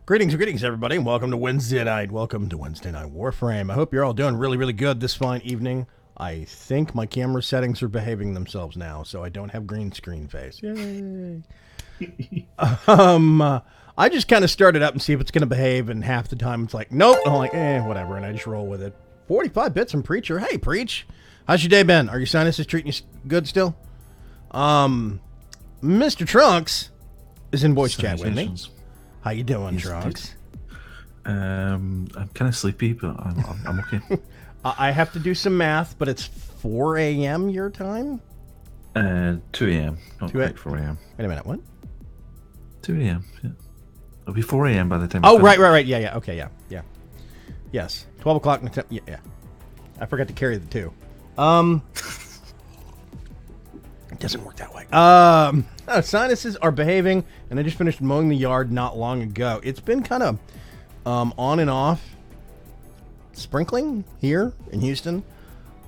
Greetings, everybody, and welcome to Wednesday night. Welcome to Wednesday Night Warframe. I hope you're all doing really good this fine evening. I think my camera settings are behaving themselves now, so I don't have green screen face. Yay! I just kind of started up and see if it's going to behave, and half the time it's like, nope. I'm like, whatever, and I just roll with it. 45 bits from Preacher. Hey, Preach. How's your day been? Are your sinuses treating you good still? Mr. Trunks is in voice chat with me. How you doing, Trunks? I'm kind of sleepy, but I'm okay. I have to do some math, but it's 4 a.m. your time? 2 a.m. Not quite 4 a.m. Wait a minute, what? 2 a.m. Yeah. It'll be 4 a.m. by the time. Oh, right. Yeah. Okay, yeah. Yes, 12 o'clock. Yeah. I forgot to carry the 2. It doesn't work that way. Sinuses are behaving, and I just finished mowing the yard not long ago. It's been kind of on and off sprinkling here in Houston.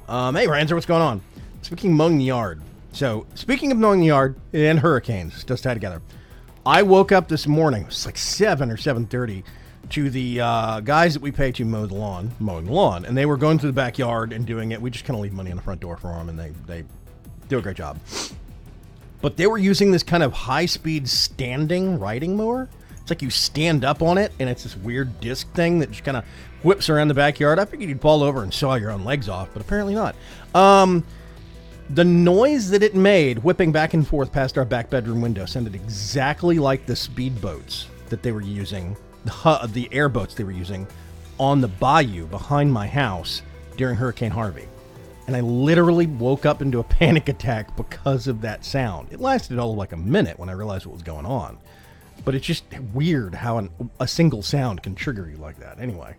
Hey, Ranzer, what's going on? Speaking of mowing the yard. So, speaking of mowing the yard and hurricanes, just tied together. I woke up this morning, it was like 7 or 7:30, to the guys that we pay to mow the lawn, mowing the lawn, and they were going through the backyard and doing it. We just kind of leave money on the front door for them, and they do a great job. But they were using this kind of high-speed standing riding mower. It's like you stand up on it, and it's this weird disc thing that just kind of whips around the backyard. I figured you'd fall over and saw your own legs off, but apparently not. The noise that it made whipping back and forth past our back bedroom window sounded exactly like the speedboats that they were using, the airboats they were using on the bayou behind my house during Hurricane Harvey. And I literally woke up into a panic attack because of that sound. It lasted all of like a minute when I realized what was going on. But it's just weird how a single sound can trigger you like that. Anyway.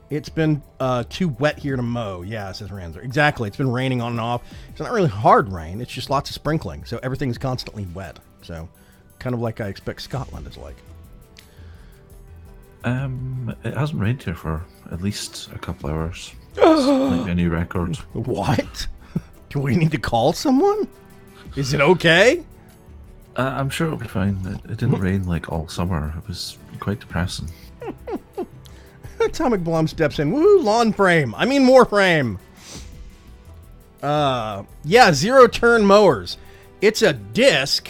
It's been too wet here to mow. Yeah, says Ranzer. Exactly. It's been raining on and off. It's not really hard rain. It's just lots of sprinkling. So everything's constantly wet. So kind of like I expect Scotland is like. It hasn't rained here for at least a couple hours. It's like a new record. What? Do we need to call someone? Is it okay? I'm sure it'll be fine. It didn't rain like all summer. It was quite depressing. Atomic Blom steps in. Woohoo, lawn frame. I mean Warframe. Yeah, zero turn mowers. It's a disc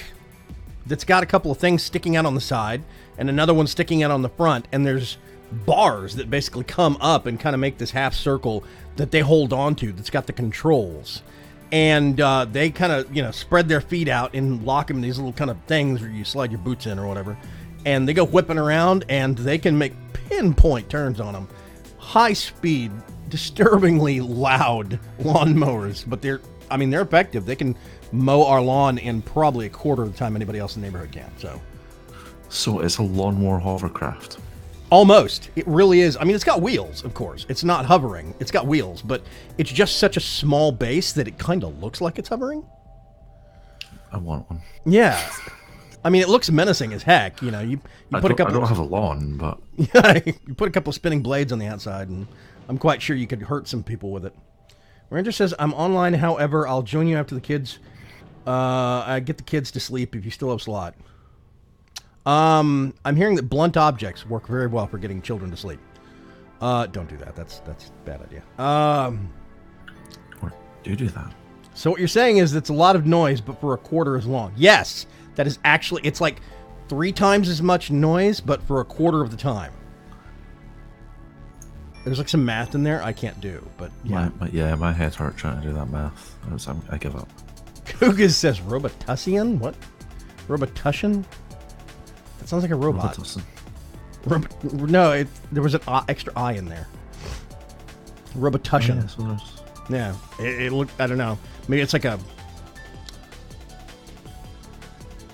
that's got a couple of things sticking out on the side and another one sticking out on the front, and there's bars that basically come up and kind of make this half circle that they hold on to that's got the controls. And they kind of, spread their feet out and lock them in these little kind of things where you slide your boots in or whatever. And they go whipping around, and they can make pinpoint turns on them. High speed, disturbingly loud lawnmowers, but they're effective. They can mow our lawn in probably a quarter of the time anybody else in the neighborhood can. So it's a lawnmower hovercraft. Almost. It really is. I mean, it's got wheels, of course. It's not hovering. It's got wheels, but it's just such a small base that it kind of looks like it's hovering. I want one. Yeah. I mean, it looks menacing as heck. You put a couple. I don't have a lawn, but yeah, you put a couple of spinning blades on the outside, and I'm quite sure you could hurt some people with it. Ranger says, "I'm online. However, I'll join you after the kids. I get the kids to sleep if you still have slot." I'm hearing that blunt objects work very well for getting children to sleep. Don't do that. That's a bad idea. Or do that. So what you're saying is it's a lot of noise, but for a quarter as long. Yes. That is actually, it's like 3 times as much noise, but for a quarter of the time. There's like some math in there I can't do, but yeah. My head hurt trying to do that math. I give up. Kugas says Robotussian? What? Robotussion? That sounds like a robot. No, there was an extra I in there. Robotussion. Oh, yeah, it looked, I don't know. Maybe it's like a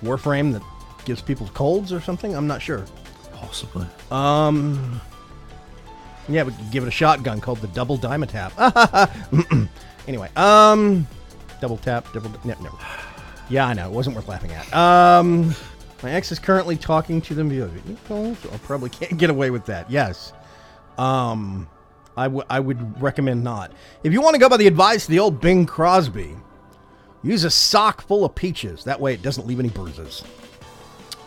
Warframe that gives people colds or something? I'm not sure. Possibly. Yeah, we could give it a shotgun called the Double Dimetap. Anyway, double tap, never. Yeah, I know. It wasn't worth laughing at. My ex is currently talking to them via video call, so I probably can't get away with that. Yes. I would recommend not. If you want to go by the advice of the old Bing Crosby, use a sock full of peaches. That way it doesn't leave any bruises.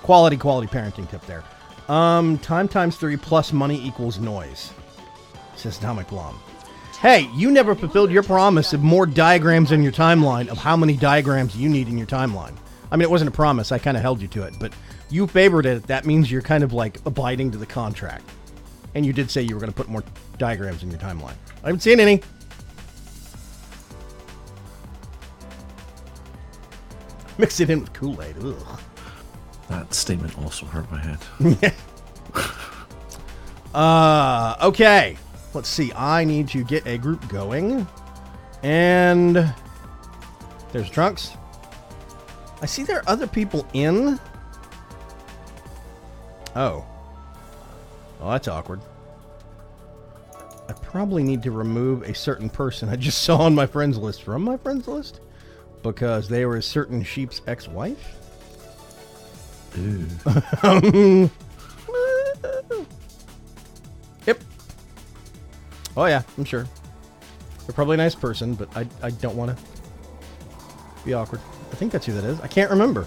Quality parenting tip there. Time times 3 plus money equals noise, says Atomic Blom. Hey, you never fulfilled your promise of more diagrams in your timeline of how many diagrams you need in your timeline. I mean, it wasn't a promise. I kind of held you to it, but you favored it. That means you're kind of like abiding to the contract. And you did say you were going to put more diagrams in your timeline. I haven't seen any. Mix it in with Kool-Aid. Ugh. That statement also hurt my head. Okay. Let's see. I need to get a group going. And there's Trunks. I see there are other people in. Oh. Oh, that's awkward. I probably need to remove a certain person I just saw on my friends list from my friends list because they were a certain sheep's ex-wife. Ooh. Yep. Oh yeah, I'm sure. They're probably a nice person, but I don't want to be awkward. I think that's who that is. I can't remember.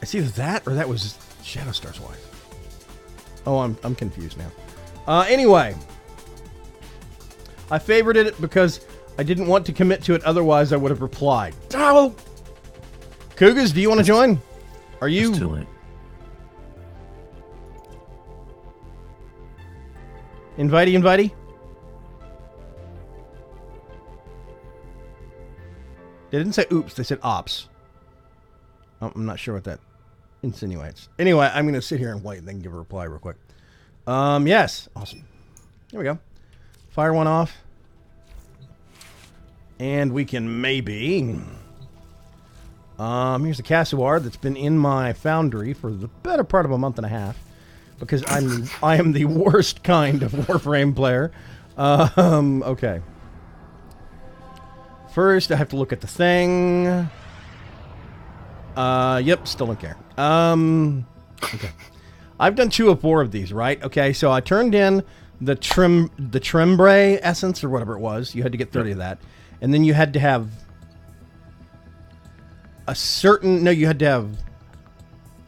It's either that or that was Shadowstar's wife. Oh, I'm confused now. Anyway, I favorited it because I didn't want to commit to it. Otherwise, I would have replied. Oh, Cougars, do you want to join? Are you? It's too late. Invitey. They didn't say oops. They said ops. I'm not sure what that insinuates. Anyway, I'm going to sit here and wait and then give a reply real quick. Yes. Awesome. There we go. Fire one off. And we can maybe... here's the Cassoar that's been in my foundry for the better part of a month and a half. Because I am the worst kind of Warframe player. Okay. First, I have to look at the thing. Yep, still don't care. Okay. I've done 2 of 4 of these, right? Okay, so I turned in the Trembre essence or whatever it was. You had to get 30 of that. And then you had to have a certain... No, you had to have...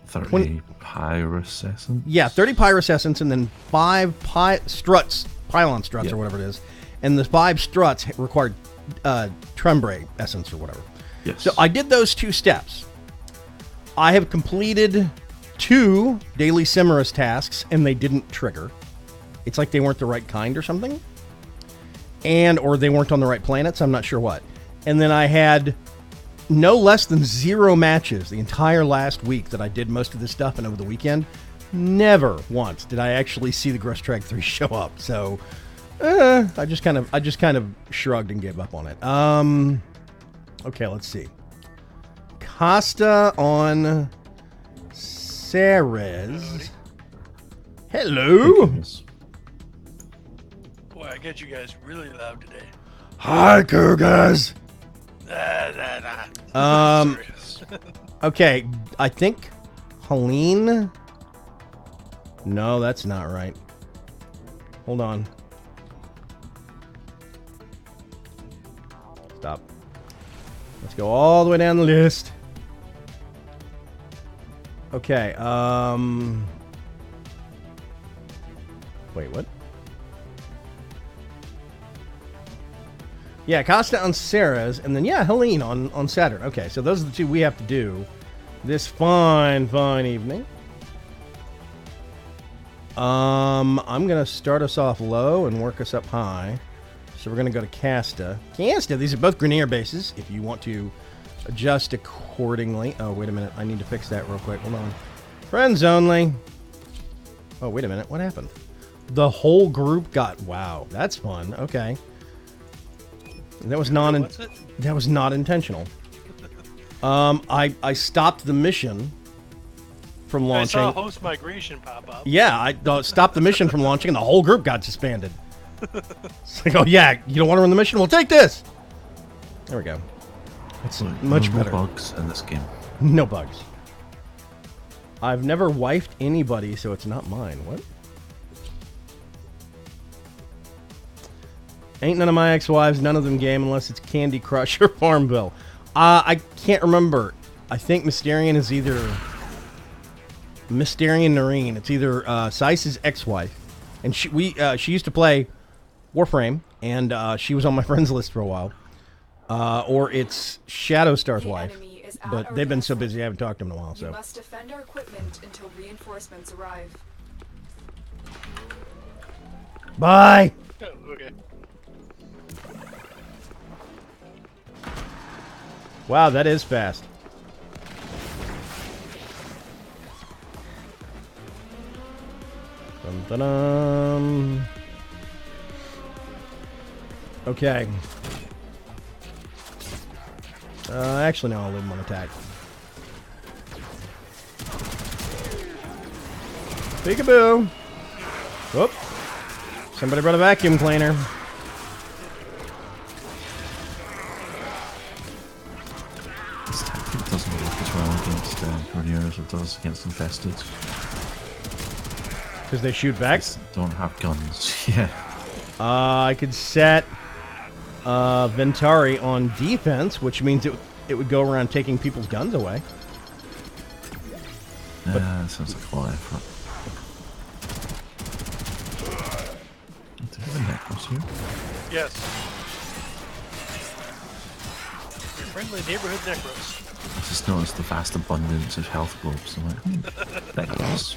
30 Pyrus Essence? Yeah, 30 Pyrus Essence and then 5 pylon struts or whatever it is. And the 5 struts required Trembre Essence or whatever. Yes. So I did those 2 steps. I have completed 2 daily Cimmorus tasks and they didn't trigger. It's like they weren't the right kind or something. Or they weren't on the right planets. I'm not sure what. And then I had no less than 0 matches the entire last week that I did most of this stuff, and over the weekend, never once did I actually see the Grusstrag 3 show up. So I just kind of shrugged and gave up on it. Okay, let's see. Costa on Ceres. Hello. Boy, I get you guys really loud today. Hi, Cougars. Serious. Okay, I think Helene. No, that's not right. Hold on. Stop. Let's go all the way down the list. Okay, wait, what? Yeah, Costa on Ceres, and then, yeah, Helene on Saturn. Okay, so those are the 2 we have to do this fine evening. I'm going to start us off low and work us up high. So we're going to go to Casta. Casta, these are both Grineer bases, if you want to adjust accordingly. Oh, wait a minute. I need to fix that real quick. Hold on. Friends only. Oh, wait a minute. What happened? The whole group got... Wow, that's fun. Okay. That was not intentional. I stopped the mission from launching. I saw host migration pop up. Yeah, I stopped the mission from launching, and the whole group got disbanded. It's like, oh yeah, you don't want to run the mission? We'll take this. There we go. That's much better. No bugs in this game. No bugs. I've never wifed anybody, so it's not mine. What? Ain't none of my ex-wives, none of them game unless it's Candy Crush or Farmville. I can't remember. I think Mysterian is either... Mysterian Noreen. It's either Sice's ex-wife. And she used to play Warframe, and she was on my friends list for a while. Or it's Shadowstar's wife. But they've been so busy I haven't talked to them in a while. So. You must defend our equipment until reinforcements arrive. Bye! Oh, okay. Wow, that is fast. Dun, dun, dun. Okay. Actually, no, I'll leave him on attack. Peekaboo! Whoop. Somebody brought a vacuum cleaner. This tactic doesn't work as well against Greniers as it does against Infested. Because they shoot back? Don't have guns. Yeah. I could set Ventari on defense, which means it would go around taking people's guns away. That sounds like a lot of effort. Do we have a necklace here? Yes. Your friendly neighborhood necros. I just noticed the vast abundance of health globes. I'm like, necklace.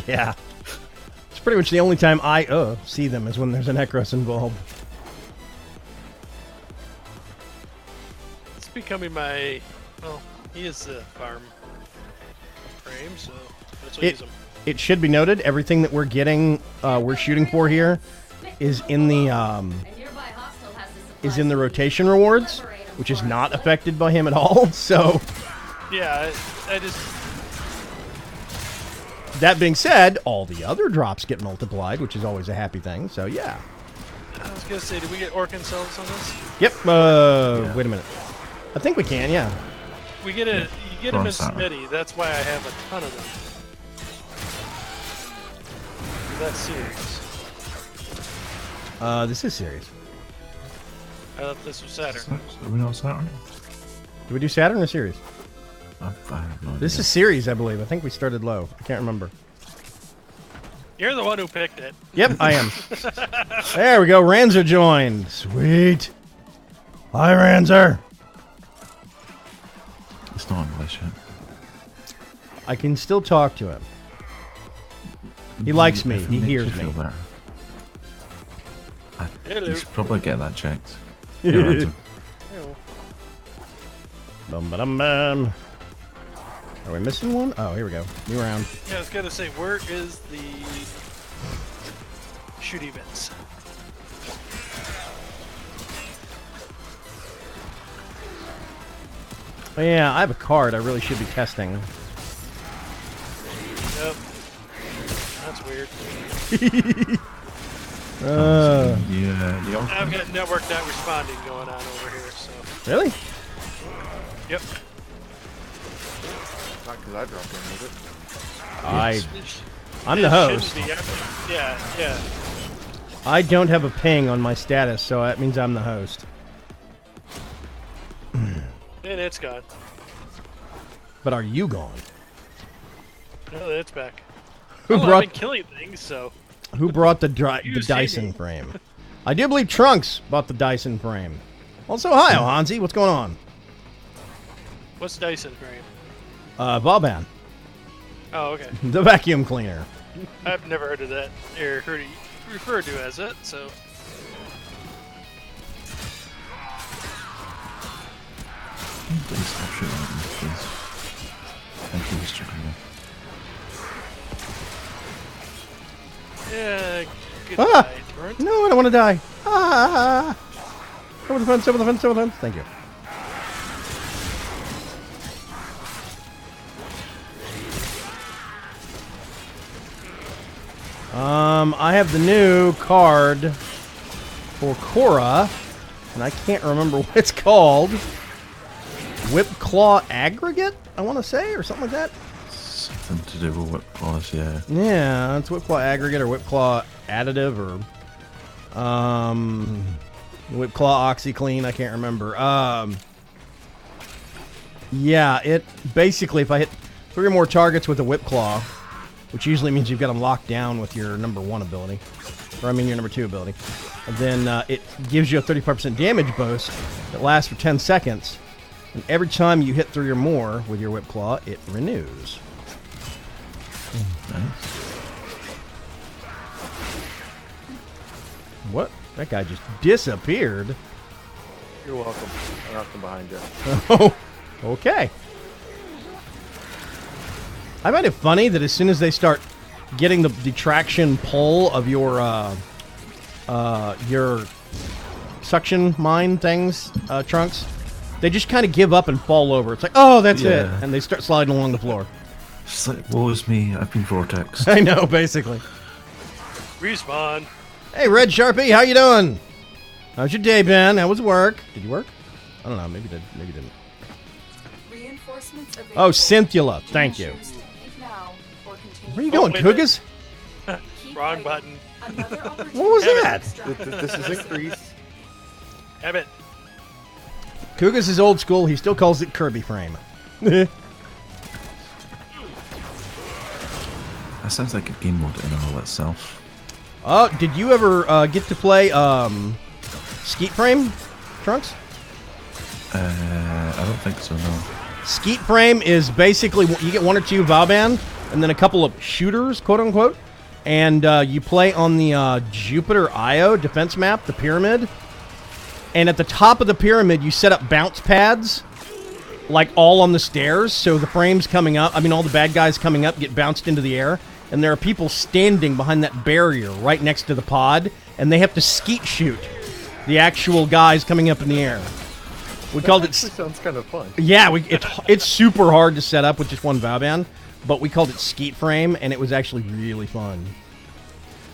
Yeah. It's pretty much the only time I see them is when there's a Necros involved. It's becoming my... Well, he is the farm frame, so that's what I use him. It should be noted, everything that we're getting, we're shooting for here, is in the rotation rewards, which is not affected by him at all. So, Yeah, I just... that being said, all the other drops get multiplied, which is always a happy thing. So yeah. I was gonna say, did we get Orc cells on this? Yep. Wait a minute. I think we can. Yeah. We get a... You get them in Smitty, that's why I have a ton of them. That's serious. This is serious. I thought this was Saturn. Are we not Saturn? Do we do Saturn or series? I have no idea. This is series, I believe. I think we started low. I can't remember. You're the one who picked it. Yep, I am. There we go. Ranzer joined. Sweet. Hi, Ranzer. It's not English yet. I can still talk to him. He likes me. If it He makes you hears feel me. better. Hello. You should probably get that checked. Bum ba dum bum. Are we missing one? Oh, here we go. New round. Yeah, I was gonna say, where is the shoot events? Oh, yeah, I have a card I really should be testing. Yep. That's weird. Yeah. I've got network not responding going on over here, so. Really? Yep. Not because I dropped in, was it? I'm the host. Yeah. I don't have a ping on my status, so that means I'm the host. And it's gone. But are you gone? No, it's back. Who I've brought been killing things, so. Who brought the You see Dyson me. frame? I do believe Trunks bought the Dyson frame. Also, hi, Hansi. What's going on? What's Dyson frame? Boban, Oh, okay. the vacuum cleaner. I've never heard of that, or heard it referred to as it, so. Please stop shooting at me, please. Thank you, Mr. Green. Yeah, good Ah! night, Torrent. No, I don't want to die. Ah! Over the fence, over the fence, over the fence. Thank you. I have the new card for Korra, and I can't remember what it's called. Whip Claw Aggregate, I want to say, or something like that. Something to do with whip claws, yeah. Yeah, it's Whip Claw Aggregate or Whip Claw Additive or Whip Claw OxyClean, I can't remember. Yeah, it basically, if I hit 3 or more targets with a Whip Claw, which usually means you've got them locked down with your number 1 ability, or I mean your number 2 ability, and then it gives you a 35% damage boost that lasts for 10 seconds, and every time you hit 3 or more with your Whip Claw, it renews. Nice. What? That guy just disappeared. You're welcome. I knocked them behind you. Oh, okay. I find it funny that as soon as they start getting the traction pull of your suction mine things, Trunks, they just kind of give up and fall over. It's like, oh, that's it. Yeah. And they start sliding along the floor. It's like, woe is me, I've been Vortex. I know, basically. Respawn. Hey, Red Sharpie, how you doing? How's your day been? How was work? Did you work? I don't know. Maybe did. Maybe didn't. Reinforcements available. Oh, Cynthia, thank you. Choose to leave now or continue. Where are you going, wait a Kugas? Keep Wrong fighting. button. Another opportunity What was to that? extract This is increase. Damn it. Kugas is old school. He still calls it Kirby frame. That sounds like a game mode in and of itself. Oh, did you ever get to play Skeet Frame, Trunks? I don't think so, no. Skeet Frame is basically you get 1 or 2 Vauban and then a couple of shooters, quote unquote, and you play on the Jupiter Io defense map, the pyramid. And at the top of the pyramid, you set up bounce pads, like all on the stairs, so the frames coming up, I mean all the bad guys coming up get bounced into the air, and there are people standing behind that barrier right next to the pod, and they have to skeet shoot the actual guys coming up in the air. We called it... Actually sounds kind of fun. Yeah, it's super hard to set up with just 1 Vauban, but we called it Skeet Frame, and it was actually really fun.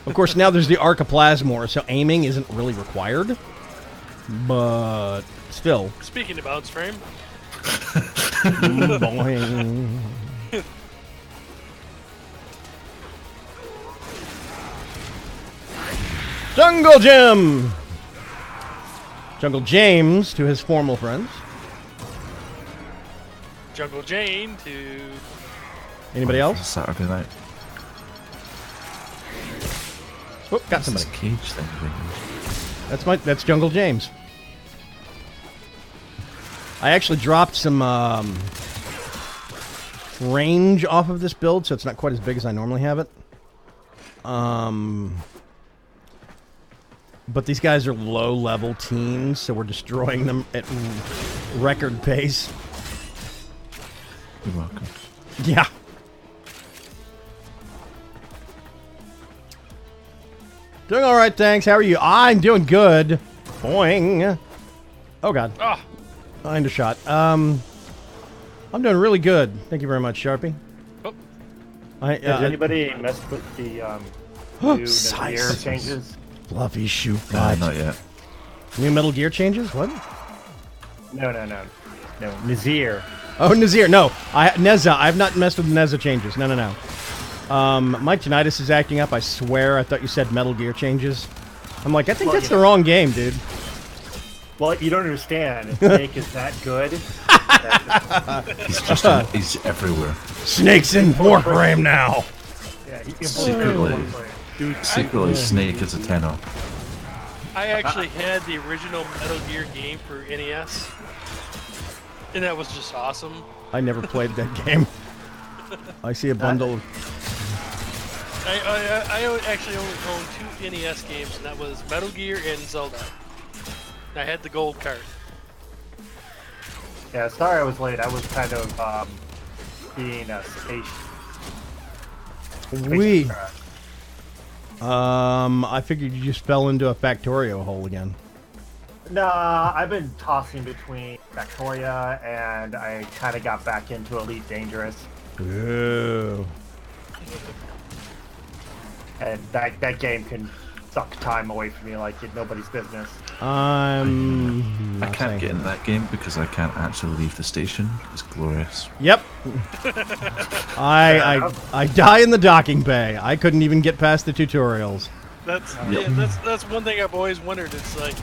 Of course, now there's the Archiplasmor, so aiming isn't really required, but still. Speaking of bounce frame, Boing. Jungle Jim! Jungle James to his formal friends. Jungle Jane to Anybody else? Saturday night. Oh, got What's this somebody. cage thing. That's Jungle James. I actually dropped some range off of this build, so it's not quite as big as I normally have it. But these guys are low-level teams, so we're destroying them at record pace. You're welcome. Yeah. Doing all right, thanks. How are you? I'm doing good. Boing. Oh, God. ah. I undershot. I'm doing really good. Thank you very much, Sharpie. Oh, Has anybody messed with the new Gear Size. changes? Fluffy shoot Not bot. yet. New Metal Gear changes? What? No. Nazir. Oh, Nazir. No. Neza. I've not messed with Neza changes. No. My tinnitus is acting up. I swear. I thought you said Metal Gear changes. I'm like, I think Well, that's you the wrong game, dude. Well, you don't understand. Snake is that good. He's just he's everywhere. Snake's in Warframe now. Yeah, he can Secretly. Dude, Secretly, Snake is a 10-0. I actually had the original Metal Gear game for NES, and that was just awesome. I never played that game. I see a bundle of... I actually only owned 2 NES games, and that was Metal Gear and Zelda. I had the gold card. yeah, sorry I was late. I was kind of being a space. We... I figured you just fell into a Factorio hole again. Nah, I've been tossing between Factoria and I kind of got back into Elite Dangerous. Ooh. And that game can suck time away from me like it's nobody's business. I not can't saying- get in that game because I can't actually leave the station. It's glorious. Yep. I die in the docking bay. I couldn't even get past the tutorials. That's Yep. yeah, that's one thing I've always wondered. It's like,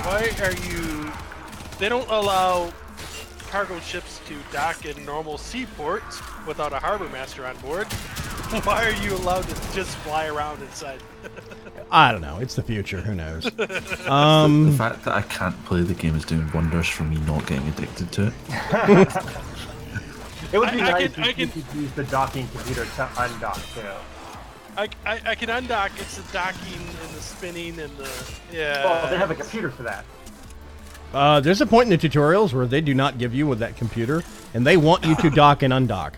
why are you? They don't allow cargo ships to dock in normal seaports without a harbor master on board. Why are you allowed to just fly around inside? I don't know. It's the future. Who knows? The fact that I can't play the game is doing wonders for me not getting addicted to it. It would be I nice can- if you could use the docking computer to undock too. I can undock. It's the docking and the spinning and the yeah. Well, they have a computer for that. There's a point in the tutorials where they do not give you with that computer, and they want you to dock and undock,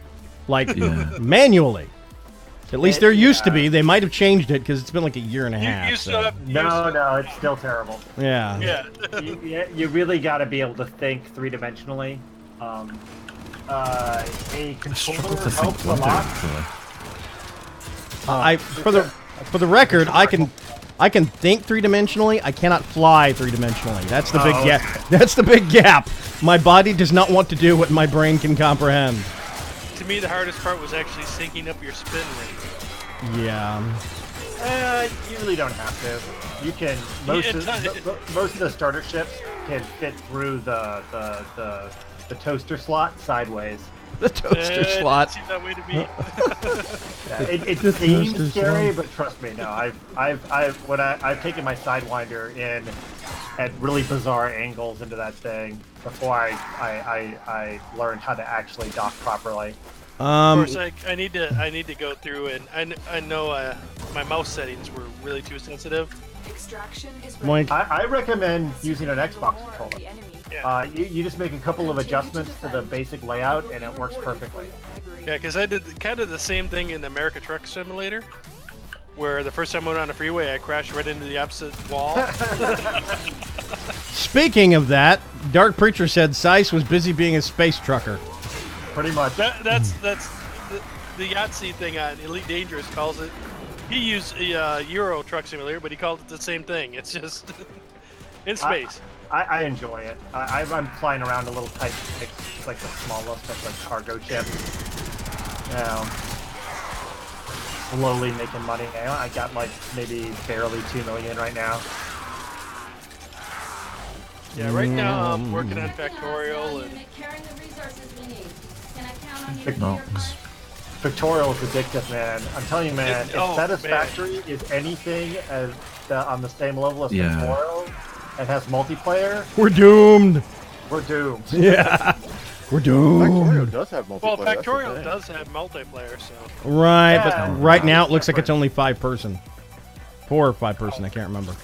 like Yeah. manually. At least there used to be. They might have changed it because it's been like a year and a half. You so- still have No, it's still terrible. Yeah. Yeah. You really got to be able to think three-dimensionally. A I struggle controller to think helps a lot. actually. For the record, I can I can think three-dimensionally. I cannot fly three-dimensionally. That's the big Oh, gap. That's the big gap. My body does not want to do what my brain can comprehend. To me, the hardest part was actually syncing up your spin rate. Yeah. You really don't have to. You can most of the starter ships can fit through the toaster slot sideways. The toaster slot. It seemed that way to me. Yeah, it seems scary, but trust me, no. I've taken my Sidewinder in at really bizarre angles into that thing before I learned how to actually dock properly. Of course, I need to go through and I know my mouse settings were really too sensitive. Extraction is Moink. I recommend using an Xbox more of controller. the enemy. Yeah, You just make a couple of adjustments to the basic layout, and it works perfectly. yeah, because I did kind of the same thing in the America Truck Simulator, where the first time I went on a freeway, I crashed right into the opposite wall. Speaking of that, Dark Preacher said Seiss was busy being a space trucker. Pretty much. That's the Yahtzee thing on Elite Dangerous calls it. He used a Euro Truck Simulator, but he called it the same thing. It's just in space. I enjoy it. I'm flying around a little type it's like the smallest of like cargo ships. You know, slowly making money. I got like maybe barely 2 million right now. Yeah, right now I'm working on Factorial and Carrying the resources we need. Can I count on you Big to do your knocks. part? Factorial is addictive, man. I'm telling you, man. If Oh, Satisfactory is anything as on the same level as Yeah. Factorial and has multiplayer, We're doomed. we're doomed. Yeah. We're doomed. Factorio does have multiplayer. well, that's the Factorial thing. does have multiplayer, so Right, Yeah. but right now it looks like it's only 5-person. 4 or 5-person, I can't remember.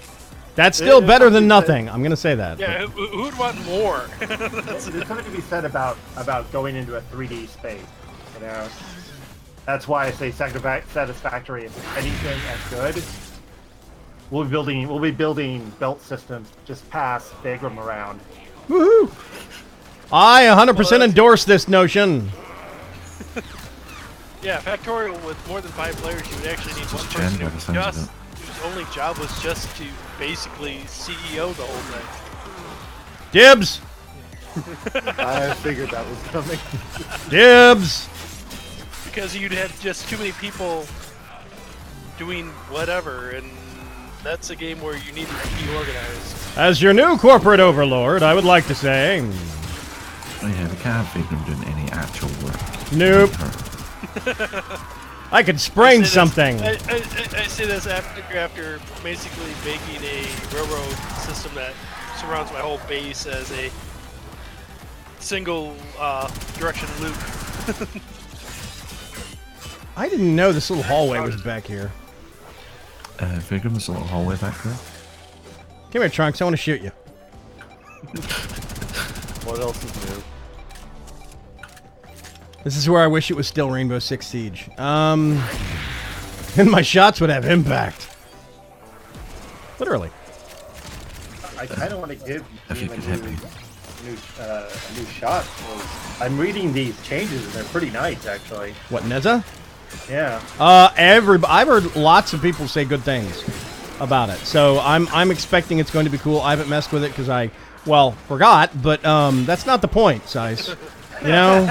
That's still It's better than something nothing. I'm gonna say that. yeah, who'd want more? There's something to be said about going into a 3D space. You know, that's why I say Satisfactory. If it's anything as good, we'll be building belt systems just past Vaygrim around. Woohoo! I 100% endorse this notion. Yeah, Factorial with more than 5 players, you would actually need one Jen person by the sounds of whose only job was just to basically CEO the whole thing. Dibs! I figured that was coming. Dibs! Because you'd have just too many people doing whatever, and that's a game where you need to be organized. As your new corporate overlord, I would like to say... Oh yeah, we can't have Vaygrim doing any actual work. Nope. Her. I could sprain I say this- something. I say this after basically making a railroad system that surrounds my whole base as a single direction loop. I didn't know this little hallway was back here. Vaygrim, there's a little hallway back there. Come here, Trunks. I want to shoot you. What else is new? This is where I wish it was still Rainbow Six Siege. And my shots would have impact. Literally. I kind of want to give If you him could hit me. a new shot. I'm reading these changes and they're pretty nice, actually. What, Neza? Yeah. I've heard lots of people say good things about it, so I'm expecting it's going to be cool. I haven't messed with it because I forgot, but that's not the point, Seiss. You know,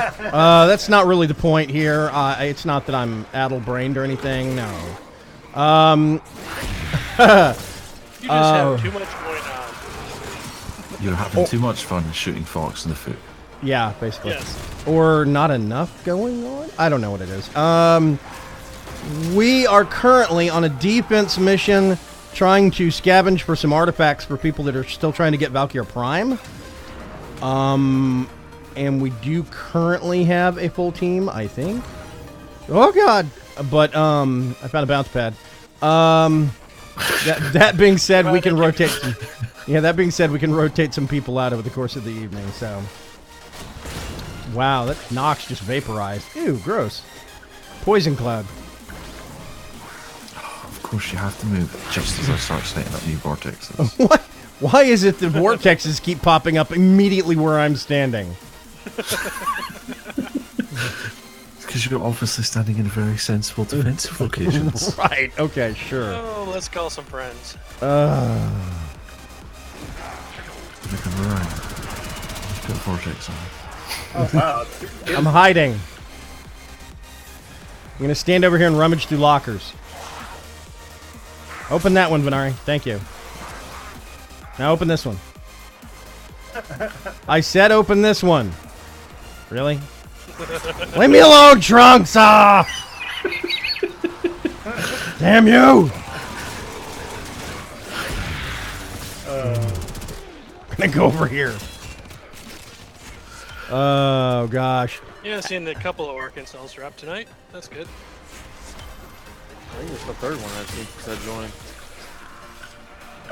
that's not really the point here. It's not that I'm addle-brained or anything. No. You just have too much going on. You're having too much fun shooting Fox in the foot. Yeah, basically. Yes. Or not enough going on? I don't know what it is. We are currently on a defense mission trying to scavenge for some artifacts for people that are still trying to get Valkyr Prime. And we do currently have a full team, I think. Oh, God. But, I found a bounce pad. That being said, we can rotate some... Yeah, that being said, we can rotate some people out over the course of the evening, so... Wow, that Nox just vaporized. Ew, gross. Poison cloud. Of course, you have to move just as I start setting up new vortexes. What? Why is it the vortexes keep popping up immediately where I'm standing? Because because you're obviously standing in very sensible defensive locations. Right. Okay. Sure. Oh, let's call some friends. Make a meringue. Put vortex on. Oh wow. I'm hiding. I'm gonna stand over here and rummage through lockers. Open that one, Venari. Thank you. Now open this one. I said open this one. Really? Leave me alone, Trunks! Ah! Damn you! I'm gonna go over here. Oh gosh. Yeah, seeing a couple of orc installs drop tonight. That's good. I think it's the third one I've seen since I joined.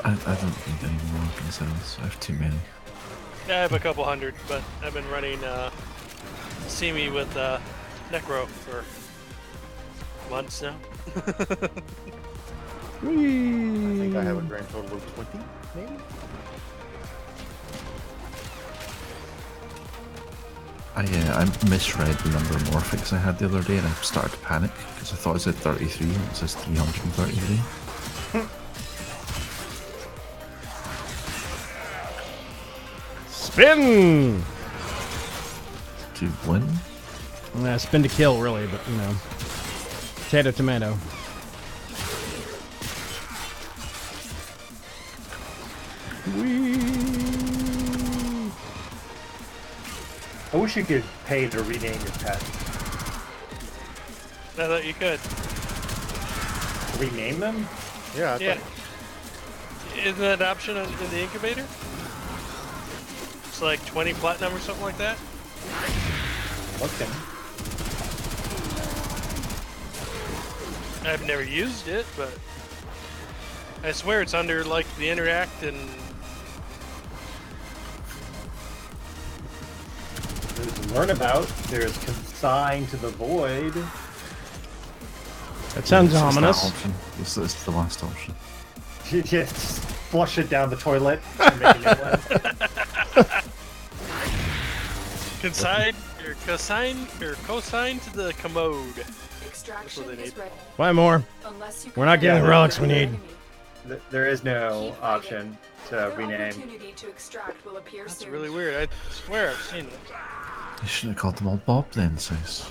I don't need any more concerns. I have too many. Yeah, I have a couple hundred, but I've been running See Me with Necro for months now. I think I have a grand total of 20, maybe? I misread the number of morphics I had the other day and I started to panic because I thought it said 33 and it says 333. Spin! To win? Spin to kill, really, but you know. Potato, tomato. I wish you could pay to rename your pet. I thought you could. Rename them? Yeah, I Yeah. thought, Isn't that an option in the incubator? It's like 20 platinum or something like that. Okay. I've never used it, but I swear it's under like the interact and There's learn about. There's consign to the void. That sounds It's ominous. that option. It's the last option. You just flush it down the toilet and make a new one. cosine to the commode. Extraction That's what they is need. ready. Buy more. Unless you We're not getting the relics we need. There is no option to Your rename. opportunity to extract will appear That's soon. really weird. I swear I've seen it. You shouldn't have called them all Bob then, Sis.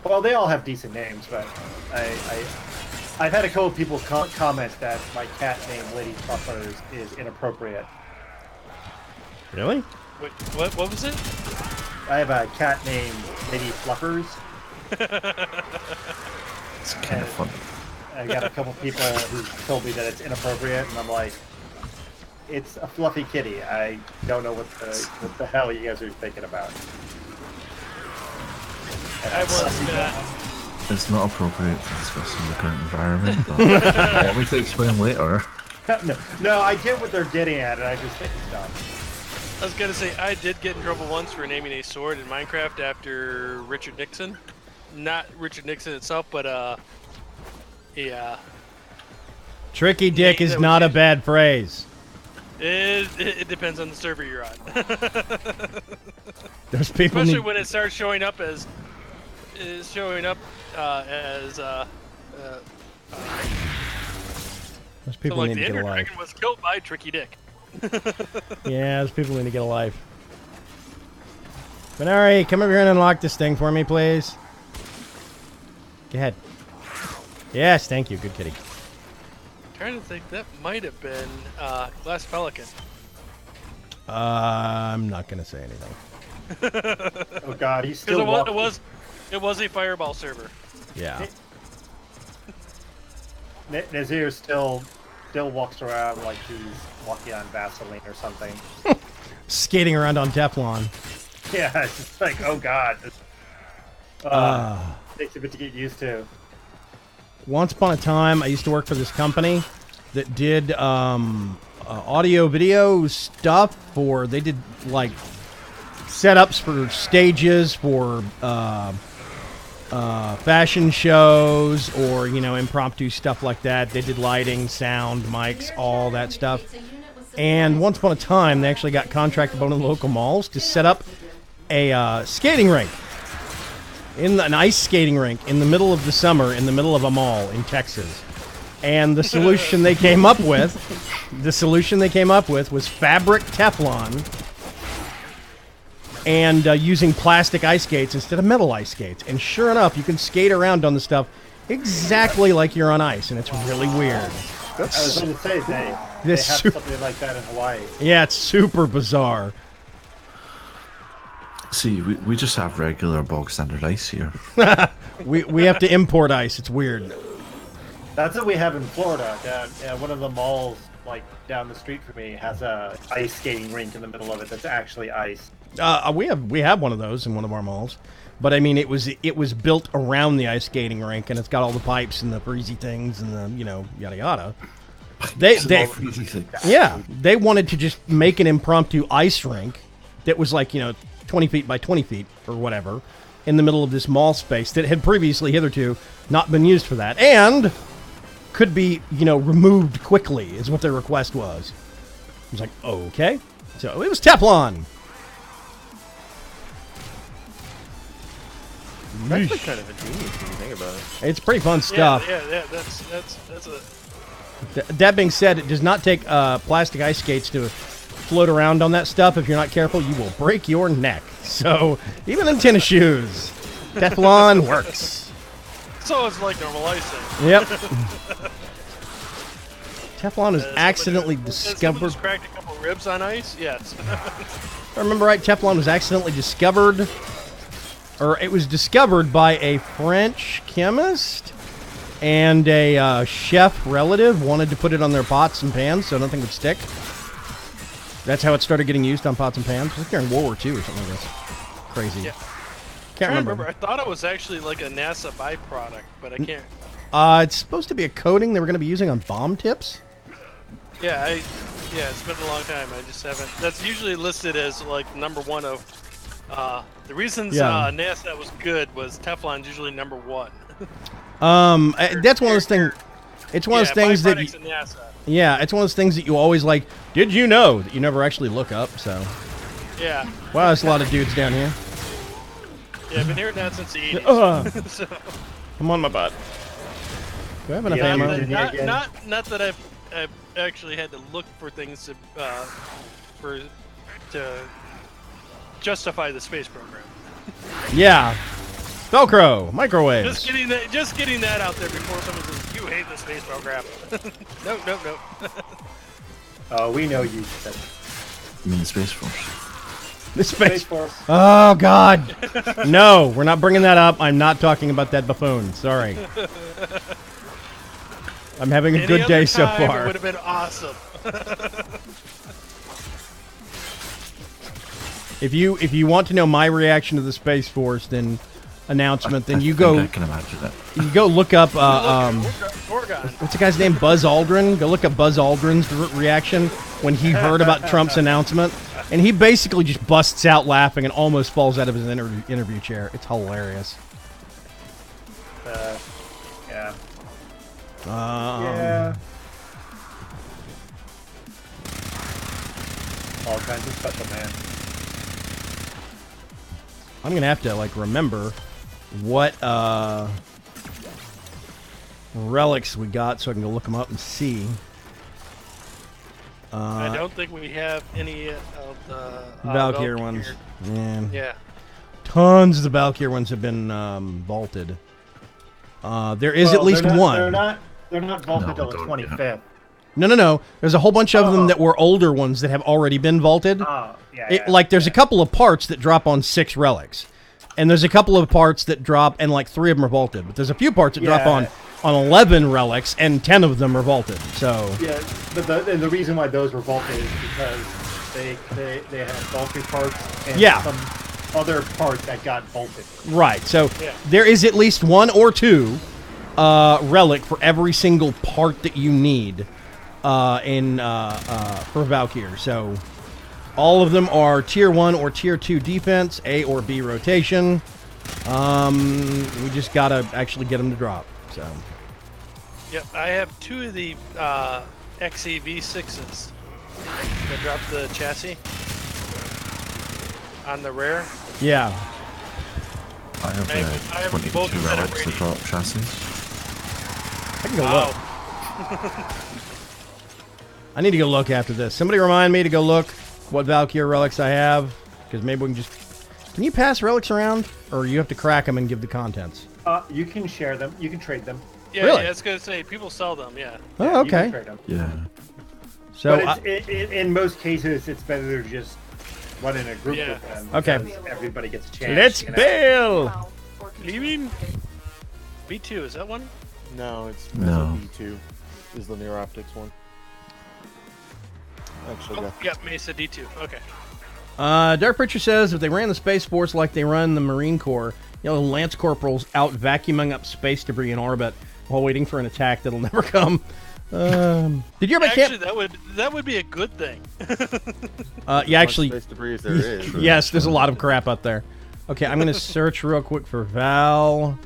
Well, they all have decent names, but I've had a couple of people comment that my cat named Lady Fluffers is inappropriate. Really? Wait, what was it? I have a cat named Lady Fluffers. It's kind of funny. I got a couple people who told me that it's inappropriate, and I'm like, it's a fluffy kitty. I don't know what the hell you guys are thinking about. I was It's not appropriate to discuss in the current environment, but want me to explain later? No, I get what they're getting at, and I just think it's dumb. I was gonna say I did get in trouble once for naming a sword in Minecraft after Richard Nixon. Not Richard Nixon itself, but yeah. Tricky dick Yeah, is that was not a it. bad phrase. It depends on the server you're on. Those people Especially need. when it starts showing up as Those people like need the to get a Ender life. Dragon was killed by Tricky Dick. Yeah, those people need to get a life. Benari, come over here and unlock this thing for me, please. Go ahead. Yes, thank you. Good kitty. Trying to think, that might have been Glass Pelican. I'm not gonna say anything. Oh God, he's Because still it was a Fireball server. Yeah. Nazir still walks around like he's walking on Vaseline or something. Skating around on Teflon. Yeah, it's just like, oh God. Takes a bit to get used to. Once upon a time, I used to work for this company that did audio video stuff for. They did like setups for stages for fashion shows or impromptu stuff like that. They did lighting, sound, mics, all that stuff. And once upon a time, they actually got contracted by one of the local malls to set up a skating rink. an ice skating rink in the middle of the summer in the middle of a mall in Texas. And the solution they came up with, was fabric Teflon and using plastic ice skates instead of metal ice skates. And sure enough, you can skate around on the stuff exactly like you're on ice, and it's really weird. I was going to say they have This su- something like that in Hawaii. Yeah, it's super bizarre. See, we just have regular bog standard ice here. We have to import ice. It's weird. That's what we have in Florida. One of the malls, like down the street from me, has a ice skating rink in the middle of it. That's actually ice. We have one of those in one of our malls, but I mean it was built around the ice skating rink, and it's got all the pipes and the breezy things and the yada yada. They they wanted to just make an impromptu ice rink that was like 20 feet by 20 feet or whatever in the middle of this mall space that had previously hitherto not been used for that and could be removed quickly is what their request was. I was like, okay, so it was Teflon. That's actually kind of ingenious when you think about it. It's pretty fun stuff. Yeah. That's a. That being said, it does not take plastic ice skates to float around on that stuff. If you're not careful, you will break your neck. So even in tennis shoes, Teflon works. So it's like normal icing. Yep. Teflon was accidentally discovered. Just cracked a couple ribs on ice. Yes. If I remember right, Teflon was accidentally discovered, or it was discovered by a French chemist, and a chef relative wanted to put it on their pots and pans so nothing would stick. That's how it started getting used on pots and pans. It was during World War II or something like this. Crazy. Yeah. Can't I remember. I thought it was actually like a NASA byproduct, but I can't. It's supposed to be a coating they were going to be using on bomb tips. Yeah, it's been a long time. I just haven't. That's usually listed as like number one of the reasons NASA was good was Teflon's usually number one. That's one of those things. It's one of those things that. Byproducts of NASA. Yeah, it's one of those things that you always like. Did you know that you never actually look up? So. Yeah. Wow, there's a lot of dudes down here. Yeah, I've been hearing that since the 80s. So, I'm on my butt. Do I have enough Yeah, ammo? not that I've actually had to look for things to justify the space program. Yeah. Velcro, microwaves. Just getting that out there before someone says you hate the space program. No. Oh, we know you said You mean the Space Force? The Space Force. Oh, God. No, we're not bringing that up. I'm not talking about that buffoon. Sorry. I'm having a good day so far. It would have been awesome. If you want to know my reaction to the Space Force, then announcement, then you go. I can imagine that. You go look up. Gorgon. What's the guy's name? Buzz Aldrin. Go look up Buzz Aldrin's reaction when he heard about Trump's announcement, and he basically just busts out laughing and almost falls out of his interview chair. It's hilarious. Yeah. Yeah. All kinds of special man. I'm gonna have to remember what relics we got so I can go look them up and see. I don't think we have any of the Valkyr ones. Yeah. Yeah. Tons of the Valkyr ones have been vaulted. There is at least one. They're not vaulted till the 25th. No. There's a whole bunch of them that were older ones that have already been vaulted. Oh, yeah. There's a couple of parts that drop on 6 relics. And there's a couple of parts that drop, and 3 of them are vaulted. But there's a few parts that drop on 11 relics, and 10 of them are vaulted. So yeah, but the reason why those were vaulted is because they had vaulted parts and some other parts that got vaulted. Right. So there is at least 1 or 2 relic for every single part that you need for Valkyr. So all of them are tier 1 or tier 2 defense, A or B rotation. We just gotta actually get them to drop. So. Yep, I have 2 of the XEV6s that dropped the chassis on the rare. Yeah. I have, I have 22 both set up relics to ready. drop chassis. I can go look. Wow. I need to go look after this. Somebody remind me to go look what Valkyr relics I have, because maybe we can just... Can you pass relics around, or you have to crack them and give the contents? You can share them. You can trade them. Yeah, Really? yeah, I was gonna say people sell them. Yeah. Oh, You can okay. trade them. Yeah. So, But in most cases, it's better to just run in a group Yeah. with them. Okay. because everybody gets a chance. let's you know? bail! Now, or What do you control. mean? B2, is that one? No, it's No. B2 is the Near Optics one. Actually, Oh, yeah. yep, Mesa D2. Okay. Dark Preacher says if they ran the Space Force like they run the Marine Corps, Lance Corporals out vacuuming up space debris in orbit while waiting for an attack that'll never come. Did you ever Actually, camp? that would be a good thing. Yeah, actually, Space debris as there is. yes, there's a lot of crap out there. Okay, I'm gonna search real quick for Valkyr.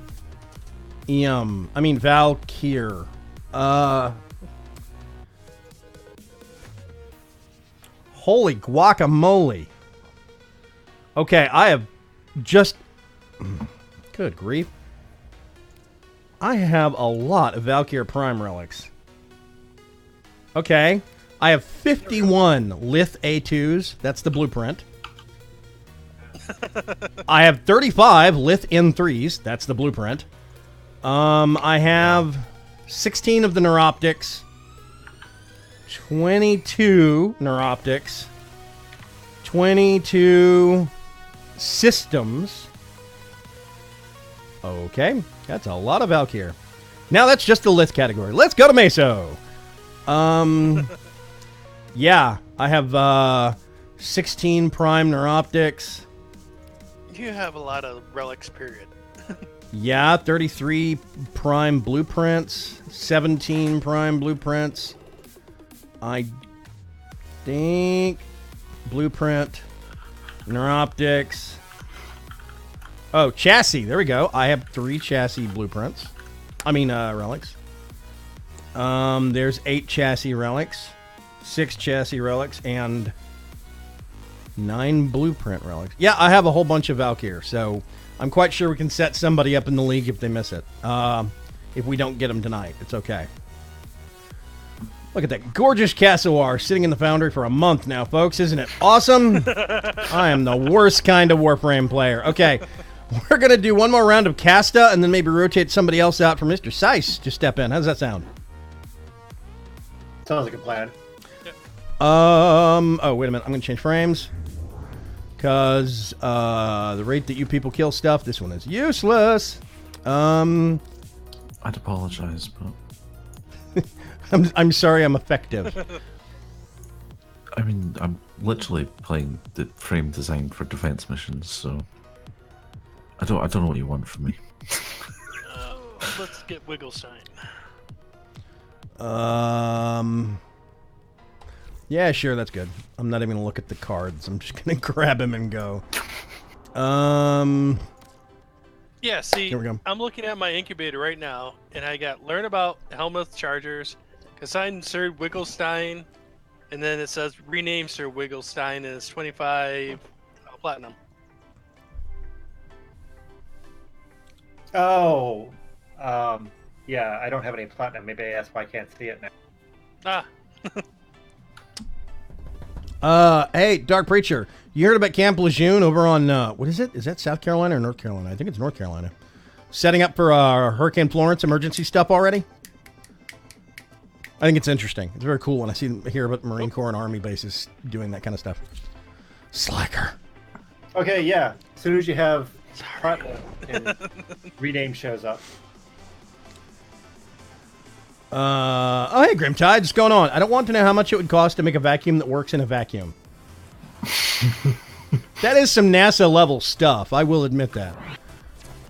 Holy guacamole. Okay, I have just... Good grief. I have a lot of Valkyr Prime relics. Okay. I have 51 Lith A2s. That's the blueprint. I have 35 Lith N3s. That's the blueprint. I have 16 of the Neuroptics. 22 Neuroptics. 22 systems. Okay, that's a lot of Valkyr. Now that's just the Lith category. Let's go to Meso. Yeah, I have 16 Prime Neuroptics. You have a lot of relics, period. Yeah, 33 Prime Blueprints, 17 Prime Blueprints. I think Blueprint, Neuroptics. Oh, chassis. There we go. I have 3 chassis blueprints. Relics. There's 8 chassis relics, 6 chassis relics, and 9 blueprint relics. Yeah, I have a whole bunch of Valkyr, so I'm quite sure we can set somebody up in the league if they miss it. If we don't get them tonight, it's okay. Look at that gorgeous Cassoar sitting in the foundry for a month now, folks. Isn't it awesome? I am the worst kind of Warframe player. Okay, we're going to do one more round of Casta and then maybe rotate somebody else out for Mr. Seiss to step in. How does that sound? Sounds like a plan. Oh, wait a minute. I'm going to change frames. Because the rate that you people kill stuff, this one is useless. I'd apologize, but I'm sorry I'm effective. I mean, I'm literally playing the frame designed for defense missions, so I don't know what you want from me. Let's get Wigglestein. Yeah, sure, that's good. I'm not even gonna look at the cards. I'm just gonna grab him and go. Yeah, see, Here we go. I'm looking at my incubator right now, and I got learn about Helmuth Chargers, consign Sir Wigglestein, and then it says rename Sir Wigglestein, and it's 25 platinum. Oh, yeah. I don't have any platinum. Maybe that's why I can't see it now. Ah, Hey, Dark Preacher, you heard about Camp Lejeune over on, what is it? Is that South Carolina or North Carolina? I think it's North Carolina. Setting up for Hurricane Florence emergency stuff already? I think it's interesting. It's very cool when I hear about Marine Corps and Army bases doing that kind of stuff. Slacker. Okay, yeah. As soon as you have platinum, and rename shows up. Oh, hey, Grimtide, what's going on? I don't want to know how much it would cost to make a vacuum that works in a vacuum. That is some NASA level stuff. I will admit that.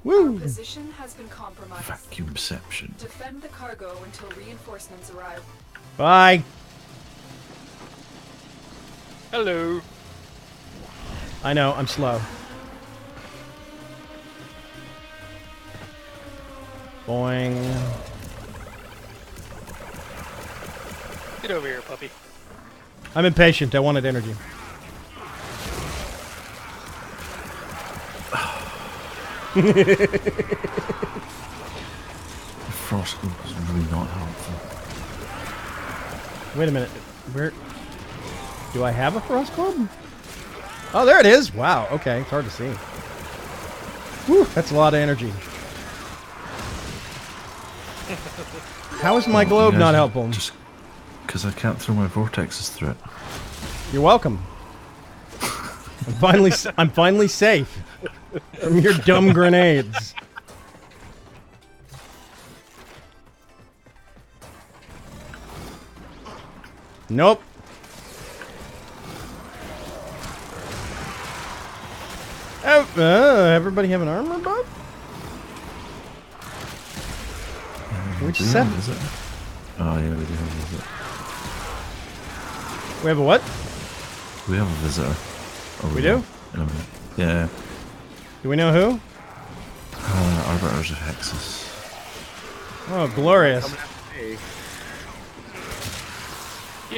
Woo! Position has been compromised. Vacuumception. Defend the cargo until reinforcements arrive. Bye. hello. I know, I'm slow. Boing. Get over here, puppy. I'm impatient. I wanted energy. The frost globe is really not helpful. Wait a minute. Where? Do I have a frost globe? Oh, there it is. Wow. Okay, it's hard to see. Whew, that's a lot of energy. How is my globe Yeah, not helpful? Just because I can't throw my vortexes through it. You're welcome. I'm finally safe from your dumb grenades. Nope. Oh, everybody have an armor buff? Which Do we set? have a visitor? Oh yeah, we do have a visitor. We have a what? We have a visitor. Oh, We do? In a minute. Yeah. Do we know who? Arbiters of Hexes. Oh, glorious. Coming after me.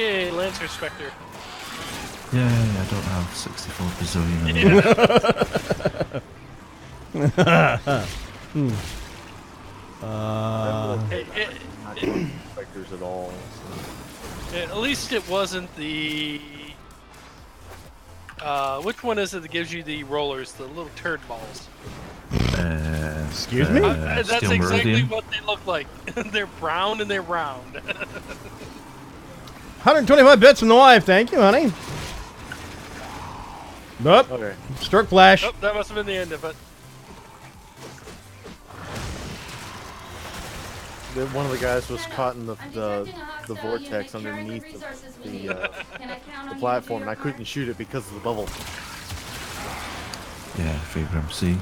Yay, Lancer Spectre. Yeah, I don't have 64 bazillion. Not specters at all. At least it wasn't the. Which one is it that gives you the rollers, the little turd balls? Excuse me? That's Steel exactly Meridian. what they look like. They're brown and they're round. 125 bits from the wife. Thank you, honey. Nope. Okay. Stroke flash. Oh, that must have been the end of it. One of the guys was caught in the vortex underneath the platform, and I couldn't shoot it because of the bubble. Yeah, Vaygrim. See?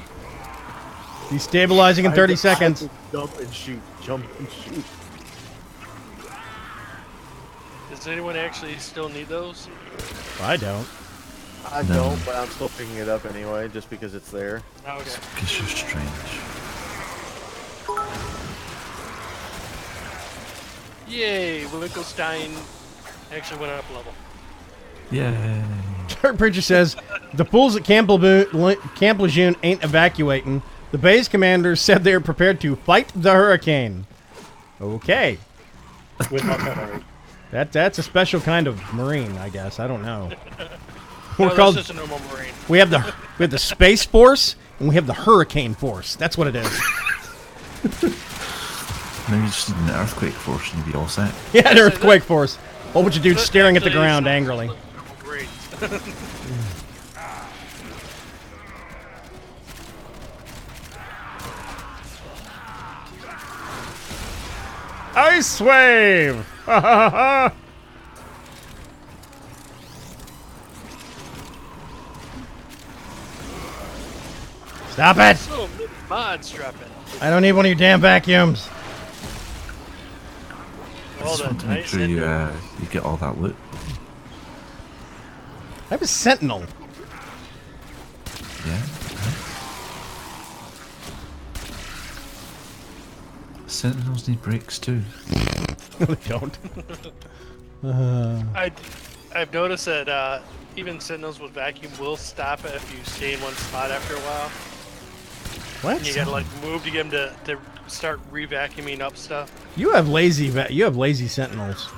Destabilizing in 30 seconds. Jump and shoot, jump and shoot. Does anyone actually still need those? I don't. I No. don't, but I'm still picking it up anyway, just because it's there. Oh, okay. Because you're strange. Yay, Winklestein actually went up a level. Yay. Dirt Preacher says, the pools at Camp Lejeune ain't evacuating. The base commanders said they are prepared to fight the hurricane. Okay. With artillery. That's a special kind of marine, I guess. I don't know. No, We're that's called. just a normal marine. We have the Space Force and we have the Hurricane Force. That's what it is. Maybe you just need an earthquake force and you'll be all set. Yeah, an Earthquake Force. A whole bunch of dudes That staring at the actually ground sounds angrily. like normal marines. Ice Wave! Ha ha ha! Stop it! So many mods dropping. I don't need one of your damn vacuums. I All just that want to make nice sure you get all that loot. I have a Sentinel. Yeah. Sentinels need breaks too. No, they don't. I've noticed that even Sentinels with vacuum will stop it if you stay in one spot after a while. What? And you gotta like move to get them to start re-vacuuming up stuff. You have lazy Sentinels.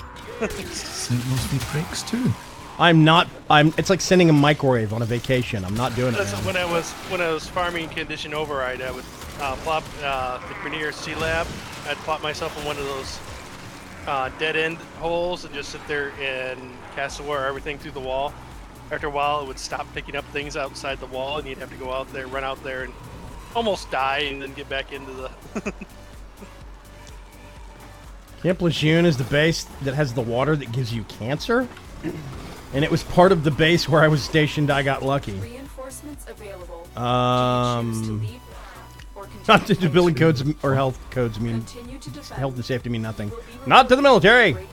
Sentinels need breaks too. I'm not. It's like sending a microwave on a vacation. I'm not doing it. That's Man. when I was farming condition override. I would plop the Grenier Sea Lab. I'd plop myself in one of those dead end holes and just sit there and cast away everything through the wall. After a while, it would stop picking up things outside the wall, and you'd have to go out there, run out there, and almost die, and then get back into the. Camp Lejeune is the base that has the water that gives you cancer, and it was part of the base where I was stationed. I got lucky. Reinforcements available. Choose to leave or Not to continue the building codes or health codes mean Continue to defend. health and safety mean nothing. Will be Not to the military. Great-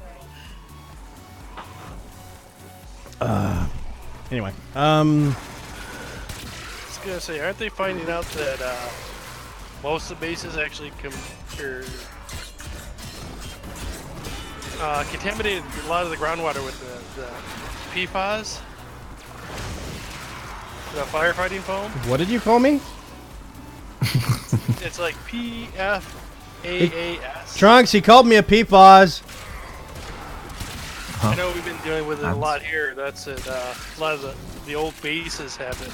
Anyway, I was gonna say, aren't they finding out that most of the bases actually contaminated a lot of the groundwater with the PFAS, the firefighting foam? what did you call me? It's like PFAAS. Trunks, he called me a PFAS. I know we've been dealing with it a lot here. That's it. A lot of the old bases have it.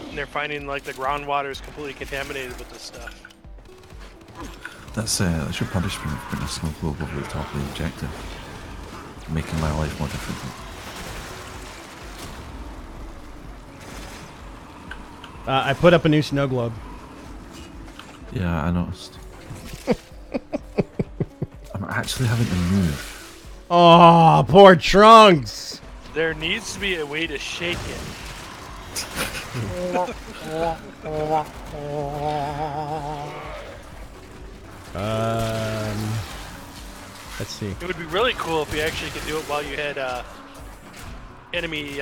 And they're finding like the groundwater is completely contaminated with this stuff. That's your punishment for putting a snow globe over the top of the objective. Making my life more difficult. I put up a new snow globe. Yeah, I noticed. I'm actually having to move. Oh, poor Trunks. There needs to be a way to shake it. Let's see. It would be really cool if you actually could do it while you had enemy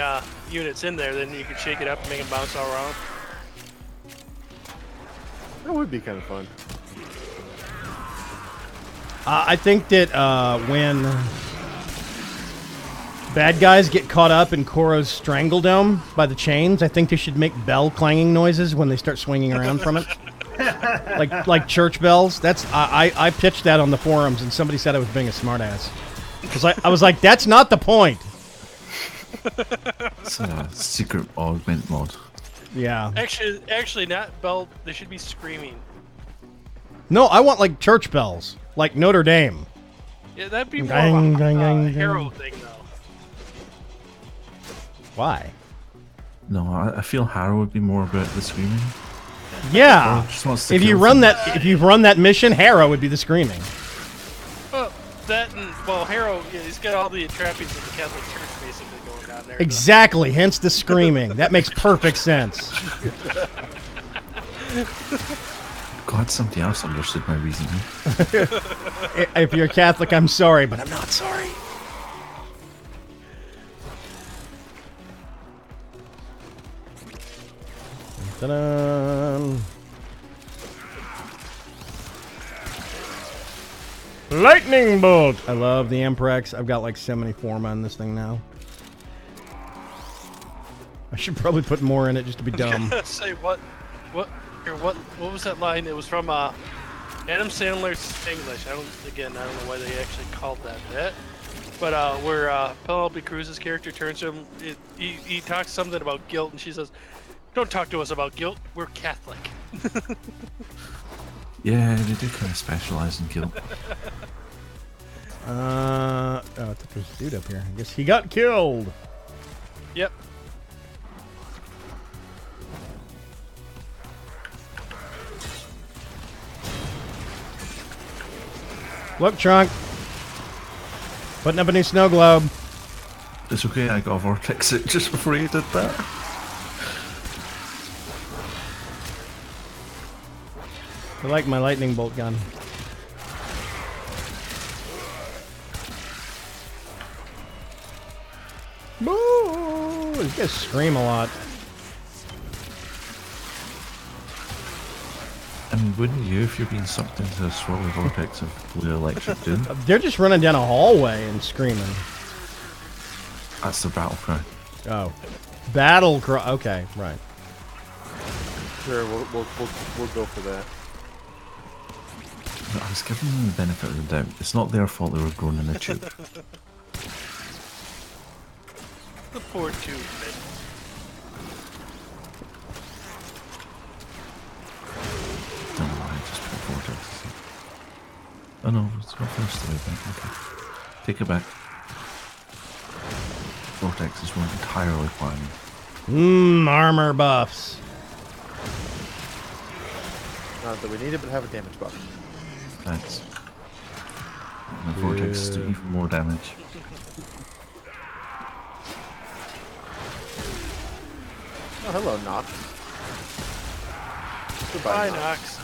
units in there. Then you could shake it up and make them bounce all around. That would be kind of fun. I think that when bad guys get caught up in Koro's Strangledome by the chains, I think they should make bell clanging noises when they start swinging around from it. like church bells. That's I pitched that on the forums, and somebody said I was being a smartass. Because I was like, that's not the point. It's a secret augment mod. Yeah. Actually, not bell. They should be screaming. No, I want like church bells, like Notre Dame. Yeah, that'd be more Gang, of a gang, gang, hero gang. thing, though. Why? No, I feel Harrow would be more about the screaming. Yeah. Just wants to If you kill run things. if you've run that mission, Harrow would be the screaming. Well, that and Harrow, yeah, he's got all the trappings of the Catholic Church basically going on there. Exactly. Hence the screaming. That makes perfect sense. God, somebody else understood my reasoning. If you're Catholic, I'm sorry, but I'm not sorry. Ta-da! Lightning bolt! I love the Amprex. I've got like so many forma on this thing now. I should probably put more in it just to be dumb. Say what was that line? It was from Adam Sandler's English. I don't know why they actually called that. But where Penelope Cruz's character turns to him, he talks something about guilt, and she says, "Don't talk to us about guilt. We're Catholic." Yeah, they do kind of specialize in guilt. I thought there was a dude up here. I guess he got killed. Yep. Look, Trunk. Putting up a new snow globe. It's okay, I got a vortex it just before you did that. I like my lightning bolt gun. Boo! These guys scream a lot. I mean, wouldn't you if you're being sucked into a swirly vortex of blue electric doom? They're just running down a hallway and screaming. That's the battle cry. Oh. Battle cry. Okay, right. Sure, we'll go for that. But I was giving them the benefit of the doubt. It's not their fault they were grown in a tube. The poor tube. Don't know why I just put vortexes in. Oh no, it's not finished the way back. Okay. Take it back. Vortexes weren't entirely planned. Armor buffs. Not that we need it, but have a damage buff. Thanks. And the vortexes do even more damage. Oh, hello, Nox. Bye, Goodbye, Nox.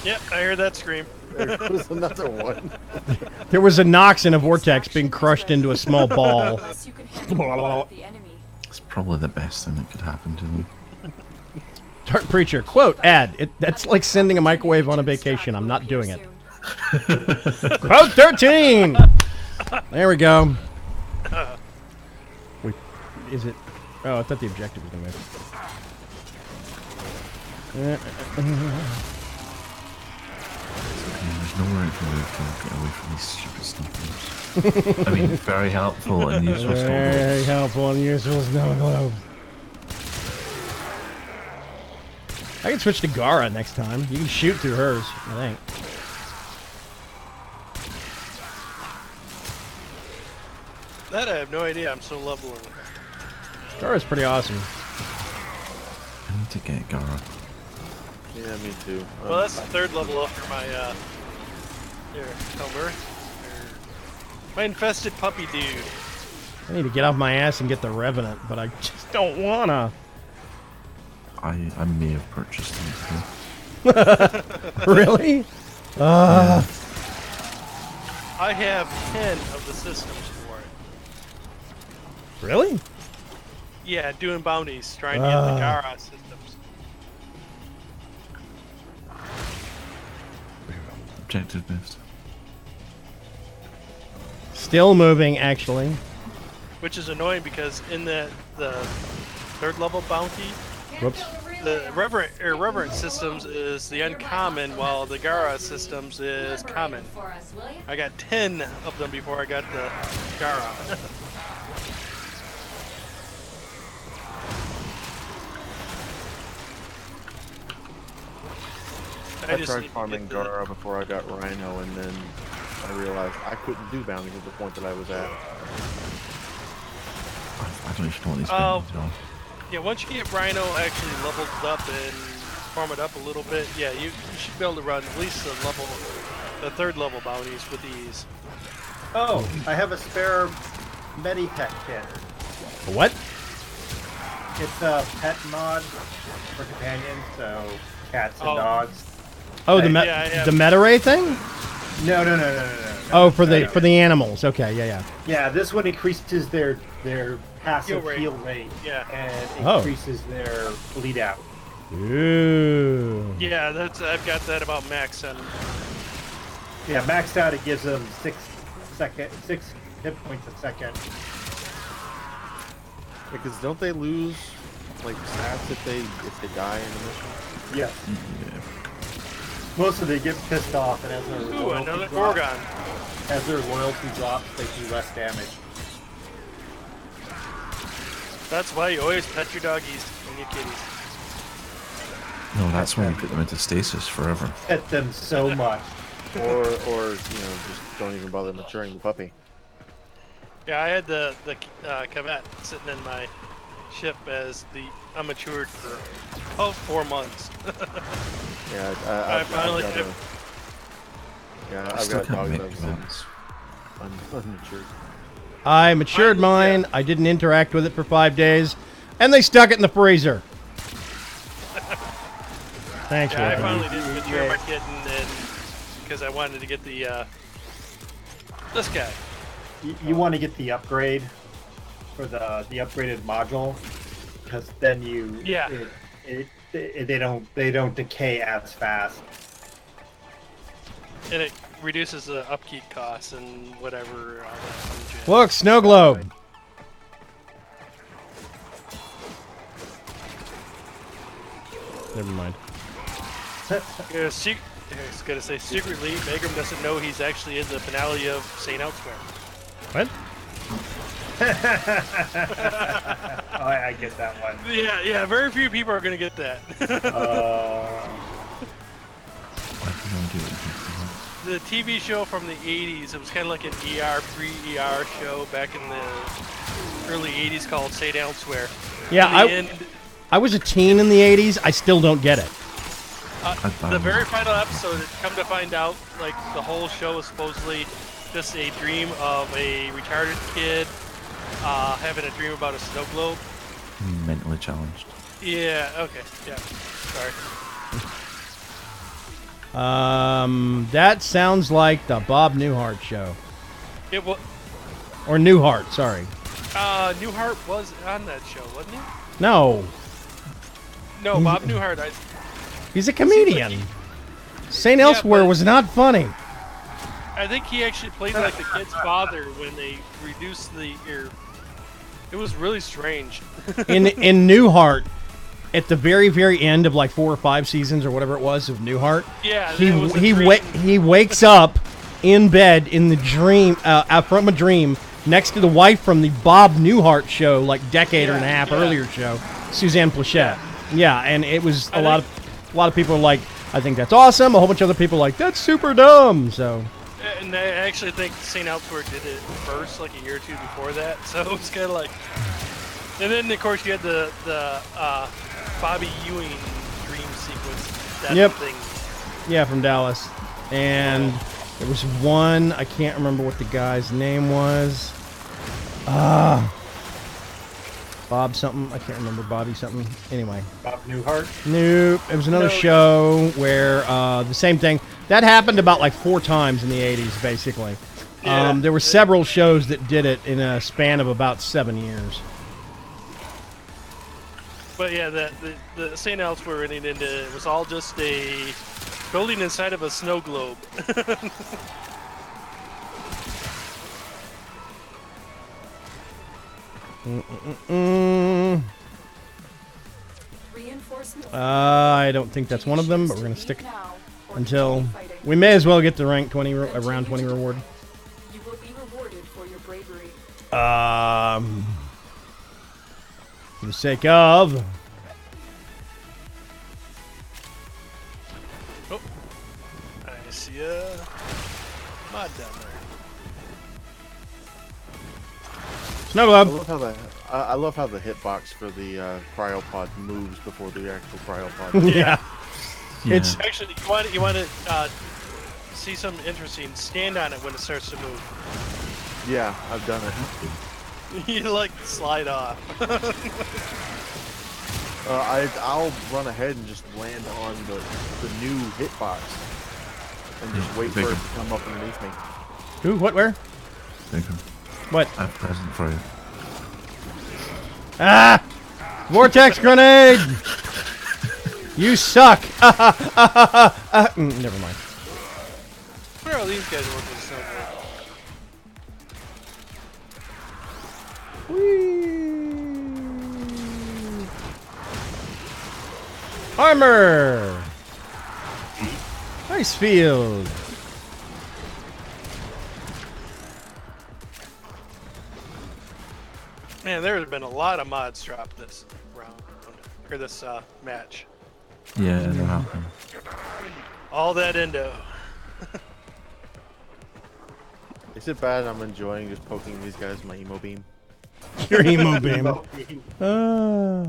Yep, I heard that scream. There goes another one. There was a Nox in a vortex being crushed into a small ball. Unless you can handle the enemy. It's probably the best thing that could happen to them. Dark Preacher, quote, ad. That's like sending a microwave on a vacation. I'm not doing it. Code 13! There we go. Wait, is it? Oh, I thought the objective was going to move. There's nowhere to move to get away from these stupid snuffers. I mean, very helpful and useful snow globes. Very helpful and useful snow globes. I can switch to Gara next time. You can shoot through hers, I think. That I have no idea. I'm so leveling. Gara's pretty awesome. I need to get Gara. Yeah, me too. Well, that's the third level up for my Helmer. My infested puppy dude. I need to get off my ass and get the Revenant, but I just don't wanna. I may have purchased them too. Really? I have 10 of the systems for it. Really? Yeah, doing bounties, trying to get the Gara systems. Objective missed. Still moving, actually. Which is annoying because in the third level bounty, Whoops. the Reverent systems is the uncommon, while the Gara systems is common. I got 10 of them before I got the Gara. I just tried need to farming get the- Gara before I got Rhino, and then I realized I couldn't do bounties at the point that I was at. I don't even know what these Oh. things are. Yeah, once you get Rhino actually leveled up and farm it up a little bit, yeah, you should be able to run at least the third level bounties with ease. Oh, I have a spare Medipet kit. What? It's a pet mod for companions, so cats and Oh. dogs. Oh, Yeah, the meta ray thing? No. Oh, for No. the animals. Okay, yeah. Yeah, this one increases their passive Heal rate. heal rate. Yeah. And Oh. increases their bleed out. Ooh. Yeah, I've got that about max and Yeah, maxed out it gives them 6 hit points a second. Because don't they lose like stats if they die in the mission? Yeah. Yeah. Most of them get pissed off, and as their ooh, loyalty another drops, Gorgon. as their loyalty drops, they do less damage. That's why you always pet your doggies and your kitties. No, that's why you put them into stasis forever. Pet them so much. Or just don't even bother maturing the puppy. Yeah, I had the Cavette sitting in my ship as the unmatured for 4 months. Yeah, I finally- got a, yeah, I I've still got can't dogs make that have commands. unmatured. I matured mine. I didn't interact with it for 5 days, and they stuck it in the freezer. Thanks, Yeah, I Wolfie. finally did mature my kitten, and because I wanted to get the this guy. You want to get the upgrade for the upgraded module, because then you Yeah. they don't decay as fast. And it reduces the upkeep costs and whatever. All that fun shit. Look, snow globe. Never mind. Yeah, I was gonna say secretly, Vaygrim doesn't know he's actually in the finale of Saint Elsewhere. What? Oh, I get that one. Yeah, very few people are gonna get that. I have no idea what you're talking about. The TV show from the 80s, it was kind of like an pre-ER show back in the early 80s called Saint Elsewhere. Yeah, In the end, I was a teen in the 80s. I still don't get it. the very final episode, come to find out, like the whole show was supposedly just a dream of a retarded kid having a dream about a snow globe. Mentally challenged. Yeah, okay, yeah, sorry. That sounds like the Bob Newhart show. It was, Or Newhart, sorry. Newhart was on that show, wasn't he? No, No, Bob Newhart, he's a comedian. St. Elsewhere but- was not funny. I think he actually played like the kid's father when they reduced the ear. It was really strange. in Newhart, at the very end of like 4 or 5 seasons or whatever it was of Newhart, Yeah, it was a dream. he wakes up in bed in the dream from a dream next to the wife from the Bob Newhart show, like decade and a half earlier show, Suzanne Plachette. Yeah, and it was a lot of people are like, I think that's awesome. A whole bunch of other people are like, that's super dumb. So. And I actually think St. Elsewhere did it first, like a year or two before that. So it was kind of like, and then of course you had the Bobby Ewing dream sequence. That thing. Yeah, from Dallas, and there was one I can't remember what the guy's name was. Bob something. I can't remember. Bobby something. Anyway. Bob Newhart? Nope. It was another show where the same thing. That happened about like 4 times in the 80s, basically. Yeah. There were several shows that did it in a span of about 7 years. But yeah, the St. Elsewhere running into it was all just a building inside of a snow globe. I I don't think that's one of them, but we're gonna stick until we may as well get the rank 20 round 20 reward. You will be rewarded for your bravery. For the sake of. Oh, I see a mod down there. Snow I globe. love how the hitbox for the cryopod moves before the actual cryopod. Yeah. Yeah. It's Actually, you want to see something interesting. Stand on it when it starts to move. Yeah, I've done it. You like slide off. I'll run ahead and just land on the new hitbox and just wait for it to come up underneath me. who? What? Where? Vaygrim, What? I have a present for you. Ah! Vortex grenade! You suck! Never mind. Where are these guys working so good? Armor! Ice field! Man, there have been a lot of mods dropped this round, or this match. Yeah, they're happening. All that endo. Is it bad I'm enjoying just poking these guys with my emo beam? Your emo beam. I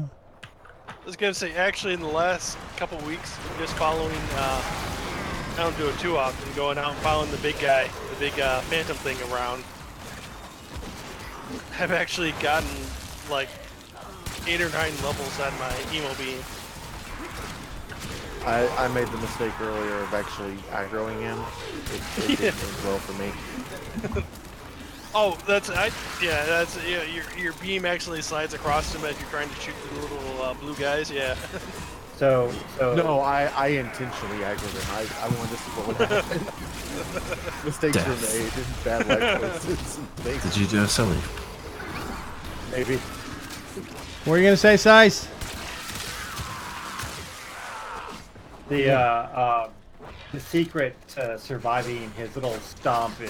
was gonna say, actually, in the last couple weeks, just following, I don't do it too often, going out and following the big guy, the big phantom thing around. I've actually gotten like 8 or 9 levels on my emo beam. I made the mistake earlier of actually aggroing him. It didn't end well for me. Oh, your beam actually slides across him as you're trying to shoot the little blue guys. Yeah. So No, I intentionally aggroed him. I wanted to see what would happen. Mistakes were made and bad life choices. Did you do a silly? Maybe. What are you gonna say, Sice? the secret to surviving his little stomp in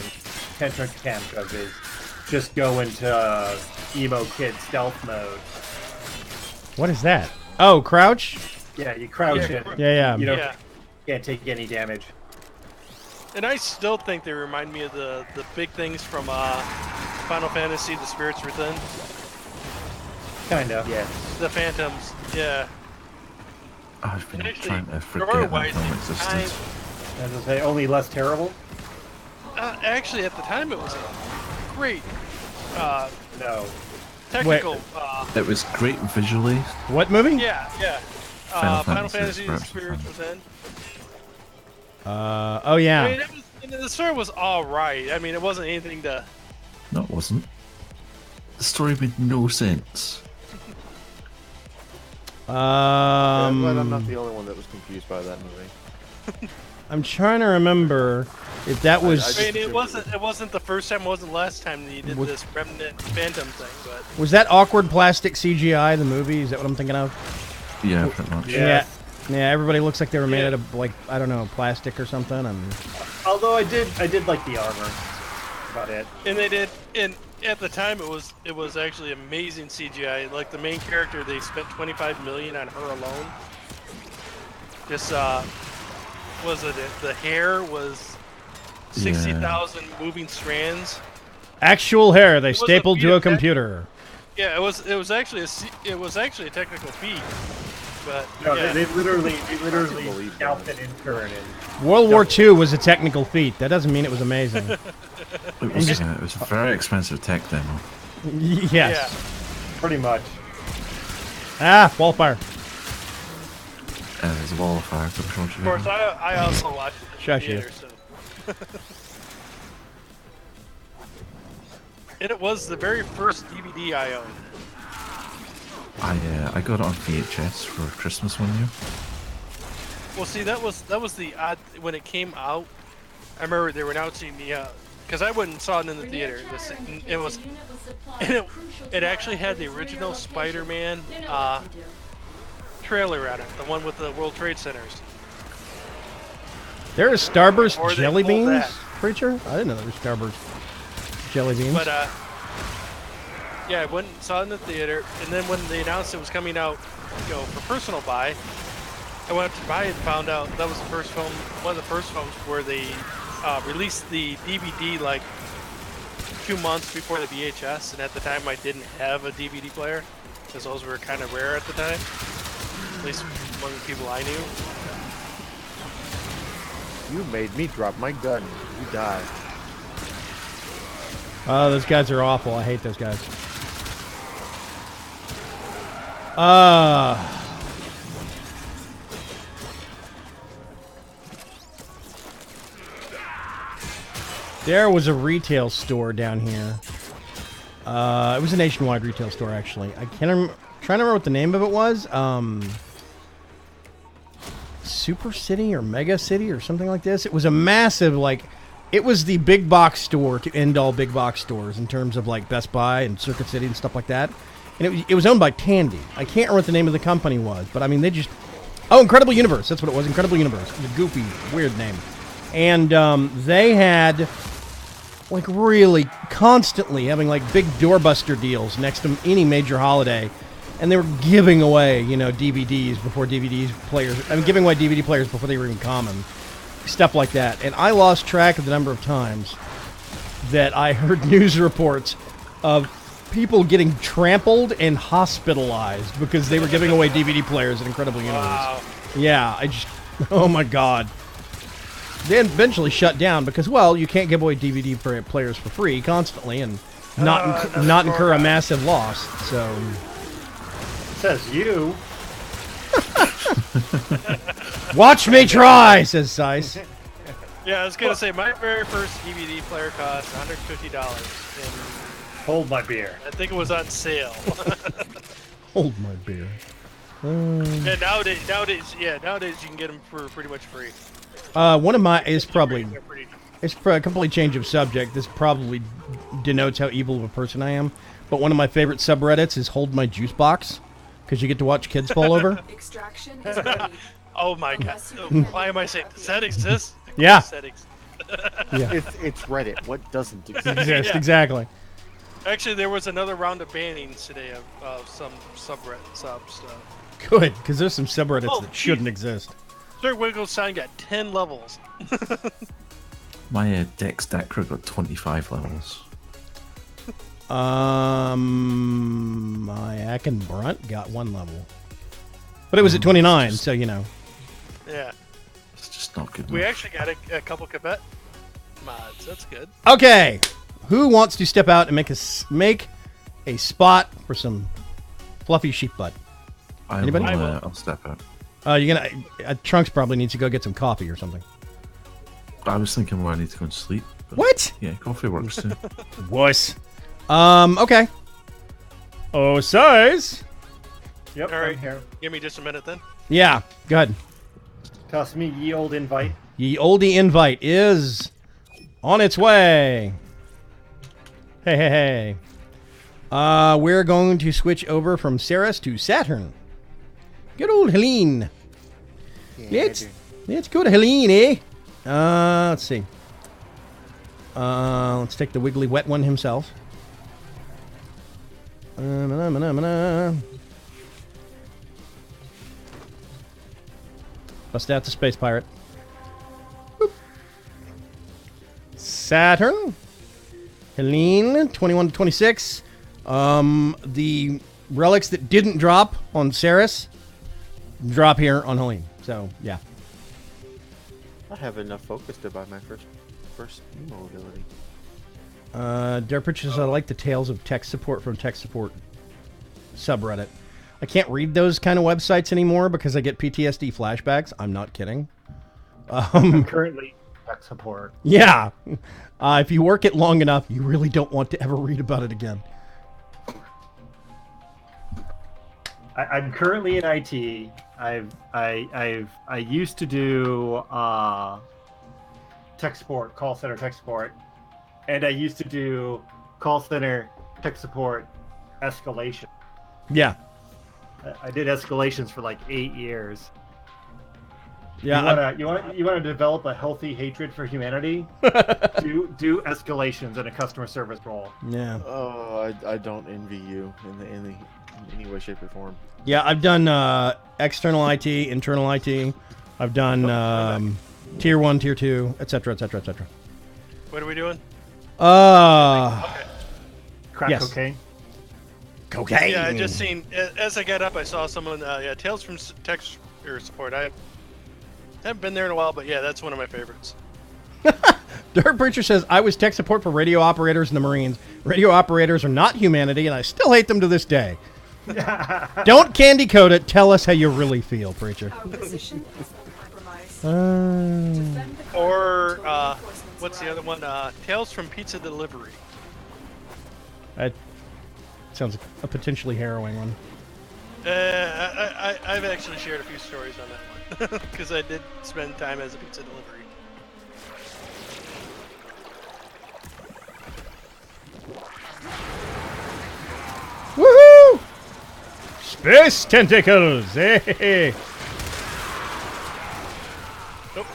Tantrum Camp is just go into emo kid stealth mode. What is that? Oh, crouch? Yeah, you crouch it. Yeah. You don't Yeah. can't take any damage. And I still think they remind me of the big things from Final Fantasy: The Spirits Within. Kind of. Yes. The Phantoms. Yeah. I've been Actually, trying to forget story-wise, that film at the existed. As I say, only less terrible. Actually, at the time, it was a great No. technical. It was great visually. What movie? Yeah. Final Fantasy: The Spirits Within. Oh I yeah. mean, the story was all right. I mean, it wasn't anything to. No, it wasn't. The story made no sense. I'm glad I'm not the only one that was confused by that movie. I'm trying to remember if that was... I mean, it wasn't the first time, it wasn't the last time that you did this Remnant Phantom thing, but... Was that awkward plastic CGI, the movie? Is that what I'm thinking of? Yeah, pretty much. Yeah. Yeah, everybody looks like they were made out of, like, I don't know, plastic or something. And Although I did like the armor. About it. And they did, and at the time it was actually amazing CGI. Like the main character, they spent $25 million on her alone. Just was it the hair was 60,000 moving strands. actual hair they stapled to a VFX. computer. Yeah, it was actually a technical feat. But No, yeah. they literally scalped an intern and World War II was a technical feat. That doesn't mean it was amazing. It was a very expensive tech demo. Yes. Yeah. pretty much. Ah, wallfire. There's a wall of fire. Of course, I also watched it in Shush the you. theater, so. And it was the very first DVD I owned. I got it on VHS for Christmas one year. Well, see, that was the odd when it came out. I remember they were announcing the because I went and saw it in the theater. It was it actually had the original Spider-Man trailer on it, the one with the World Trade Centers. There is Starburst Or they jelly pulled beans, that. creature? I didn't know there was Starburst jelly beans. But yeah, I went and saw it in the theater, and then when they announced it was coming out, for personal buy, I went to buy it and found out that was the first film, one of the first films where they released the DVD like 2 months before the VHS, and at the time I didn't have a DVD player because those were kind of rare at the time, at least among the people I knew. You made me drop my gun. You die. Oh, those guys are awful. I hate those guys. There was a retail store down here. It was a nationwide retail store, actually. I can't trying to remember what the name of it was. Super City or Mega City or something like this. It was a massive, like, it was the big box store to end all big box stores in terms of like Best Buy and Circuit City and stuff like that. And it was owned by Tandy. I can't remember what the name of the company was, but I mean, they just... Oh, Incredible Universe. That's what it was. Incredible Universe. The goofy, weird name. And they had, like, really constantly having, like, big doorbuster deals next to any major holiday. And they were giving away, DVDs before DVD players... I mean, giving away DVD players before they were even common. Stuff like that. And I lost track of the number of times that I heard news reports of people getting trampled and hospitalized because they were giving away DVD players at Incredible Universe. Wow. Yeah, oh my god. They eventually shut down because, well, you can't give away DVD players for free constantly and not incur a massive loss. So, Says you. watch me try, says Sice. Yeah, I was gonna say my very first DVD player cost $150, and Hold my beer. I think it was on sale. Hold my beer. And nowadays you can get them for pretty much free. One of my is probably... They're pretty- It's a complete change of subject. This probably denotes how evil of a person I am. But one of my favorite subreddits is Hold My Juice Box, because you get to watch kids fall over. Extraction is ready. Oh my god! Why am I saying does that exist? Yeah. Settings. Yeah, It's Reddit. What doesn't exist? exist, Yeah. exactly. Actually, there was another round of bannings today of some subreddit subs. Good, because there's some subreddits Oh, that shouldn't exist. Sir Wiggles Sound got 10 levels. My Dex Dacra got 25 levels. My Akin Brunt got 1 level. But it was at 29, so Yeah. It's just not good We enough. actually got a couple Quebec mods. That's good. Okay, who wants to step out and make a spot for some fluffy sheep butt? Anybody? I will. I'll step out. You're gonna. Trunks probably needs to go get some coffee or something. I was thinking where I need to go and sleep. But What? Yeah, coffee works too. Wuss. Okay. Oh, size. Yep, All I'm right. here. Give me just a minute then. Yeah, go ahead. Toss me ye old invite. Ye oldie invite is on its way. Hey, hey, hey. We're going to switch over from Ceres to Saturn. Good old Helene. Let's go to Helene, eh? Let's see. Let's take the wiggly wet one himself. Bust out the space pirate. Boop. Saturn. Helene, 21 to 26. The relics that didn't drop on Ceres drop here on Helene. So, yeah. I have enough focus to buy my first emo ability. Dark Pictures, I like the tales of tech support from tech support subreddit. I can't read those kind of websites anymore because I get PTSD flashbacks. I'm not kidding. Currently, tech support. Yeah. If you work it long enough, you really don't want to ever read about it again. I'm currently in IT. I used to do tech support, call center tech support, and I used to do call center tech support escalation. Yeah. I did escalations for like 8 years. Yeah. You want to develop a healthy hatred for humanity? do escalations in a customer service role. Yeah. Oh, I don't envy you in any way, shape, or form. Yeah, I've done external IT, internal IT. I've done tier 1, tier 2, etc., etc., etc. What are we doing? Crack Yes. cocaine. Cocaine. Yeah, I just seen as I got up, I saw someone. Yeah, Tales from Tech or Support. I haven't been there in a while, but yeah, that's one of my favorites. Dirt Preacher says, I was tech support for radio operators in the Marines. Radio operators are not humanity, and I still hate them to this day. Don't candy coat it. Tell us how you really feel, Preacher. Our position is compromised. Defend the Or continent to what's the other one? Tales from Pizza Delivery. That sounds like a potentially harrowing one. I've actually shared a few stories on that one because I did spend time as a pizza delivery. Woohoo! Space tentacles! Hey! Nope.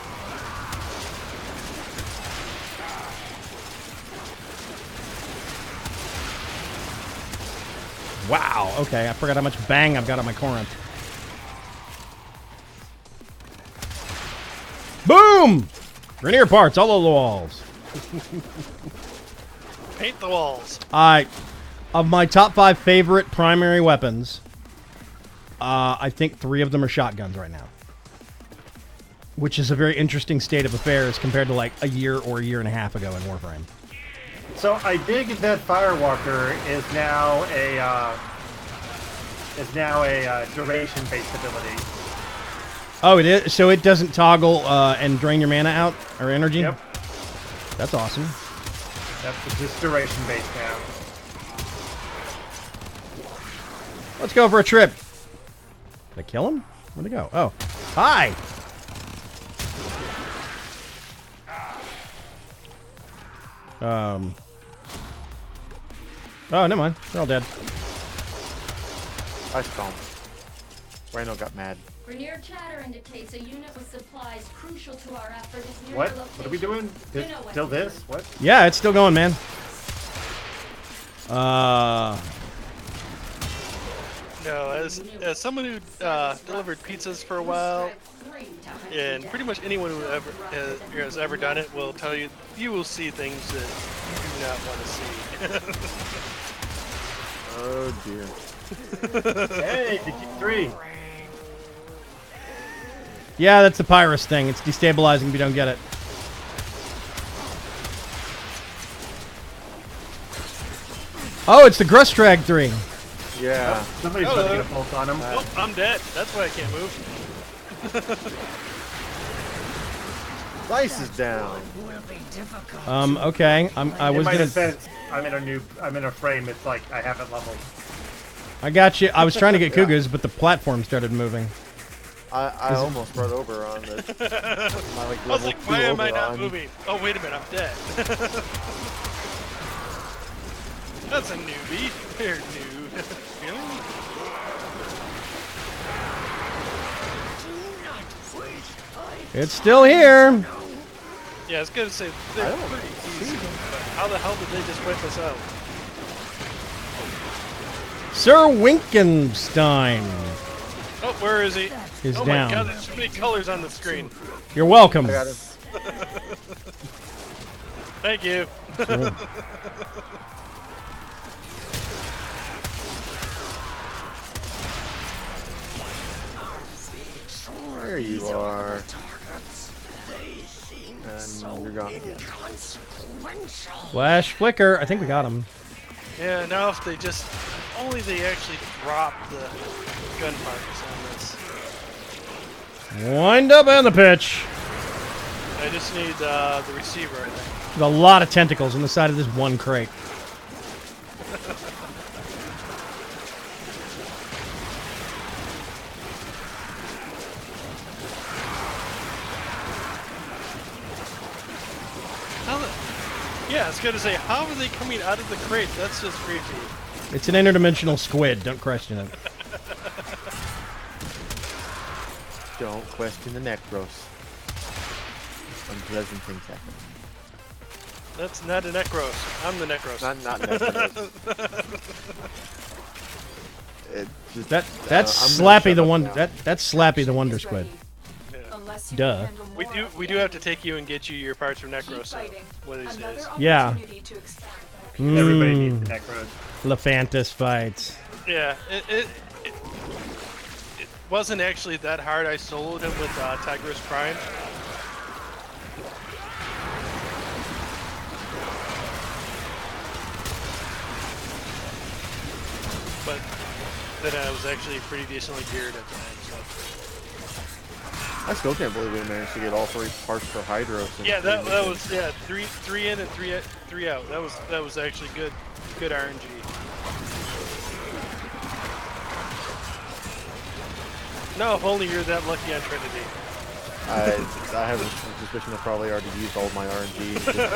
Wow, okay, I forgot how much bang I've got on my Corinth. Boom! Rainier parts all over the walls. Paint the walls. Of my top 5 favorite primary weapons, I think 3 of them are shotguns right now. Which is a very interesting state of affairs compared to like a year or a year and a half ago in Warframe. So I dig that Firewalker is now a duration-based ability. Oh, it is? So it doesn't toggle and drain your mana out, or energy? Yep. That's awesome. That's just duration-based now. Let's go for a trip. Did I kill him? Where'd he go? Oh. Hi! Oh, never mind. They're all dead. I stomped. Rhino got mad. Rainier chatter indicates a unit with supplies crucial to our effort is near What? your location. What are we doing? You know what Still to do. this? What? Yeah, it's still going, man. No, as someone who delivered pizzas for a while, and pretty much anyone who ever has ever done it will tell you you will see things that you do not want to see. Oh dear. Hey, DQ3. Yeah, that's the Pyrus thing. It's destabilizing if you don't get it. Oh, it's the Grustrag 3. Yeah. Somebody's Hello. going to get a pulse on him. Oh, I'm dead. That's why I can't move. Dice is down. Okay. I In was my gonna. defense, I'm in a frame. It's like I haven't leveled. I got you. I was trying to get Kugas, but the platform started moving. I almost run over on this. My, like, I was level like, 2 why am I not Oberon. moving? Oh, wait a minute, I'm dead. That's a newbie. Here, noob. Really? It's still here. Yeah, I was gonna say they're pretty easy, but how the hell did they just wipe us out? Sir Winkenstein Oh, where is he? is Oh down. my god, there's so many colors on the screen. You're welcome. I got him. Thank you. Sure. There you are. And you're gone again. Flash flicker. I think we got him. Yeah, now if they just only they actually drop the gun parts on this. Wind up on the pitch. I just need the receiver, I think. There's a lot of tentacles on the side of this one crate. Yeah, I was gonna say, how are they coming out of the crate? That's just creepy. It's an interdimensional squid. Don't question it. Don't question the Necros. Unpleasant things happen. That's not a Necros. I'm the Necros. Not Necros. That's I'm gonna Slappy shut the up one. now. That's Slappy the Wonder Squid. Unless you Duh. can handle We more do have to take you and get you your parts from Keep Necros fighting. one of these Another days. Yeah. opportunity to expand. Everybody needs the Necros. Lephantis fights. Yeah, it wasn't actually that hard. I soloed him with Tigress Prime. But then I was actually pretty decently geared at the time. So. I still can't believe we managed to get all 3 parts for Hydros. in Yeah, 3 that missions. was three in and three out. That was actually good RNG. No, if only you're that lucky on Trinity. I have a suspicion I probably already used all my RNG. at this point.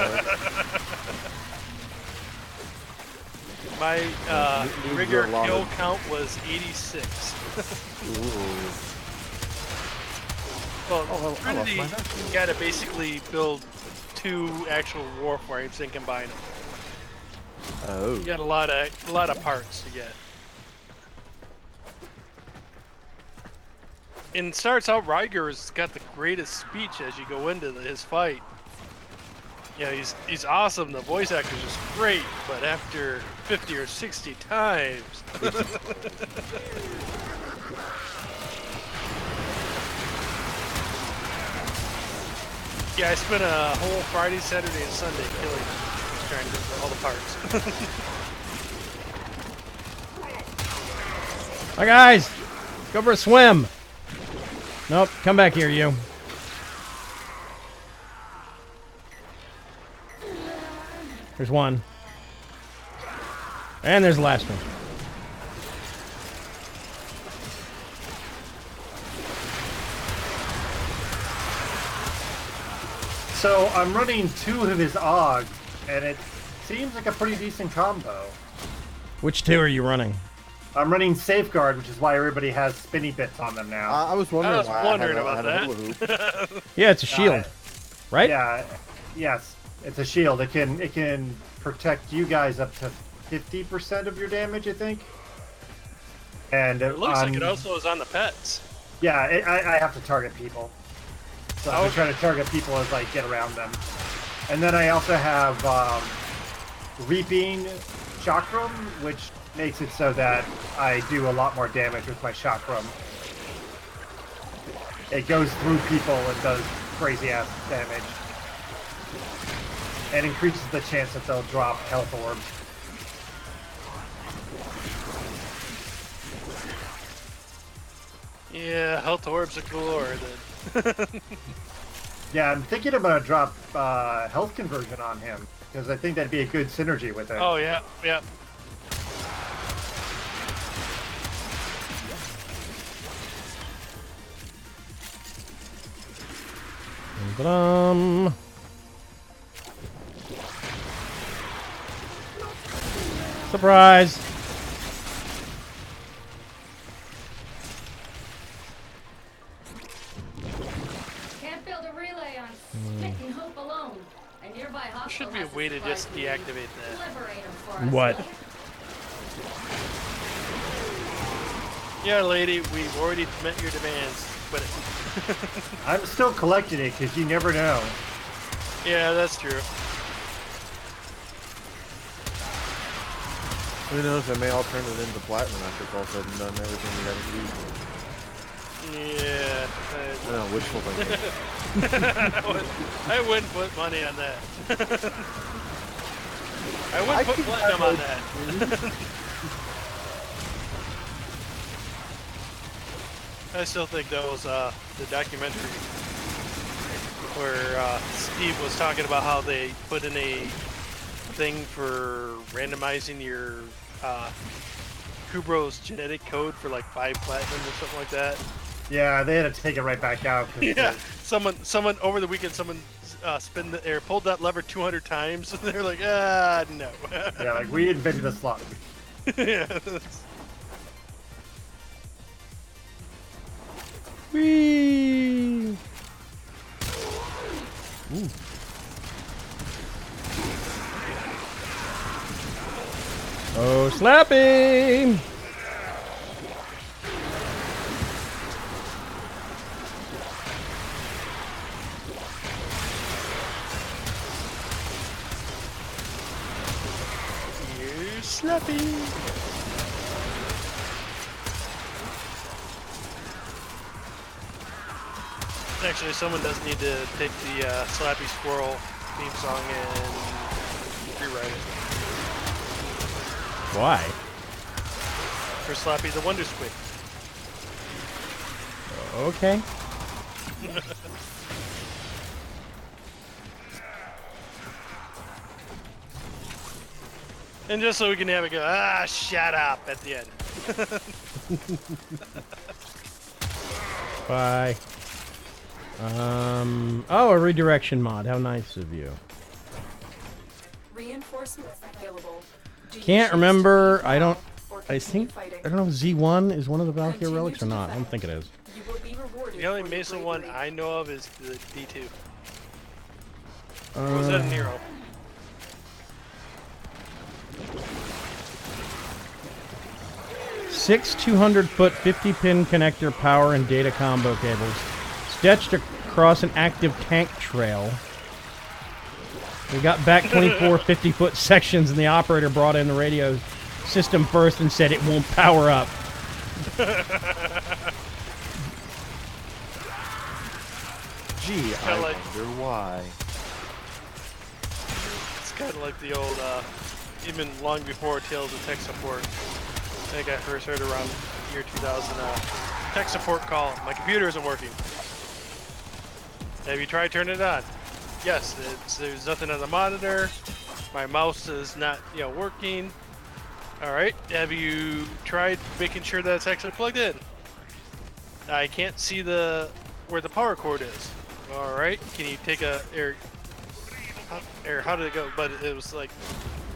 My Needs rigger a lot kill of- count was 86. Ooh. Well, I lost Trinity, my you knife. gotta basically build 2 actual Warframes and combine them. Oh. You got a lot of parts to get. And it starts out, Ryger's got the greatest speech as you go into his fight. Yeah, he's awesome. The voice actor's just great, but after 50 or 60 times, yeah, I spent a whole Friday, Saturday, and Sunday killing him, just trying to get all the parts. Hi guys, go for a swim. Nope, come back here, you. There's one. And there's the last one. So I'm running 2 of his Oggs, and it seems like a pretty decent combo. Which 2 are you running? I'm running Safeguard, which is why everybody has spinny bits on them now. I was wondering, I was why wondering I about had a hula hoop. Yeah, it's a shield, right? Yeah, yes, it's a shield. It can protect you guys up to 50% of your damage, I think. And It looks like it also is on the pets. Yeah, I have to target people. So I'm trying to target people as I get around them. And then I also have Reaping Chakram, which makes it so that I do a lot more damage with my Chakram. It goes through people and does crazy ass damage. And increases the chance that they'll drop health orbs. Yeah, health orbs are galore then. Yeah, I'm thinking I'm gonna drop health conversion on him because I think that'd be a good synergy with it. Oh yeah, yeah. Ba-dum. Surprise! Can't build a relay on stick and hope alone. A nearby There hostile should be a has way to supply just queue. deactivate that. Liberate 'em for us. What? Yeah, lady, we've already met your demands. Quit it. I'm still collecting it because you never know. Yeah, that's true. Who knows? I may all turn it into platinum after it's all said and done. Everything we haven't used. Yeah. I don't know, wishful thinking. I wouldn't put money on that. I wouldn't put platinum on that. I still think that was the documentary where Steve was talking about how they put in a thing for randomizing your Kubro's genetic code for like 5 platinum or something like that. Yeah, they had to take it right back out. 'Cause Yeah, someone over the weekend, someone pulled that lever 200 times, and they're like, no. yeah, like we invented the slot. Yeah. Whee! Ooh. Oh, slapping! You slappy. Actually, someone does need to take the Slappy Squirrel theme song and rewrite it Why? for Slappy the Wonder Squid. Okay. And just so we can have it go, shut up at the end. Bye. Oh, a redirection mod. How nice of you. Reinforcements available. Do you Can't choose remember. to I don't. or I continue think. fighting? I don't know if Z1 is one of the Valkyr Continue relics or to not. I don't defend. think it is. You will be rewarded The only for your Mesa one bravery. I know of is the D2. Or was that a Nero? Six 200-foot 50-pin connector power and data combo cables stretched across an active tank trail. We got back 24 50-foot sections, and the operator brought in the radio system first and said it won't power up. Gee, I Kinda like- wonder why. It's kind of like the old, even long before Tales of Tech Support. I think I first heard around year 2000, tech support call. My computer isn't working. Have you tried turning it on? Yes, there's nothing on the monitor. My mouse is not, working. All right. Have you tried making sure that it's actually plugged in? I can't see where the power cord is. All right. Can you take how did it go? But it was like,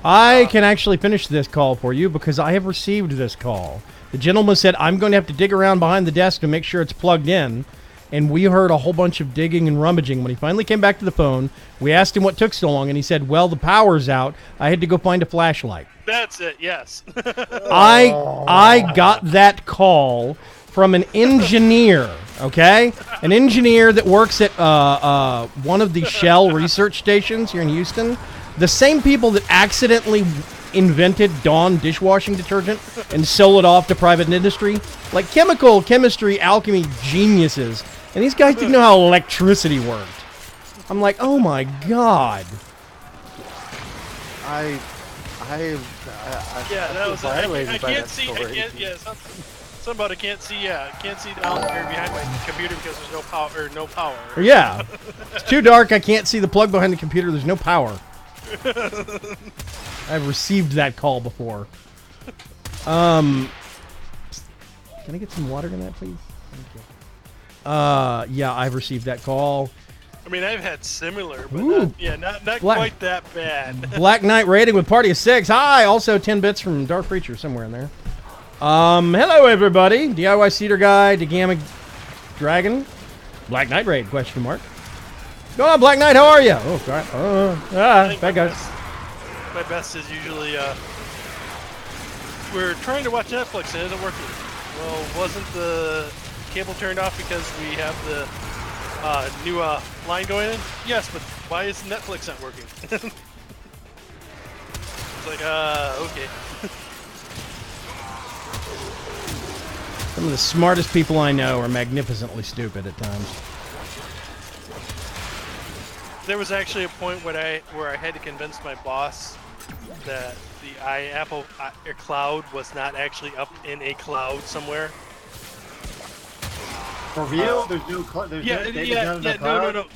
I can actually finish this call for you because I have received this call. The gentleman said, I'm going to have to dig around behind the desk to make sure it's plugged in. And we heard a whole bunch of digging and rummaging. When he finally came back to the phone, we asked him what took so long, and he said, well, the power's out. I had to go find a flashlight. that's it. Yes. I got that call from an engineer, okay? An engineer that works at one of the Shell research stations here in Houston. The same people that accidentally invented Dawn dishwashing detergent and sold it off to private industry. Like chemical, chemistry, alchemy geniuses. And these guys didn't know how electricity worked. I'm like, oh my god. I Yeah, that feel was. violated I by can't that see. I story. can't. Yeah, somebody can't see. Yeah, can't see down here behind my computer because there's no power. Or no power. Yeah. It's too dark. I can't see the plug behind the computer. There's no power. I've received that call before. Can I get some water in that, please? Thank you. Yeah, I've received that call. I mean, I've had similar, but Ooh. not Black- quite that bad. Black Knight rating with party of 6. Hi! Also 10 bits from Dark Preacher somewhere in there. Hello everybody. DIY Cedar Guy, DeGamma Dragon. Black Knight raid, question mark. Go on, Black Knight, how are you? Oh, God. I think Bad guys. my best is usually, we're trying to watch Netflix and it isn't working. Well, wasn't the cable turned off because we have the new line going in? Yes, but why is Netflix not working? It's like, okay. Some of the smartest people I know are magnificently stupid at times. There was actually a point where I had to convince my boss that the Apple cloud was not actually up in a cloud somewhere. For real? There's no cloud. No.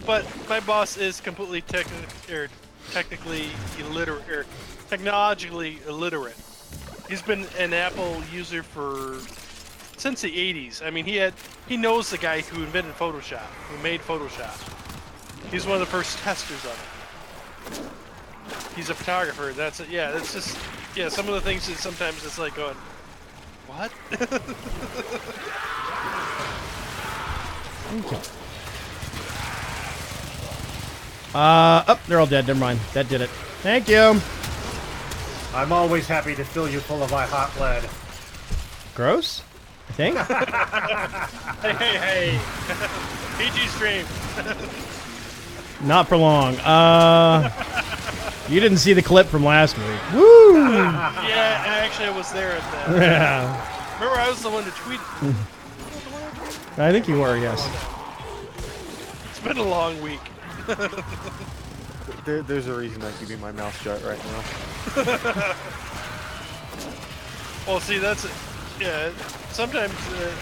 But my boss is completely technically illiterate, or technologically illiterate. He's been an Apple user since the 80s. I mean, he knows the guy who invented Photoshop, who made Photoshop. He's one of the first testers of it. He's a photographer. That's it. Yeah, that's just some of the things that sometimes it's like going, what? Okay. They're all dead. Never mind. That did it. Thank you. I'm always happy to fill you full of my hot lead. Gross? I think. Hey. PG stream. Not for long. You didn't see the clip from last week. Woo! Yeah, actually, I was there at that. Yeah. Remember, I was the one that tweeted. I think you were, yes. It's been a long week. There's a reason I'm keeping my mouth shut right now. Well, see, sometimes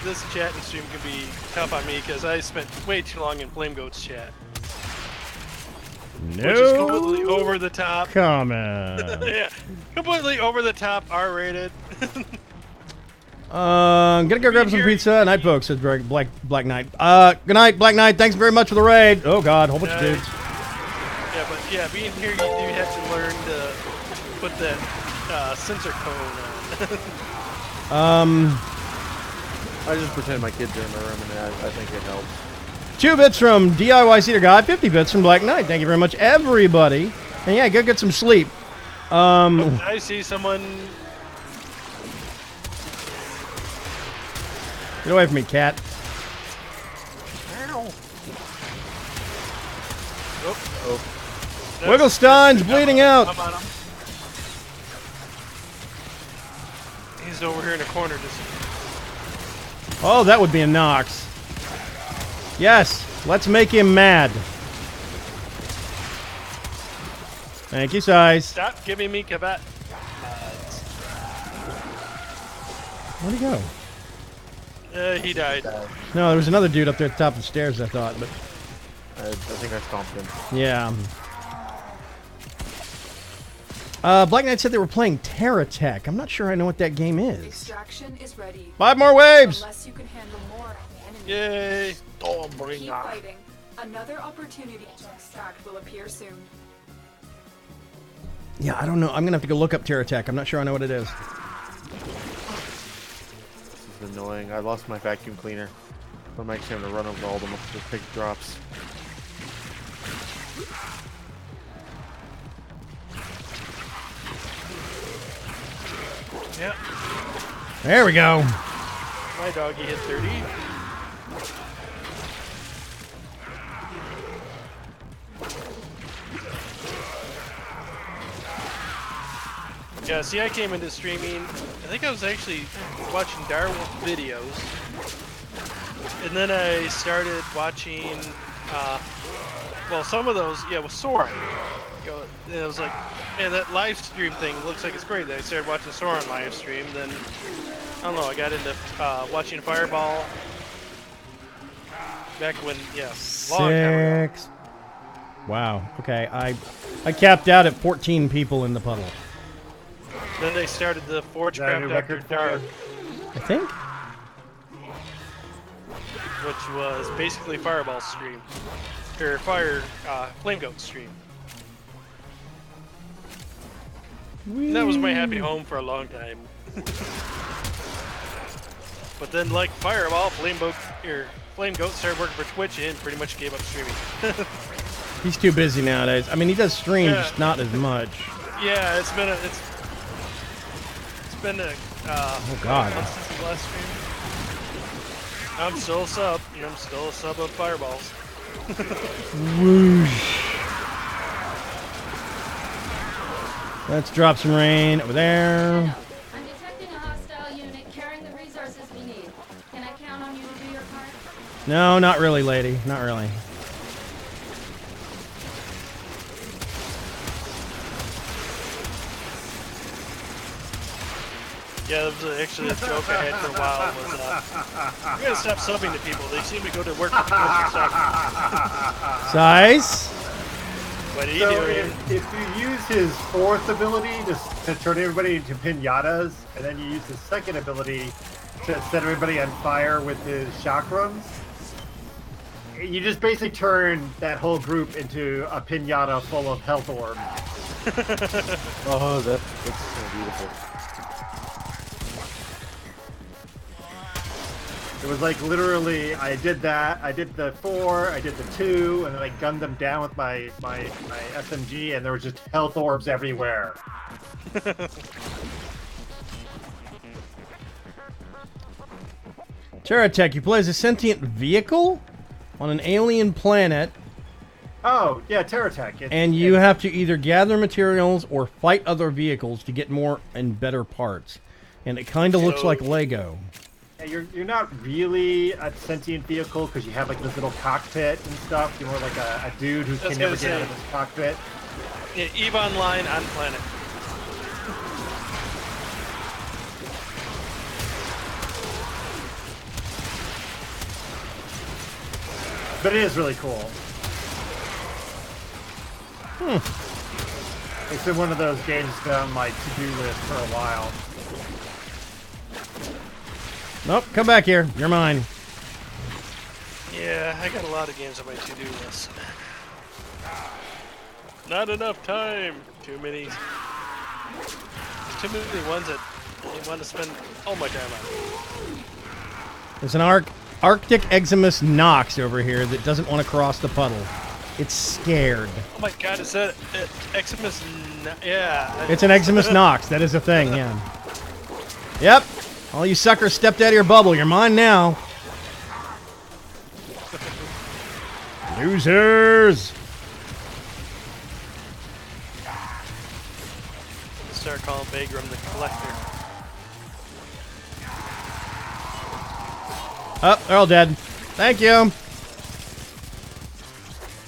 this chat and stream can be tough on me because I spent way too long in Flame Goat's chat. No. Which is completely over the top. Comment. Yeah, completely over the top, R-rated. Gonna go grab some pizza. Night folks, says Black Knight. Good night, Black Knight. Thanks very much for the raid. Oh God, whole bunch of dudes. Yeah, being here, you do have to learn to put that sensor cone on. I just pretend my kids are in my room, and I think it helps. 2 bits from DIY Cedar Guy. 50 bits from Black Knight. Thank you very much, everybody. And yeah, go get some sleep. I see someone. Get away from me, cat. Oh. Wigglestein's bleeding out. I'm on him. He's over here in the corner. Oh, that would be a Nox. Yes, let's make him mad. Thank you, Size. Stop giving me Kavat. Where'd he go? He died. No, there was another dude up there at the top of the stairs, I thought, but I think I stomped him. yeah. Black Knight said they were playing Terra Tech. I'm not sure I know what that game is. Extraction is ready. 5 more waves! Unless you can handle more enemies. Yay! Keep fighting. Another opportunity to extract will appear soon. Yeah, I don't know. I'm gonna have to go look up Terra Tech. I'm not sure I know what it is. This is annoying. I lost my vacuum cleaner. I'm actually having to run over all them with big drops. Yep. There we go. My doggy hit 30. Yeah, see, I came into streaming. I think I was actually watching Darwolf videos, and then I started watching. Well, some of those, with Soren. And it was like, that live stream thing looks like it's great. Then I started watching Soren live stream. Then I don't know. I got into watching Fireball back when, long time ago. 6. Wow. Okay, I capped out at 14 people in the puddle. Then they started the Forge Is that a Craft new After record for Dark, I think. which was basically Fireball's stream. or fire flame goat stream. And that was my happy home for a long time. But then, like Fireball, Flame Goat started working for Twitch and pretty much gave up streaming. He's too busy nowadays. I mean, he does stream, just not as much. Yeah, it's been a Oh God. month since his last stream. I'm still a sub. I'm still a sub of Fireballs. Whoosh. Let's drop some rain over there. I'm detecting a hostile unit carrying the resources we need. Can I count on you to do your part? No, not really, lady. Not really. Yeah, that was actually a joke I had for a while. Was I'm gonna stop subbing to people. They seem to go to work with the stuff. Size. What are you So doing? if you use his fourth ability to turn everybody into pinatas, and then you use his second ability to set everybody on fire with his chakrams, you just basically turn that whole group into a pinata full of health orbs. Oh, that's so beautiful. It was like literally, I did that. I did the 4, I did the 2, and then I gunned them down with my SMG, and there was just health orbs everywhere. Teratech, you play as a sentient vehicle on an alien planet, Oh yeah, Teratech. and you have to either gather materials or fight other vehicles to get more and better parts. And it kind of looks So- like Lego. You're not really a sentient vehicle because you have like this little cockpit and stuff. You're more like a dude who That's can never gonna get out say- of his cockpit. Yeah, EVE Online on Planet. But it is really cool. It's been one of those games that's been on my to-do list for a while. Nope, come back here. You're mine. Yeah, I got a lot of games on my to-do list. Not enough time. Too many ones that I want to spend all my time on. There's an Arctic Eximus Nox over here that doesn't want to cross the puddle. It's scared. Oh my god, is that Eximus? Yeah. It's an Eximus Nox. That is a thing, yeah. Yep. All you suckers stepped out of your bubble. You're mine now. Losers. Start calling Vaygrim the Collector. Oh, they're all dead. Thank you.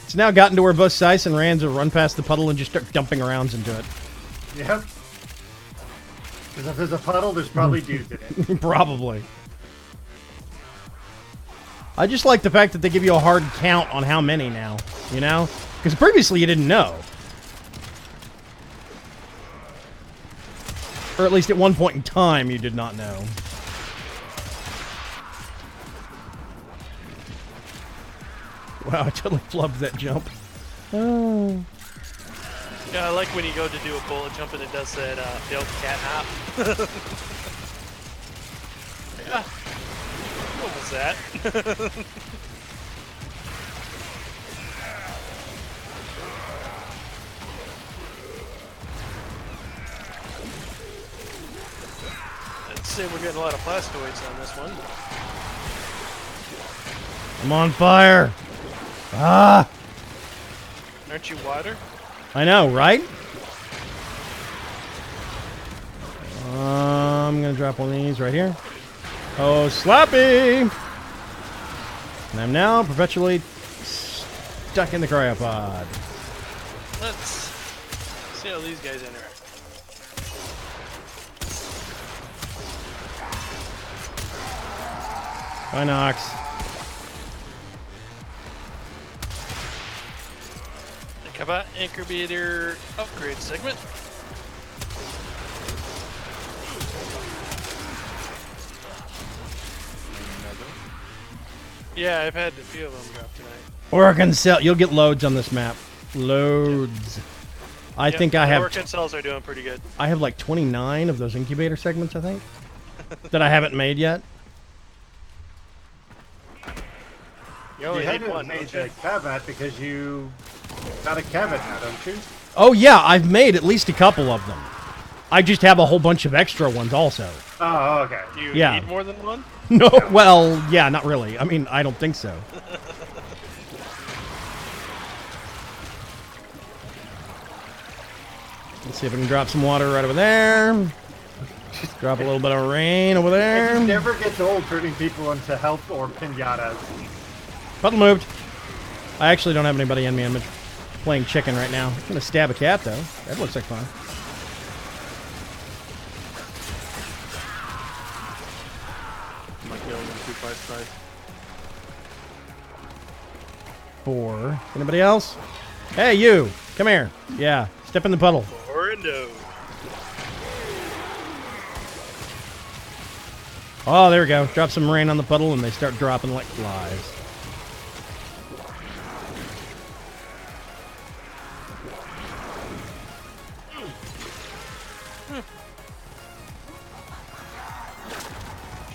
It's now gotten to where both Sice and Rands will run past the puddle and just start dumping rounds into it. Yep. Because if there's a puddle, there's probably dudes in it. Probably. I just like the fact that they give you a hard count on how many now, you know? Because previously you didn't know. Or at least at one point in time you did not know. Wow, I totally flubbed that jump. Oh. Yeah, I like when you go to do a bullet jump and it does that failed cat hop. Yeah. What was that? Let's say we're getting a lot of plastoids on this one. I'm on fire. Ah! Aren't you water? I know, right? I'm gonna drop one of these right here. Oh, Slappy! And I'm now perpetually stuck in the cryopod. Let's see how these guys interact. Bye, Nox. Think about incubator upgrade segment. Yeah, I've had a few of them drop tonight. Oregon Cell. You'll get loads on this map. Loads. I Yep, think I the have. Orchid cells are doing pretty good. I have like 29 of those incubator segments. I think that I haven't made yet. You only You had need to one, have made don't you? the cabinet because you got a cabinet now, don't you? Oh yeah, I've made at least a couple of them. I just have a whole bunch of extra ones also. Oh, okay. Do you Yeah. need more than one? No, well, yeah, not really. I mean, I don't think so. Let's see if I can drop some water right over there. Drop a little bit of rain over It there. never gets old turning people into health or pinatas. Button moved. I actually don't have anybody in me. I'm playing chicken right now. I'm gonna stab a cat though. That looks like fun. My killing 255. 4. Anybody else? Hey, you! Come here. Yeah, step in the puddle. Or no. Oh, there we go. Drop some rain on the puddle and they start dropping like flies.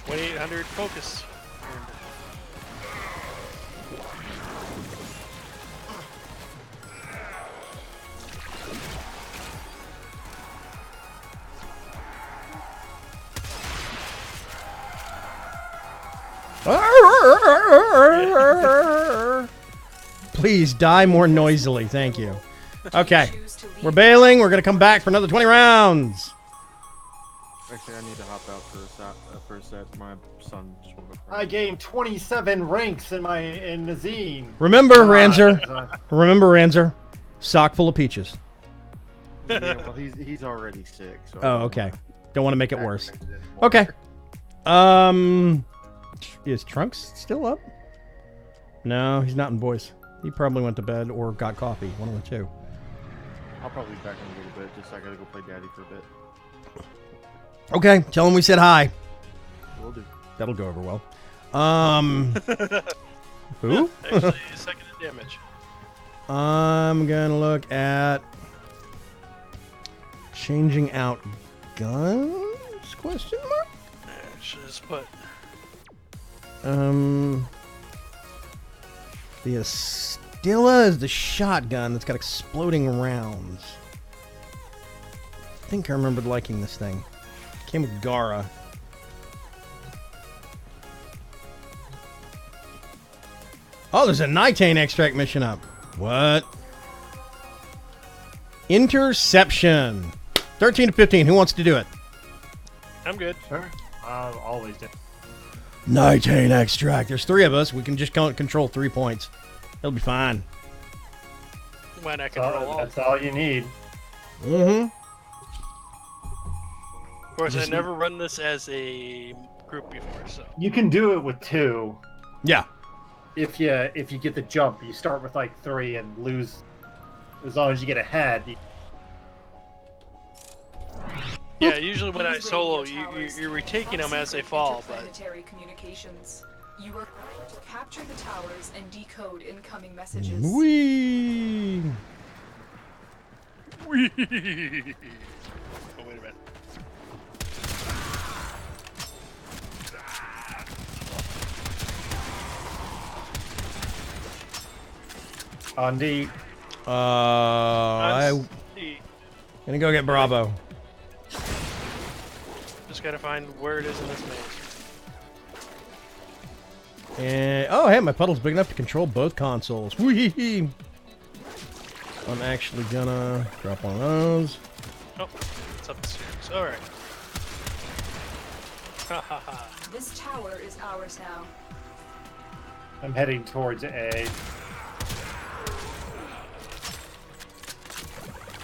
$2,800 focus. Please die more noisily. Thank you. Okay. We're bailing. We're going to come back for another 20 rounds. Actually, I need to hop out for a set. My son just woke up. I gained 27 ranks in the zine. Remember, Ranzer. Remember, Ranzer. Sock full of peaches. Yeah, well, he's already sick. So Oh, okay. Don't want to make it worse. aggravate it more. Okay. Is Trunks still up? No, he's not in voice. He probably went to bed or got coffee. One of the two. I'll probably be back in a little bit. Just I gotta go play daddy for a bit. Okay. Tell him we said hi. Will do. That'll go over well. Who? Actually, second in damage. I'm gonna look at changing out guns? Question mark. Should just put. The Astilla is the shotgun that's got exploding rounds. I think I remembered liking this thing. Came with Gara. Oh, there's a Nitane extract mission up. What? Interception. 13 to 15. Who wants to do it? I'm good. Sure. Always do. Nitane extract. There's 3 of us. We can just control 3 points. It'll be fine. Why not control all? That's all you need. Mm-hmm. Of course, I never run this as a group before, so. You can do it with 2. Yeah. If you get the jump, you start with like 3 and lose. As long as you get ahead. Yeah, usually when I solo, you're retaking them as they fall, but. Interplanetary communications. You are to capture the towers and decode incoming messages. Whee! Oh, wait a minute. On the I'm gonna go get Bravo. Just gotta find where it is in this maze. And oh, hey, my puddle's big enough to control both consoles. Whee! I'm actually gonna drop one of those. Oh, it's up the stairs. Alright. Ha ha ha. This tower is ours now. I'm heading towards A.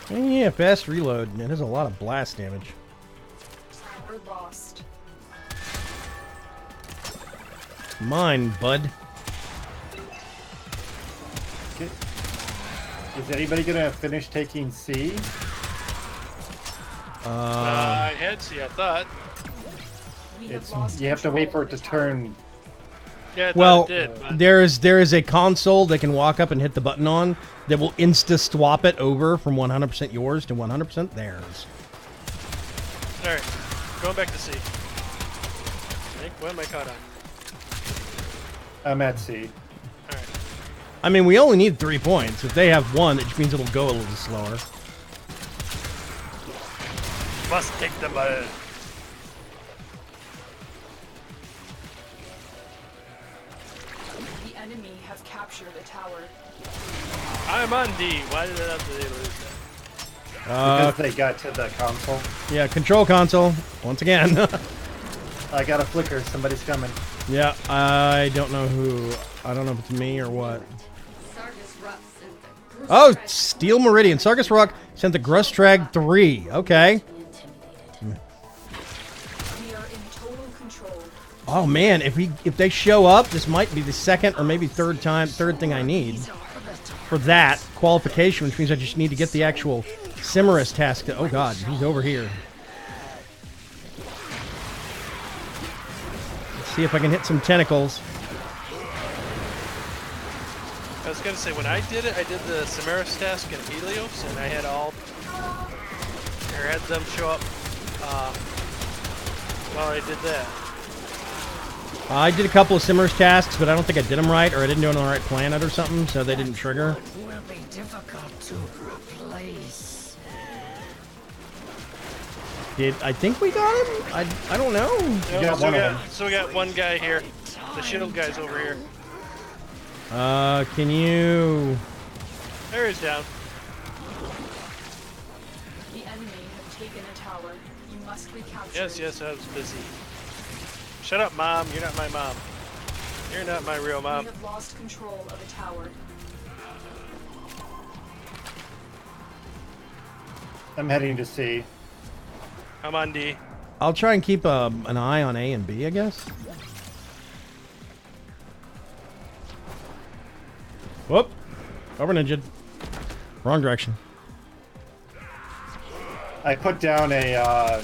Yeah, fast reload. It has a lot of blast damage. We're lost. Mine, bud. Is anybody gonna finish taking C? I had C, I thought. We It's lost you have to wait for control it to of the tower. turn Yeah, I thought Well, it did, but there is a console they can walk up and hit the button on that will insta-swap it over from 100% yours to 100% theirs. all right, going back to C. Nick, what am I caught on? I'm at C. All right. I mean, we only need 3 points. If they have 1, it just means it'll go a little slower. Must take the ball. The enemy have captured a tower. I'm on D. Why did I have to lose Uh, Because they got to the console. yeah, control console. Once again. I got a flicker. Somebody's coming. Yeah, I don't know who. I don't know if it's me or what. Sargus Ruff sent the Bruce Oh, Drag Steel Meridian. Sargus Rock sent the Grustrag 3. Okay. intimidated. We are in total control. Oh man, if they show up, this might be the second or maybe third thing I need for that qualification, which means I just need to get the actual Cimerus task. Oh god, he's over here. Let's see if I can hit some tentacles. I was gonna say when I did it, I did the Cimerus task in Helios, and I had them show up while I did that. I did a couple of Cimerus tasks, but I don't think I did them right, or I didn't do it on the right planet or something, so they didn't trigger. Will be difficult to replace. I think we got him? I don't know. Nope, got one of them. So we got one guy here. The shield guy's over here. Can you... There he's down. The enemy have taken a tower. You must recapture Yes, it. yes, I was busy. Shut up, Mom. You're not my mom. You're not my real We mom. have lost control of a tower. I'm heading to C. I'm on D. I'll try and keep an eye on A and B, I guess. Whoop. Over ninja. Wrong direction. I put down a,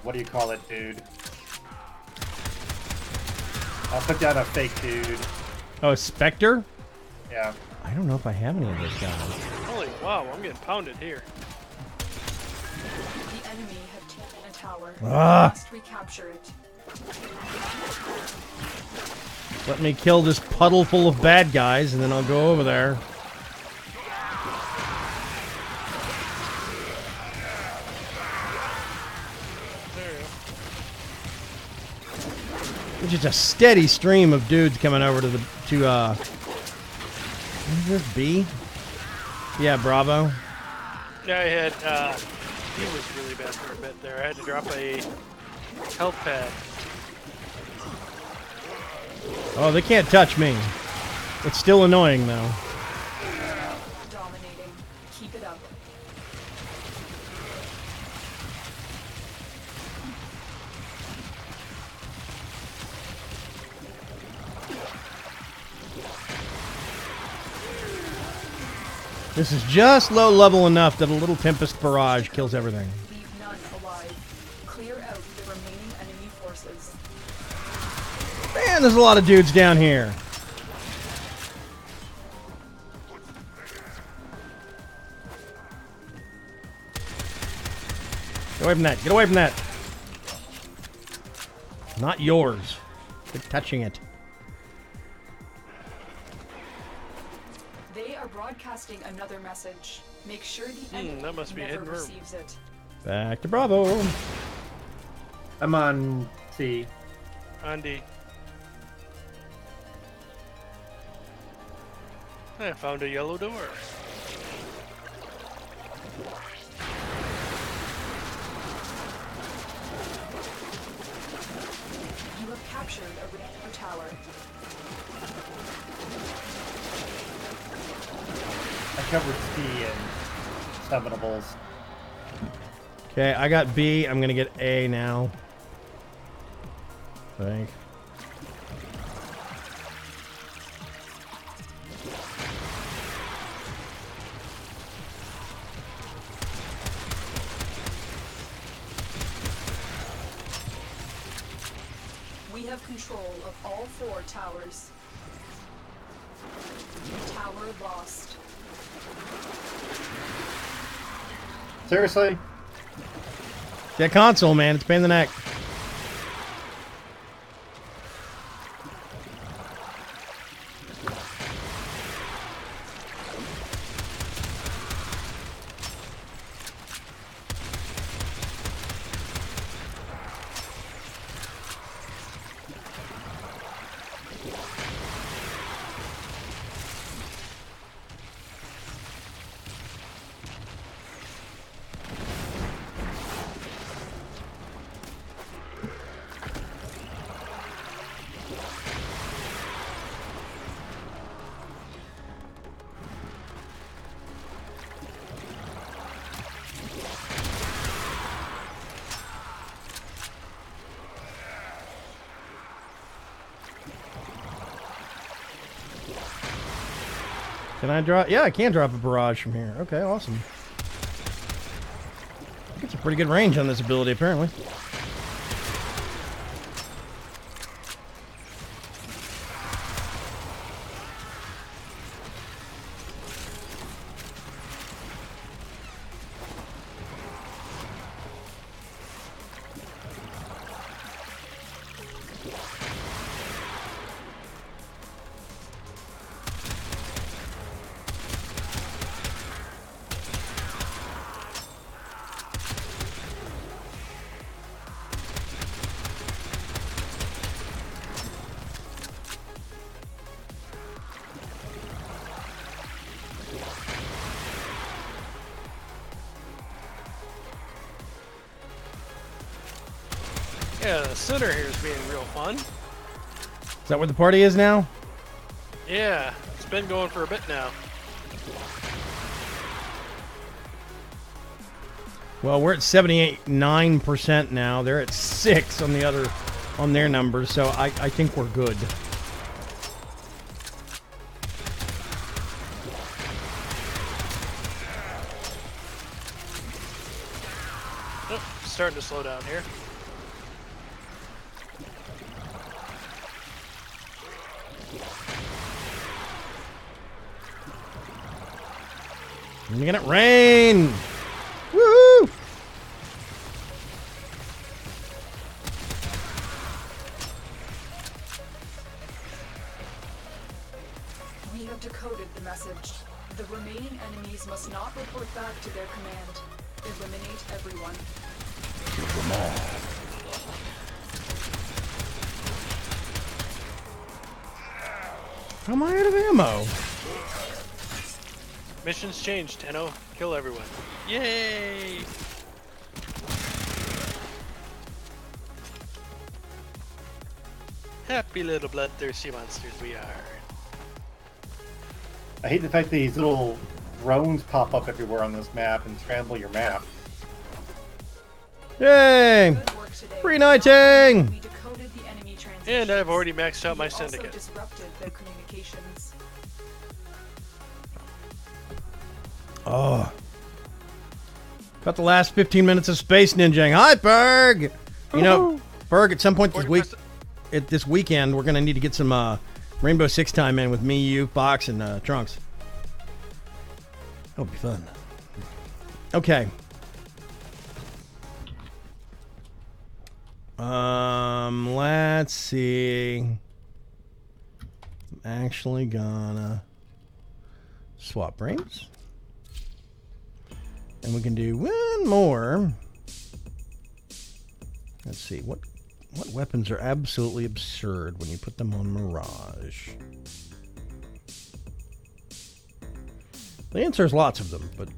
what do you call it, dude? I put down a fake dude. Oh, Spectre? Yeah. I don't know if I have any of those guys. Holy wow, I'm getting pounded here. The enemy have taken a tower. Ah. You must recapture it. Let me kill this puddle full of bad guys, and then I'll go over there. There you go. Which is a steady stream of dudes coming over to what is this, B? Yeah, Bravo. Yeah, I had, he was really bad for a bit there. I had to drop a health pad. Oh, they can't touch me. It's still annoying, though. Dominating. Keep it up. This is just low level enough that a little Tempest Barrage kills everything. Leave none alive. Clear out the remaining enemy forces. Man, there's a lot of dudes down here. Get away from that. Get away from that. Not yours. Quit touching it. They are broadcasting another message. Make sure the enemy that must be a never hidden room. receives it. Back to Bravo. I'm on C. On D. I found a yellow door. You have captured a Relic tower. I covered C and summonables. Okay, I got B. I'm gonna get A now. I think. We We have control of all 4 towers. Tower lost. Seriously? That console, man, it's a pain in the neck. Can I drop? Yeah, I can drop a barrage from here. Okay, awesome. It's a pretty good range on this ability, apparently. Yeah, the center here is being real fun. Is that where the party is now? Yeah, it's been going for a bit now. Well, we're at 78.9% now. They're at 6 on the other, on their numbers, so I think we're good. Oh, starting to slow down here. Making it rain! Woo! We have decoded the message. The remaining enemies must not report back to their command. Eliminate everyone. How am I out of ammo? Mission's changed, Tenno. Kill everyone. Yay! Happy little bloodthirsty monsters we are. I hate the fact that these little drones pop up everywhere on this map and scramble your map. Yay! Good work today. Reuniting! We decoded the enemy transmissions. And I've already maxed out my We also syndicate. disrupted their communications. Oh. Got the last 15 minutes of Space Ninjaing. Hi, Berg! You know, Berg, at some point this weekend, we're going to need to get some Rainbow Six time in with me, you, Box, and Trunks. That'll be fun. Okay. Let's see. I'm actually gonna swap brains. And we can do one more. Let's see, what weapons are absolutely absurd when you put them on Mirage? The answer is lots of them, but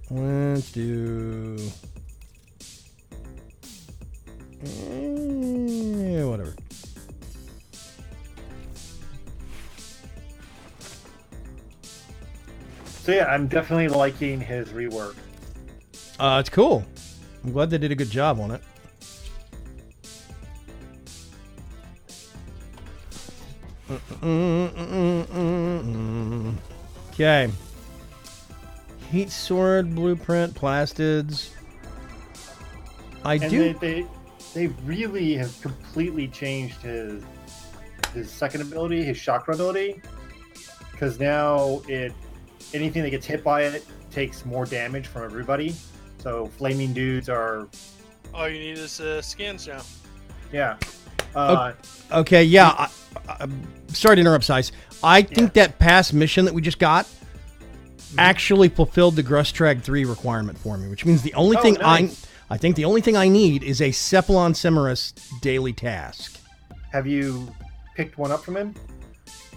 let's do whatever. So yeah, I'm definitely liking his rework. It's cool. I'm glad they did a good job on it. Okay. Heat sword, blueprint, plastids. they really have completely changed his second ability, his chakra ability, because now anything that gets hit by it takes more damage from everybody. So flaming dudes are. All you need is scans now. Yeah. Okay, yeah. I'm sorry to interrupt, Size. I think that past mission that we just got actually fulfilled the Grustrag 3 requirement for me, which means the only thing nice. I think the only thing I need is a Cephalon Cimerus daily task. Have you picked one up from him?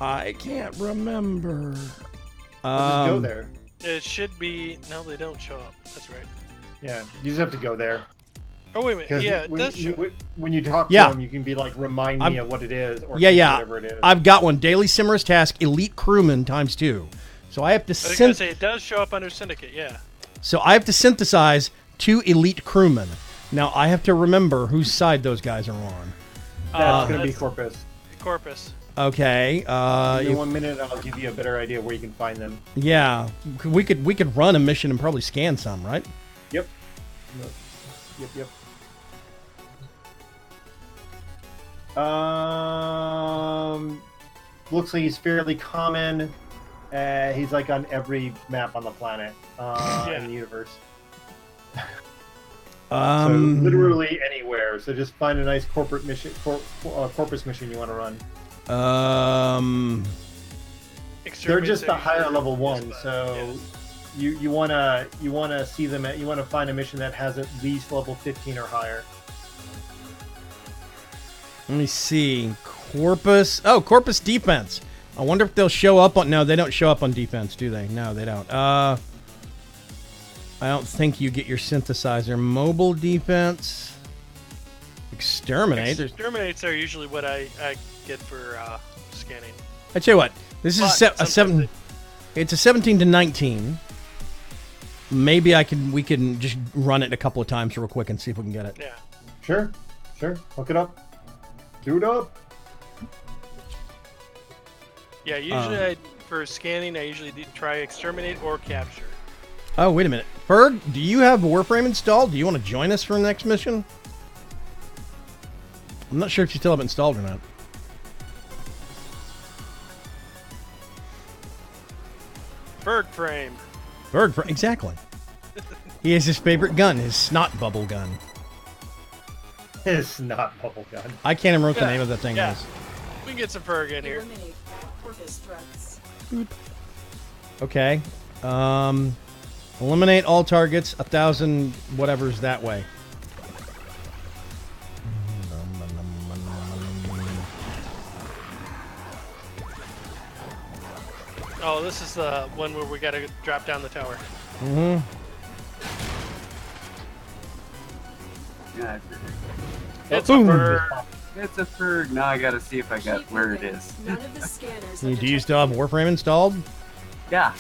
I can't remember. Just go there. It should be. No, they don't show up. That's right. Yeah, you just have to go there. Oh, wait a minute. 'Cause Yeah, it does show. when you talk to Yeah. him, you can be like, remind me of what it is, or Yeah. whatever it is. I've got one. Daily Cimerus task, Elite Crewman ×2. So I have to I was gonna say it does show up under Syndicate. Yeah. So I have to synthesize 2 elite crewmen. Now I have to remember whose side those guys are on. That's going to be Corpus. Corpus. Okay. Give me 1 minute, and I'll give you a better idea where you can find them. Yeah, we could run a mission and probably scan some, right? Yep. Looks like he's fairly common. He's like on every map on the planet in the universe. So literally anywhere. So just find a nice corporate mission, Corpus mission you want to run. They're just the higher level ones. So you wanna see them you wanna find a mission that has at least level 15 or higher. Let me see. Corpus. Oh, Corpus defense. I wonder if they'll show up on. No, they don't show up on defense, do they? No, they don't. I don't think you get your synthesizer. Mobile defense. Exterminate. Exterminates are usually what I get for scanning. I tell you what. This is a 7. It's a 17 to 19. Maybe we can just run it a couple of times real quick and see if we can get it. Yeah. Sure. Hook it up. Do it up. Yeah, usually for scanning, I usually try exterminate or capture. Oh, wait a minute. Ferg, do you have Warframe installed? Do you want to join us for the next mission? I'm not sure if you still have it installed or not. Warframe. Exactly. He has his favorite gun, his snot bubble gun. His snot bubble gun. I can't remember what the name of the thing is. We can get some Ferg in here. Eliminate Corpus threats. Okay. Eliminate all targets, 1,000 whatever's that way. Oh, this is the one where we gotta drop down the tower. Mm-hmm. Yeah, It's Boom. it's a Ferg. Now I gotta see if I got Keep where it moving. is. None of the scanners Do have you still have Warframe installed? Yeah.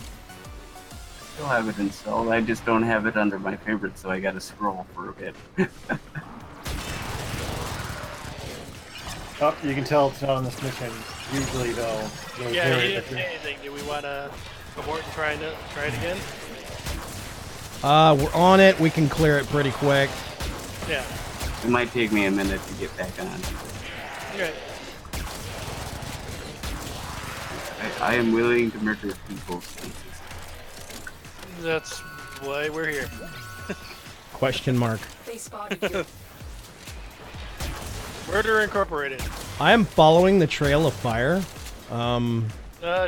Still have it installed. I just don't have it under my favorites, so I gotta scroll for a bit. Oh, you can tell it's not on this mission. Usually they'll Yeah, carry he it. didn't say anything. Do we want to abort and try it again? We're on it. We can clear it pretty quick. Yeah. It might take me a minute to get back on. Okay. I am willing to murder people's faces. That's why we're here. Question mark. They spotted you. Murder Incorporated. I am following the trail of fire.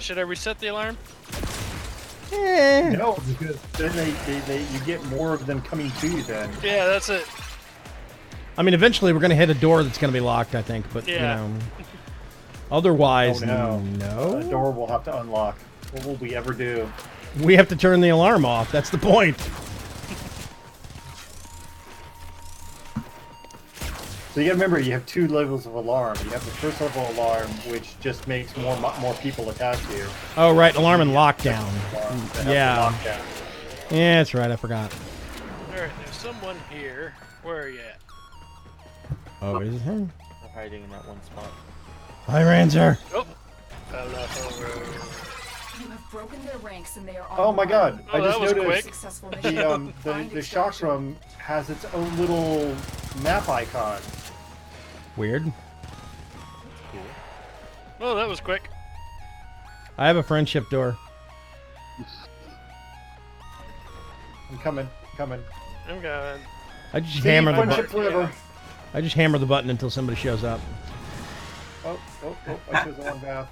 Should I reset the alarm? No, because then you get more of them coming to you then. Yeah, that's it. I mean, eventually we're going to hit a door that's going to be locked, I think. But, Yeah. you know, otherwise, Oh, no. The door will have to unlock. What will we ever do? We have to turn the alarm off. That's the point. So you gotta remember, you have 2 levels of alarm. You have the first level alarm, which just makes more people attack you. Oh, right. Alarm and lockdown. Alarm that has Yeah. the lockdown. Yeah, that's right. I forgot. Alright, there's someone here. Where are you at? Oh, is it him? They're hiding in that one spot. Hi, Ranzer. Oh! Fell off a road. You have broken their ranks and they are on Oh the my run. god! Oh, I that just was noticed quick. Successful mission. the Find the extraction. chakram has its own little map icon. Weird. Oh, that was quick. I have a friendship door. I'm coming. Coming. I'm going. I just See, hammer the friendship button. forever. I just hammer the button until somebody shows up. Oh, I chose the wrong path.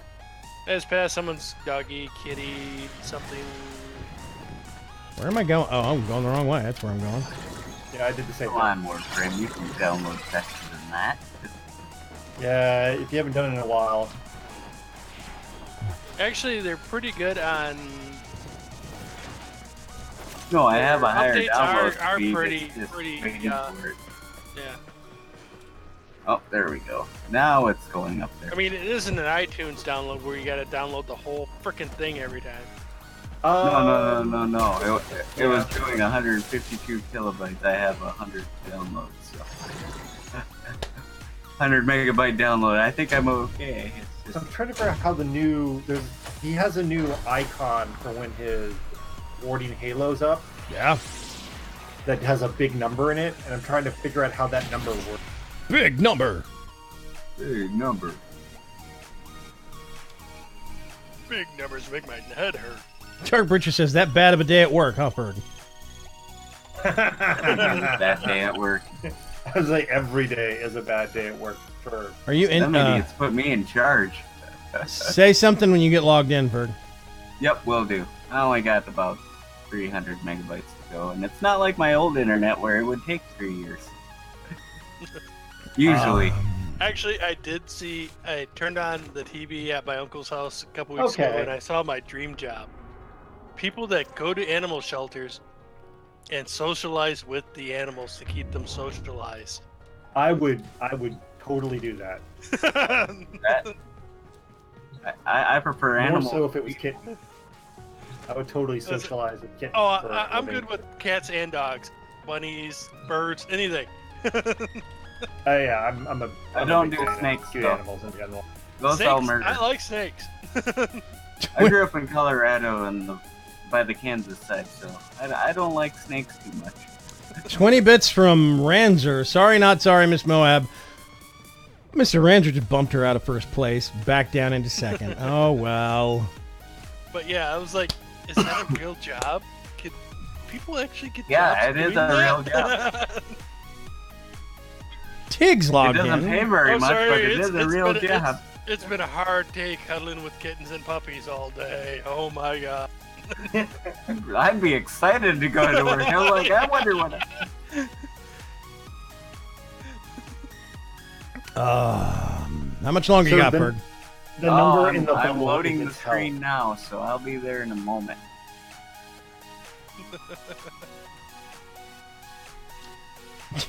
I just passed someone's doggy, kitty, something. Where am I going? Oh, I'm going the wrong way. That's where I'm going. Yeah, I did the same Come thing. on, Warframe, you can download faster than that. Yeah, if you haven't done it in a while. Actually, they're pretty good on. No, I have a higher Updates download are speed. pretty- It's just pretty, waiting yeah. for it. Yeah. Oh, there we go. Now it's going up there. I mean, it isn't an iTunes download where you gotta download the whole freaking thing every time. No. It was doing 152 kilobytes. I have 100 downloads. So. 100 megabyte download. I think I'm okay. It's So just, I'm trying to figure out how the new he has a new icon for when his warding halo's up Yeah. that has a big number in it, and I'm trying to figure out how that number works. Big number. big number. Big numbers make my head hurt. Dark Breacher says, that bad of a day at work, huh, Ferg? That day at work. I was like, every day is a bad day at work for. Are you in? Some idiots put me in charge. Say something when you get logged in, Ferg. Yep, will do. I only got about 300 megabytes to go, and it's not like my old internet where it would take 3 years. Usually. Actually, I turned on the TV at my uncle's house a couple weeks ago, Okay. and I saw my dream job. People that go to animal shelters and socialize with the animals to keep them socialized. I would totally do that. I prefer More animals. so if it was kitten. I would totally socialize with kittens. Oh, for I'm living. good with cats and dogs, bunnies, birds, anything. Yeah, I'm a. I I'm don't a big do fan of snakes, cute though. animals in general. Those I'll Snakes, murder. I like snakes. I grew up in Colorado and by the Kansas side, so I don't like snakes too much. 20 bits from Ranzer. Sorry, not sorry, Miss Moab. Mr. Ranzer just bumped her out of first place, back down into second. Oh, well. But yeah, I was like, is that a real job? Can people actually get Yeah, jobs it is doing a real that? job. Tig's It logged doesn't in. pay very I'm much, sorry, but it it's- is a it's real been- job. It's been a hard day cuddling with kittens and puppies all day. Oh my god. I'd be excited to go to work. I'm like, I wonder what. How much longer you So got, then- Ferg? The number I'm, in the I'm bubble loading is the its health. screen now, so I'll be there in a moment.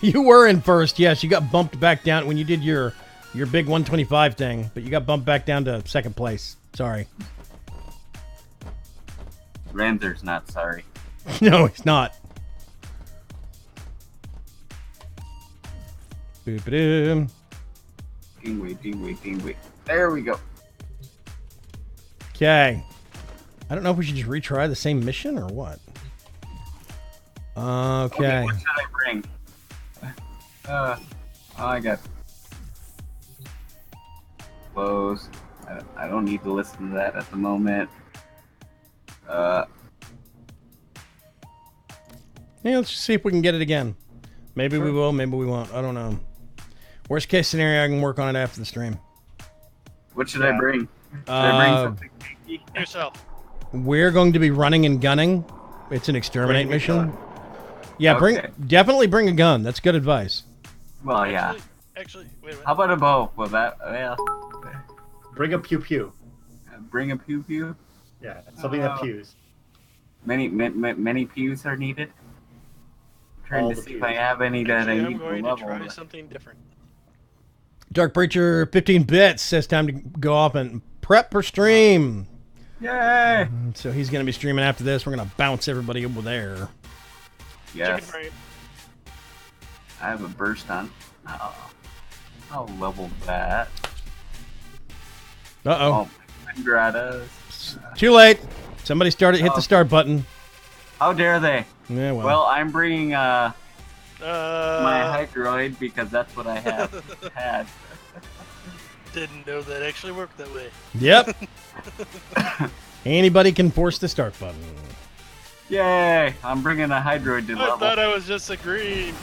You were in first, yes. You got bumped back down when you did your big 125 thing, but you got bumped back down to second place. Sorry. Ranzer's not sorry. No, he's not. Boop-a-doom. Dingway. There we go. Okay. I don't know if we should just retry the same mission or what. Okay. What should I bring? I got close. I don't need to listen to that at the moment. Yeah, let's just see if we can get it again. Maybe we will, maybe we won't. I don't know. Worst case scenario, I can work on it after the stream. What should I bring? Should I bring something kinky? Yourself. We're going to be running and gunning. It's an exterminate Bring a mission. gun. Yeah, Okay. definitely bring a gun. That's good advice. Well, yeah. Actually, wait a minute. How about a bow? Well, that Bring a pew pew. bring a pew pew. Yeah, something that pews. Many pews are needed. Trying All to the see if pews. I have any that I Actually, I'm need to going to level. try something different. Dark Preacher 15 bits says time to go off and prep for stream. Yay! So he's going to be streaming after this. We're going to bounce everybody over there. Yes, Chicken brain. I have a burst on. I'll level that. Uh-oh. Oh, Gradas. Too late. Somebody hit the start button. How dare they? Yeah, Well, I'm bringing My Hydroid, because that's what I have had. Didn't know that actually worked that way. Yep. Anybody can force the start button. Yay! I'm bringing a Hydroid to I level. thought I was just agreeing.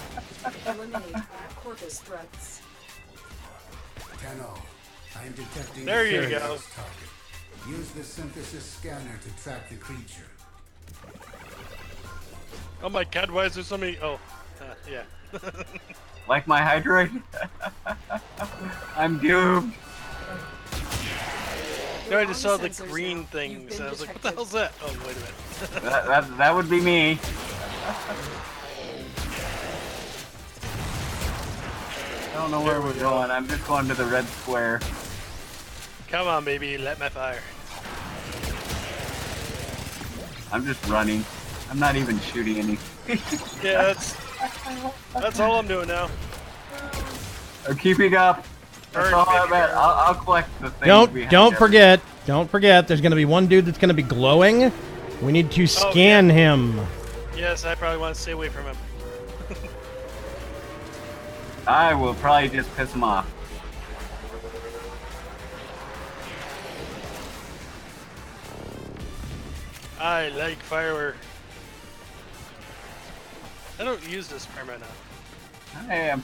Eliminate Corpus threats. Tenno, I am detecting There you a go. target. Use the synthesis scanner to track the creature. Oh my god, why is there so many? Oh, yeah. Like my Hydroid? I'm doomed. No, I just saw the green things, and I was like, what the hell's that? Oh, wait a minute. That would be me. I don't know where we're going. I'm just going to the red square. Come on, baby, let my fire. I'm just running. I'm not even shooting any. Yeah, that's all I'm doing now. I'm keeping up. That's Burn, all baby, I'm at. burn. I'll collect the things. Don't behind forget. Don't forget. There's going to be one dude that's going to be glowing. We need to scan him. Yes, I probably want to stay away from him. I will probably just piss him off. I like firework. I don't use this perma now. Hey, I'm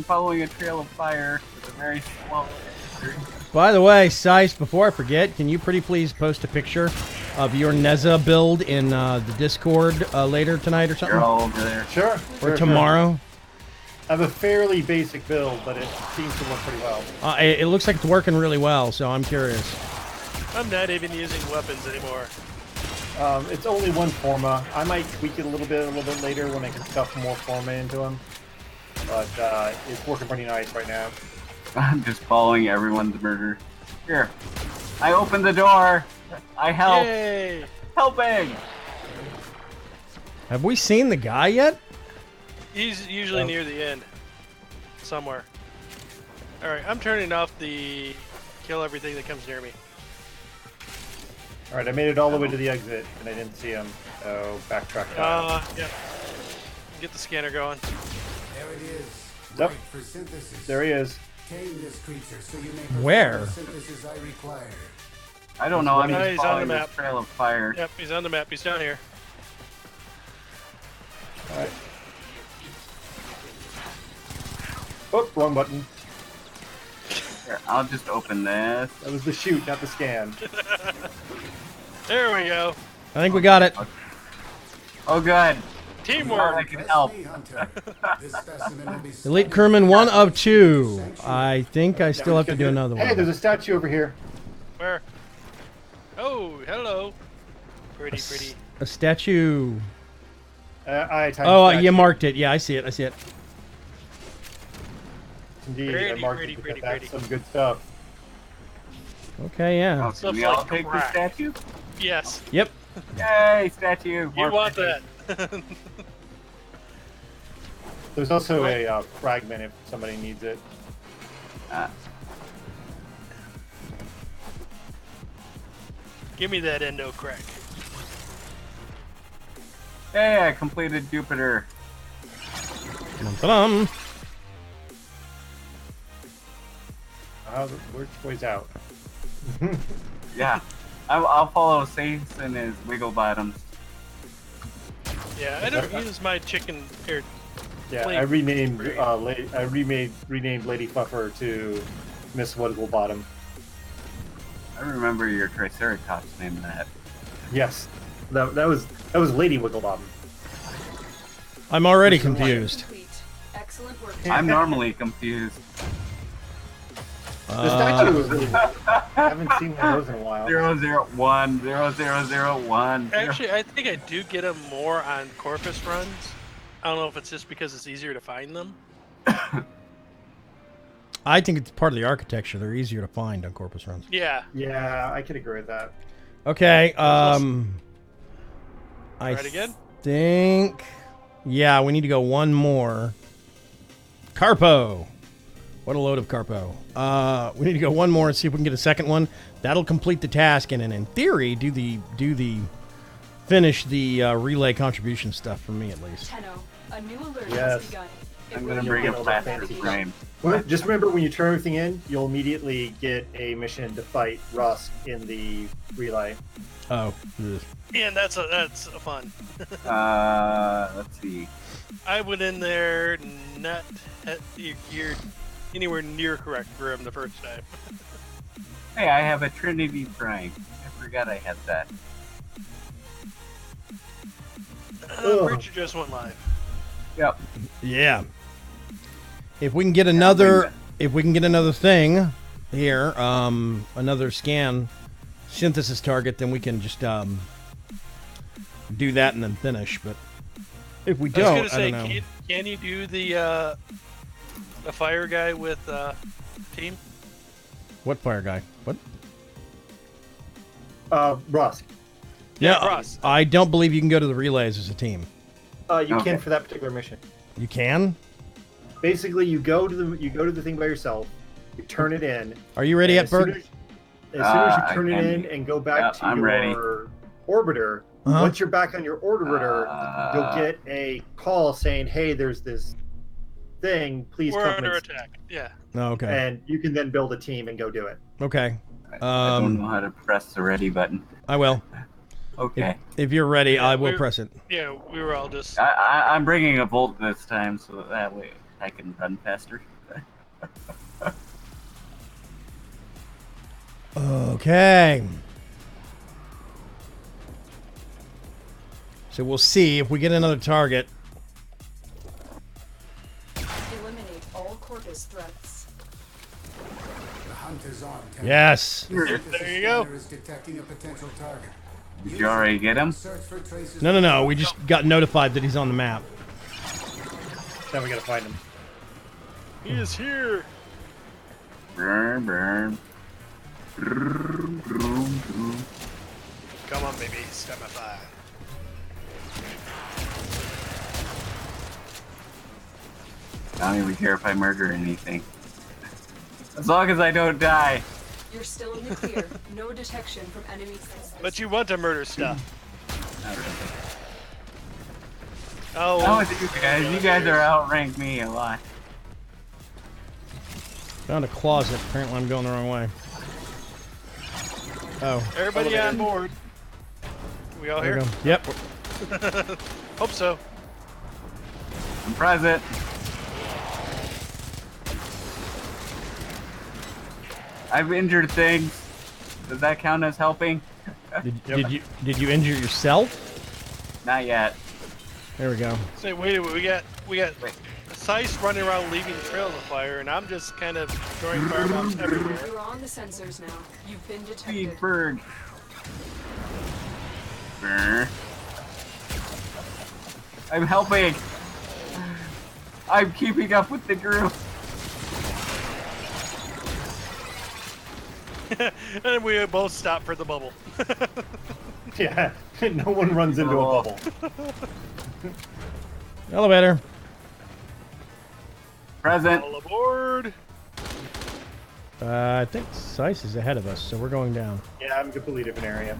following a trail of fire with a very slow. By the way, Sice, before I forget, can you pretty please post a picture of your Neza build in the Discord later tonight or something? You're all over there. Sure. Or tomorrow? I have a fairly basic build, but it seems to work pretty well. It looks like it's working really well, so I'm curious. I'm not even using weapons anymore. It's only one forma. I might tweak it a little bit later when I can stuff more forma into them. But it's working pretty nice right now. I'm just following everyone's murder. Here, I opened the door. I help. Yay! Helping. Have we seen the guy yet? He's usually near the end. Somewhere. Alright, I'm turning off the kill everything that comes near me. Alright, I made it all the way to the exit, and I didn't see him, so backtrack that. Yeah. Get the scanner going. There it is. Yep. Right for synthesis. There he is. Tame this creature so you may perform Where? the synthesis I require. I don't know. I'm No, just he's on following the this map. trail of fire. Yep, he's on the map. He's down here. Alright. Oh, wrong button. Here, I'll just open this. That was the shoot, not the scan. There we go. I think we got it. Oh, good. Glad I Teamwork. can help. Press me, Hunter. This specimen will be Elite Crewman 1 of 2. I think I still have to do another Hey, there's one. a statue over here. Where? Oh, hello. Pretty, pretty. A statue. Oh, You marked it. Yeah, I see it. I see it. Indeed, I Pretty, marked pretty, it because pretty, that's pretty. some good stuff. Okay, yeah. Oh, can Stuff we all like take the crack. statue? Yes. Yep. Yay, statue. You want that. There's also a fragment if somebody needs it. Give me that endo crack. Hey, I completed Jupiter. Dum-dum. Which way's out? Yeah. I'll follow Saints and his wiggle bottoms. Yeah, I don't use my chicken here. Yeah, Wait. I renamed renamed Lady Fluffer to Miss Wigglebottom. I remember your Triceratops named that. Yes, that was Lady Wigglebottom. I'm already confused. Complete. Excellent work. I'm normally confused. The statue was really. I haven't seen one of those in a while. 001, 0001. Actually, I think I do get them more on Corpus runs. I don't know if it's just because it's easier to find them. I think it's part of the architecture. They're easier to find on Corpus runs. Yeah. Yeah, I could agree with that. Okay. I Try it again? think. Yeah, we need to go one more. Carpo. What a load of Carpo. We need to go one more and see if we can get a second one. That'll complete the task and in theory finish the relay contribution stuff for me at least. Tenno, A new alert Yes. has begun. It I'm will gonna bring be a all faster fancy frame. Well, just remember when you turn everything in, you'll immediately get a mission to fight Rusk in the relay. Oh. Ugh. And that's a fun. Let's see. I went in there not geared anywhere near correct for him the first time. Hey, I have a Trinity Prime. I forgot I had that. Preacher just went live. Yep. Yeah. If we can get another thing here, another scan synthesis target, then we can just do that and then finish. But if we I don't, was gonna say, don't know. can you do the fire guy with team? What fire guy? What? Rusk. Yeah, Ross. I don't believe you can go to the relays as a team. You Okay. can for that particular mission. You can? Basically, you go to the thing by yourself. You turn it in. Are you ready and yet, Berg? As soon as you I turn it can in be. and go back Yep, to I'm your ready. orbiter, Uh-huh. once you're back on your orbiter, you'll get a call saying, "Hey, there's this thing. Please We're come under and-" attack. Yeah. Oh, okay. And you can then build a team and go do it. Okay. I don't Um, know how to press the ready button. I will. Okay. If you're ready, I will we're- press it. Yeah, we were all just. I'm bringing a Volt this time, so that way I can run faster. Okay. So we'll see if we get another target. Eliminate all Corvus threats. The hunt is on. Tenno. Yes. The synthesis There you go. scanner is detecting a potential target. Did you already get him? Search for traces. No. We just got notified that he's on the map. Then we gotta find him. He is here. Burn, burn. Vroom, vroom, vroom. Come on, baby. Step my fire. I don't even care if I murder anything. As long as I don't die. You're still in the clear. No detection from enemy sensors. But you want to murder stuff. Not really. Oh. How with you guys? You guys are outrank me a lot. Found a closet. Apparently I'm going the wrong way. Oh. Everybody on board. We all There here? we go. Yep. Hope so. I'm present. I've injured things. Does that count as helping? Did you injure yourself? Not yet. There we go. Say, wait, we got Sice running around leaving trails of fire, and I'm just kind of throwing firebombs everywhere. You're on the sensors now. You've been detected. Speed Berg. Brr. I'm helping. I'm keeping up with the group. And we both stop for the bubble. Yeah, no one runs into a bubble. Elevator. Present. All aboard. I think Sice is ahead of us, so we're going down. Yeah, I'm a completely different area.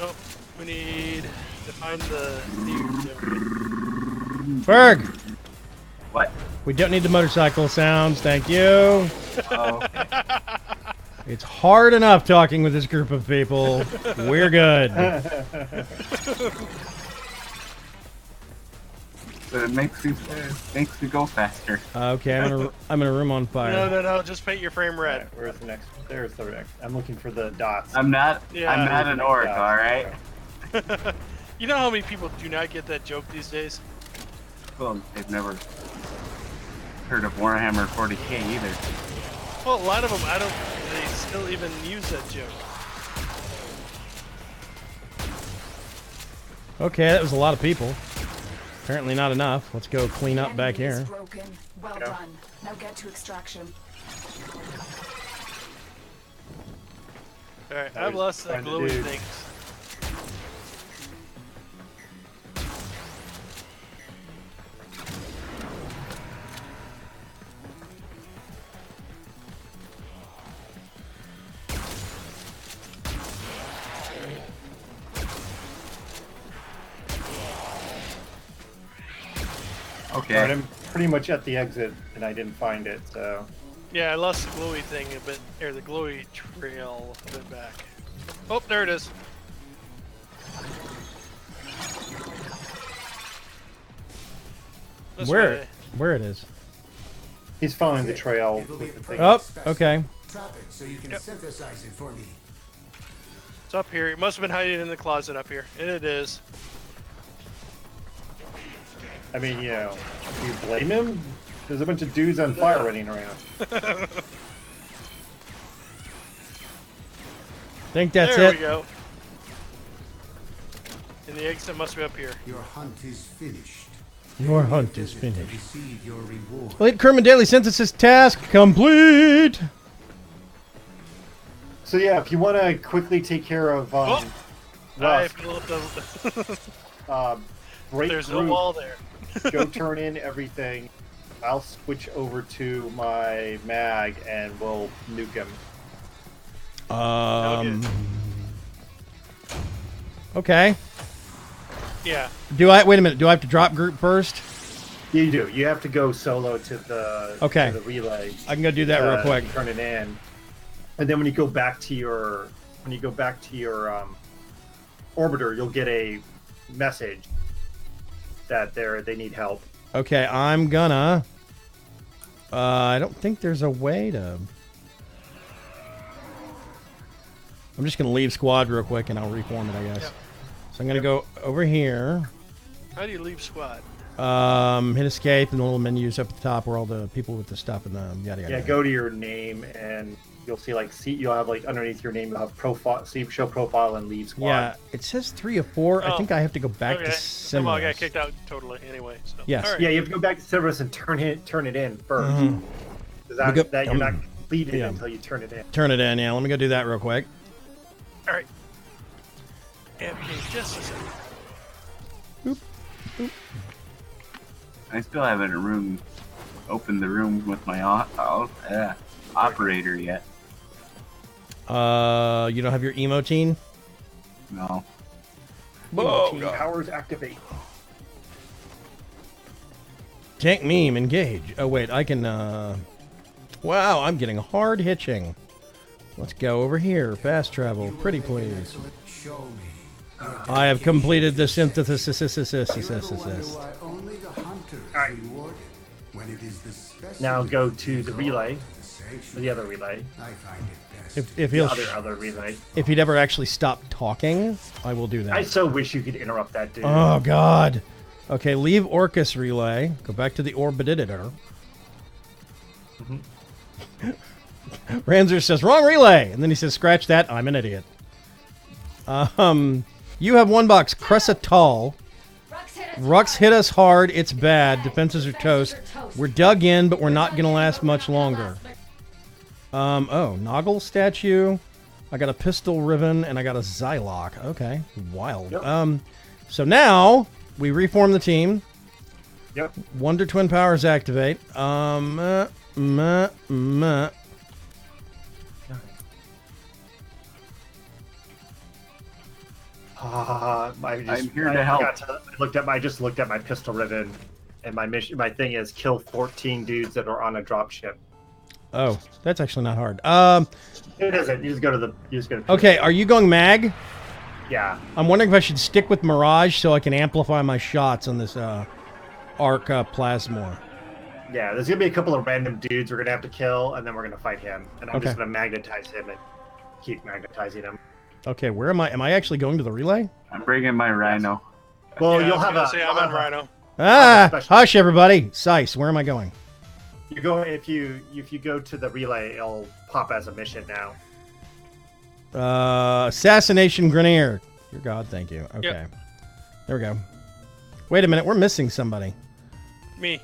Oh, we need to find the thieves. Berg! What? We don't need the motorcycle sounds, thank you. Oh. It's hard enough talking with this group of people. We're good. But it makes me go faster. Okay, I'm in a room on fire. No, just paint your frame red. Alright, where's the next? There's the next. I'm looking for the dots. I'm not Yeah. an orc, alright? You know how many people do not get that joke these days? Well, they've never heard of Warhammer 40k either. Well, a lot of them, they still even use that joke. Okay, that was a lot of people. Apparently not enough. Let's go clean up back Enemy is here. broken. Well done. Now get to extraction. Alright, I've lost that find the glowy dude. things. Okay. Alright, I'm pretty much at the exit, and I didn't find it, so... Yeah, I lost the glowy thing a bit, or the glowy trail a bit back. Oh, there it is. This Where? way. Where it is? He's following the trail It'll be with the a thing. Oh, okay. Trap it so you can Yep. synthesize it for me. It's up here. It must have been hiding in the closet up here. And it is. I mean, you know, do you blame him? There's a bunch of dudes on fire running around. Think that's there it. we go. And the exit must be up here. Your hunt is finished. Your hunt is Visit to finished. receive your reward. Complete Kermit Daily Synthesis task complete. So yeah, if you want to quickly take care of I Rusk, built the... break There's through, no wall there. go turn in everything. I'll switch over to my mag and we'll nuke him. Okay. Yeah. Wait a minute? Do I have to drop group first? You do. You have to go solo to the Okay. to the relay. I can go do that real quick. Turn it in, and then when you go back to your orbiter, you'll get a message that they need help. Okay, I'm gonna. I don't think there's a way to. I'm just gonna leave squad real quick and I'll reform it, I guess. Yep. So I'm gonna go over here. How do you leave squad? Hit escape and the little menus up at the top where all the people with the stuff and the yada yada. Yeah, go to your name and you'll see you'll have like underneath your name you'll have profile, show profile and leave squad. Yeah, it says 3 of 4. I Oh. think I have to go back to Well, I Cimarus. got kicked out totally anyway. So. Yes. All right. Yeah, you have to go back to Cerberus and turn it in first. Mhm. 'Cause We that you're not completed yeah. until you turn it in. Turn it in, yeah. Let me go do that real quick. All right. Okay, just a second. I still haven't opened the room with my operator yet. You don't have your emotine? No. Team powers activate. Tank meme, engage. Oh, wait, I can, Wow, I'm getting hard hitching. Let's go over here. Fast travel. Pretty please. Show me. I have completed the synthesis. Why only the hunter is Alright. rewarded when it is the special Now go to the relay, the sanctuary. or the other relay, I find it best. If the he'll, other relay. if he'd ever actually stop talking, I will do that. I so wish you could interrupt that dude. Oh, God. Okay, leave Orcus relay. Go back to the orbiter. Ranzer says, wrong relay. And then he says, scratch that. I'm an idiot. You have 1 box. Cressatal. Rux hit us hard. It's bad. Defenses are toast. We're dug in, but we're not going to last much longer. Noggle statue. I got a pistol ribbon, and I got a Zylock. Okay, wild. Yep. So now we reform the team. Yep. Wonder Twin Powers activate. I'm here to help. I just looked at my pistol ribbon, and my mission. My thing is kill 14 dudes that are on a drop ship. Oh, that's actually not hard. It isn't. You just go to the. You just go to. Okay, are you going mag? Yeah. I'm wondering if I should stick with Mirage so I can amplify my shots on this Arc Plasmor. Yeah. There's gonna be a couple of random dudes we're gonna have to kill, and then we're gonna fight him, and I'm just Okay. gonna magnetize him and keep magnetizing him. Okay, where am I? Am I actually going to the relay? I'm bringing my rhino. Well, Yeah, you'll I was have gonna a. say you'll I'm on have a- Rhino. Ah, special- hush, everybody. Sice, where am I going? You go if you go to the relay, it'll pop as a mission now. Assassination Grenier. Your God, thank you. Okay. Yep. There we go. Wait a minute, we're missing somebody. Me.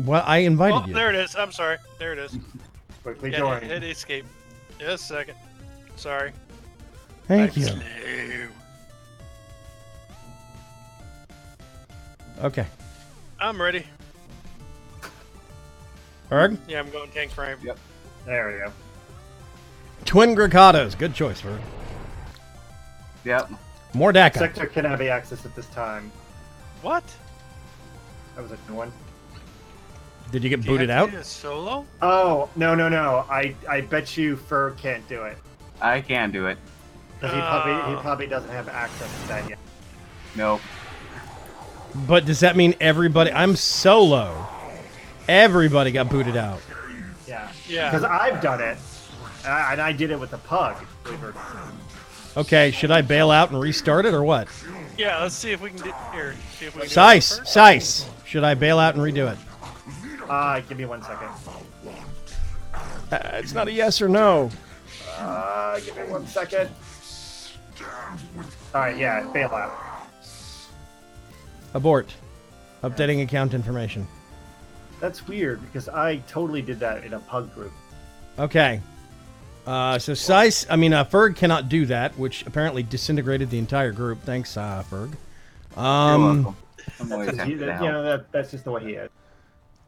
Well, I invited Oh, you. there it is. I'm sorry. There it is. Quickly Yeah, join. hit escape. Just a second. Sorry. Thank I'm you. slow. Okay. I'm ready. Erg? Yeah, I'm going tank frame. Yep. There we go. Twin Grakados. Good choice, Erg. Yep. More DACA. Sector can have access at this time. What? That was a new one. Did you get Do you booted have out? to do it solo? Oh, no. I bet you Fur can't do it. I can't do it. Because he probably doesn't have access to that yet. Nope. But does that mean everybody? I'm solo. Everybody got booted out. Yeah. Yeah. Because I've done it. And I did it with the pug. Believe it or not. Okay, should I bail out and restart it or what? Yeah, let's see if we can do here. See if we can do it Sice, first. Sice. Should I bail out and redo it? Give me 1 second. It's not a yes or no. Give me 1 second. Alright, yeah, bail out. Abort. Updating account information. That's weird because I totally did that in a pug group. Okay. So Sice, Ferg cannot do that, which apparently disintegrated the entire group. Thanks, Ferg. You're welcome. I'm always Because happy to help. that's just the way he is.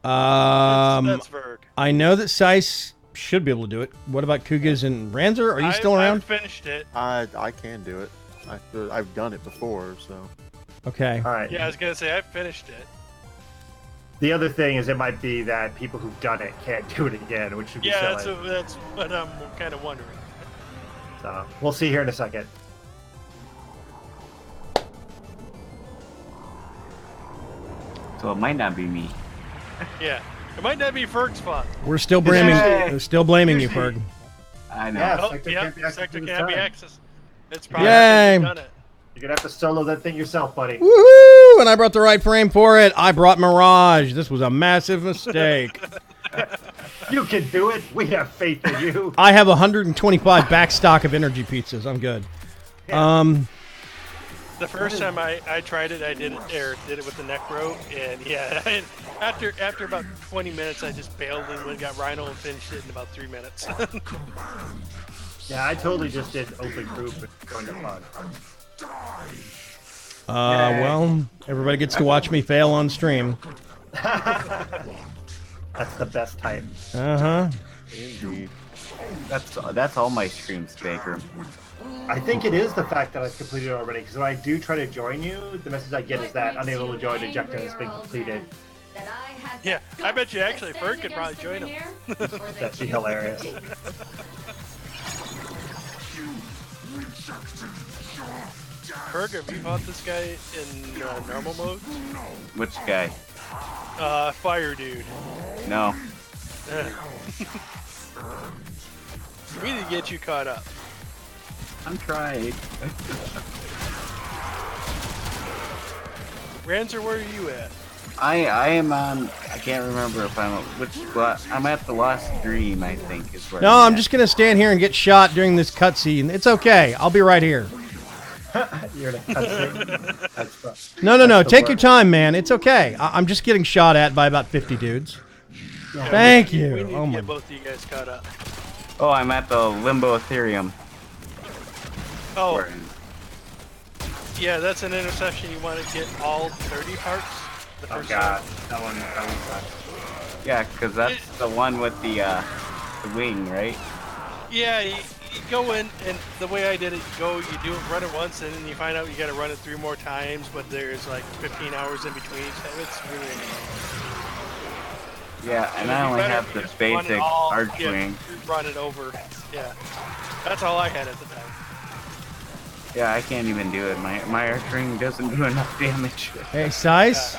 That's Verg. I know that Sice should be able to do it. What about Kugas and Ranzer? Are you still I around? finished it. I can do it. I've done it before, so. Okay. Alright. Yeah, I was gonna say I finished it. The other thing is it might be that people who've done it can't do it again, which would be Yeah, silly. that's what I'm kind of wondering. So, we'll see here in a second. So it might not be me. Yeah, it might not be Ferg's fault. We're still blaming. Yay! We're still blaming you, Ferg. I know. Yeah, Oh, sector yeah, can't be accessed sector this can't be time. accessed. It's probably Yay! after you've done it. You're gonna have to solo that thing yourself, buddy. Woohoo! And I brought the right frame for it. I brought Mirage. This was a massive mistake. You can do it. We have faith in you. I have 125 back stock of energy pizzas. I'm good. The first time I tried it, I did it with the Necro, and yeah, after about 20 minutes, I just bailed and got Rhino and finished it in about 3 minutes. Yeah, I totally just did open group and going to pug. Well, everybody gets to watch me fail on stream. That's the best type. Uh-huh. Indeed. That's all my streams, Vaygrim. I think it is the fact that I've completed it already, because when I do try to join you, the message I get is that unable to join, objective has been completed. Yeah, I bet you actually Ferg could probably join him. That'd be hilarious. Ferg, have you fought this guy in normal mode? Which guy? Fire dude. No. We need to get you caught up. I'm trying. Ranzer, where are you at? I am on. I can't remember if I'm I'm at the Lost Dream. I think is where. No, I'm at. just going to stand here and get shot during this cutscene. It's okay. I'll be right here. You're in a cutscene. That's the- No. that's the Take worst. your time, man. It's okay. I'm just getting shot at by about 50 dudes. Yeah. Thank We you. need Oh to my. get both of you guys caught up. Oh, I'm at the Limbo Ethereum. Oh, Where- yeah, that's an intersection you want to get all 30 parts. The Oh first god, time. that one sucks. Yeah, because that's the one with the wing, right? Yeah, you go in, and the way I did it, you do it, run it once, and then you find out you got to run it 3 more times, but there's like 15 hours in between. So it's really annoying. Yeah, and It'd I be only better have if the you just run it basic all- arch yeah, wing. Run it over. Yeah, that's all I had at the time. Yeah, I can't even do it. My arch wing doesn't do enough damage. Hey, Sice.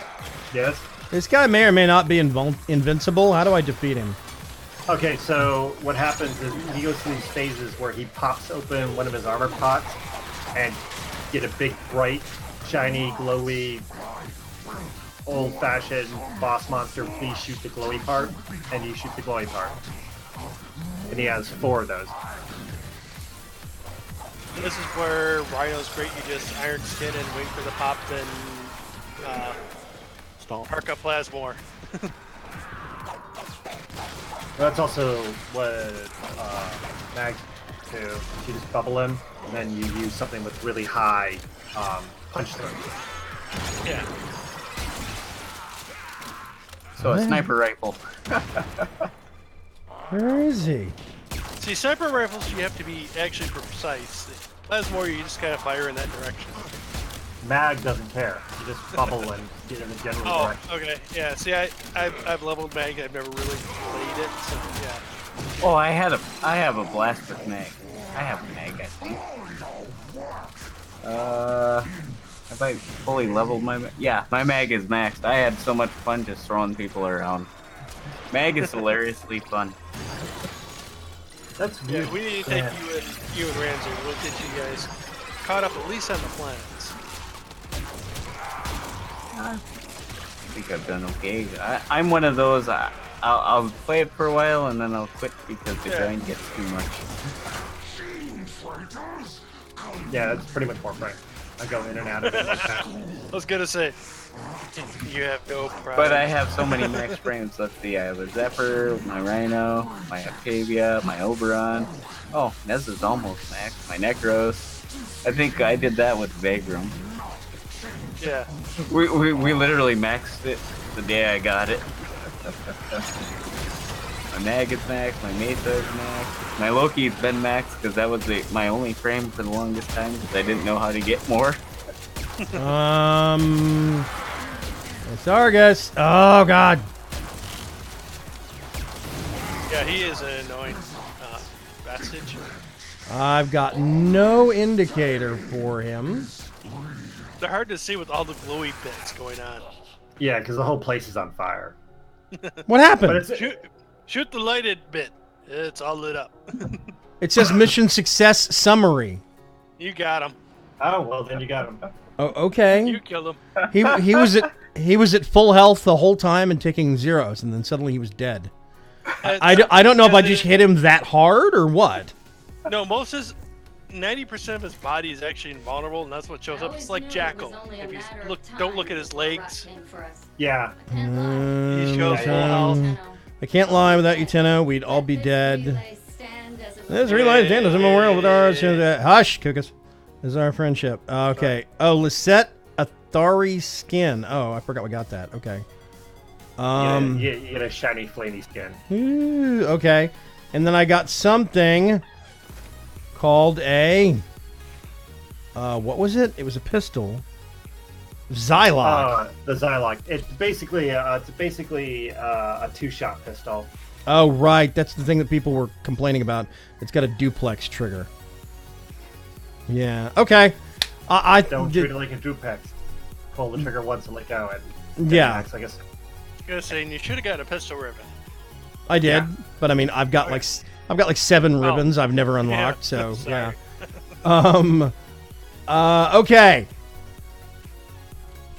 Yes? This guy may or may not be invincible. How do I defeat him? Okay, so what happens is he goes through these phases where he pops open one of his armor pots and get a big, bright, shiny, glowy, old-fashioned boss monster, please shoot the glowy part, and you shoot the glowy part. And he has 4 of those. This is where Rhino's great. You just iron skin and wait for the pop, then Parka Plasmor. That's also what Mag do. You just bubble him, and then you use something with really high punch through. Yeah. So a sniper rifle. Where is he? See, sniper rifles, you have to be actually precise. Plasmor, you just kind of fire in that direction. Mag doesn't care. You just bubble and get in the general direction. okay. Yeah, see, I've leveled Mag. I've never really played it, so yeah. Oh, I have a blast with mag. I have a mag, I think. Have I fully leveled my mag? Yeah, my mag is maxed. I had so much fun just throwing people around. Mag is hilariously fun. That's Yeah, weird. we need to take you and Ramsey. We'll get you guys caught up at least on the planets. I think I've done okay. I'm one of those. I'll play it for a while and then I'll quit because the grind gets too much. Yeah, that's pretty much Warframe. I go in and out of it like that. I was gonna say, you have no pride. But I have so many max frames. Let's see, I have a Zephyr, my Rhino, my Octavia, my Oberon. Oh, Nez is almost max. My Necros. I think I did that with Vaygrim. Yeah. We literally maxed it the day I got it. My Mag is max, my Mesa is max. My Loki's been maxed because that was my only frame for the longest time because I didn't know how to get more. Sargus. Oh, God. Yeah, he is an annoying bastard. I've got no indicator for him. They're hard to see with all the glowy bits going on. Yeah, because the whole place is on fire. What happened? But it's, Shoot the lighted bit. It's all lit up. It says mission success summary. You got him. oh, well, then you got him. Oh, okay. You killed him. He was at full health the whole time and taking zeros, and then suddenly he was dead. I don't know if I just hit him that hard or what. No, 90% of his body is actually invulnerable, and that's what shows up. It's like Jackal. If you don't look at his legs. Yeah. He shows full health. I can't lie without you, Tenno. We'd all be dead. This relay stand as a memorial with ours. Hush, Kukas. This is our friendship. Okay. Oh, Lisette Athari skin. Oh, I forgot we got that. Okay. You get a shiny flamey skin. Ooh, okay. And then I got something called a... what was it? It was a pistol. Zylok. The Zylok. It's basically a two-shot pistol. Oh, right. That's the thing that people were complaining about. It's got a duplex trigger. Yeah. Okay. I don't treat it like a duplex. Pull the trigger once and let go. And yeah. Max, I guess. I was gonna say, you should have got a pistol ribbon. I did, but I mean, I've got like 7 ribbons I've never unlocked. So yeah. Okay.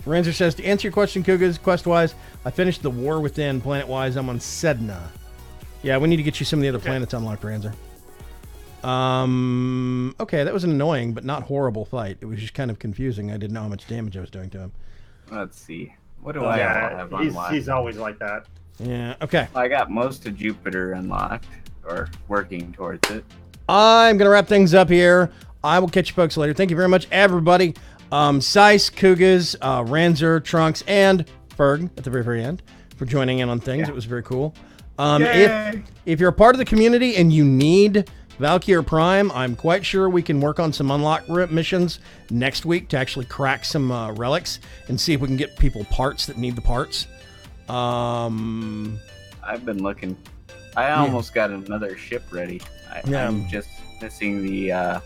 Ranzer says, to answer your question, Kugas, quest-wise, I finished the War Within. Planet-wise, I'm on Sedna. Yeah, we need to get you some of the other planets unlocked, Ranzer. Okay, that was an annoying but not horrible fight. It was just kind of confusing. I didn't know how much damage I was doing to him. Let's see. What do I have unlocked? He's always like that. Yeah, okay. I got most of Jupiter unlocked, or working towards it. I'm going to wrap things up here. I will catch you folks later. Thank you very much, everybody. Sice, Kugas, Ranzer, Trunks, and Ferg at the very, very end for joining in on things. It was very cool. If you're a part of the community and you need Valkyr Prime, I'm quite sure we can work on some unlock missions next week to actually crack some relics and see if we can get people parts that need the parts. I've been looking. I almost got another ship ready. I'm just missing the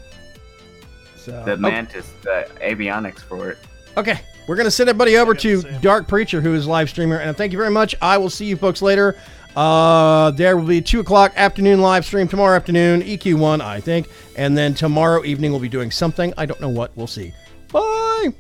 Mantis, the avionics for it. Okay, we're going to send everybody over to Dark Preacher, who is live streamer, and thank you very much. I will see you folks later. There will be 2 o'clock afternoon live stream tomorrow afternoon, EQ1, I think, and then tomorrow evening we'll be doing something. I don't know what. We'll see. Bye!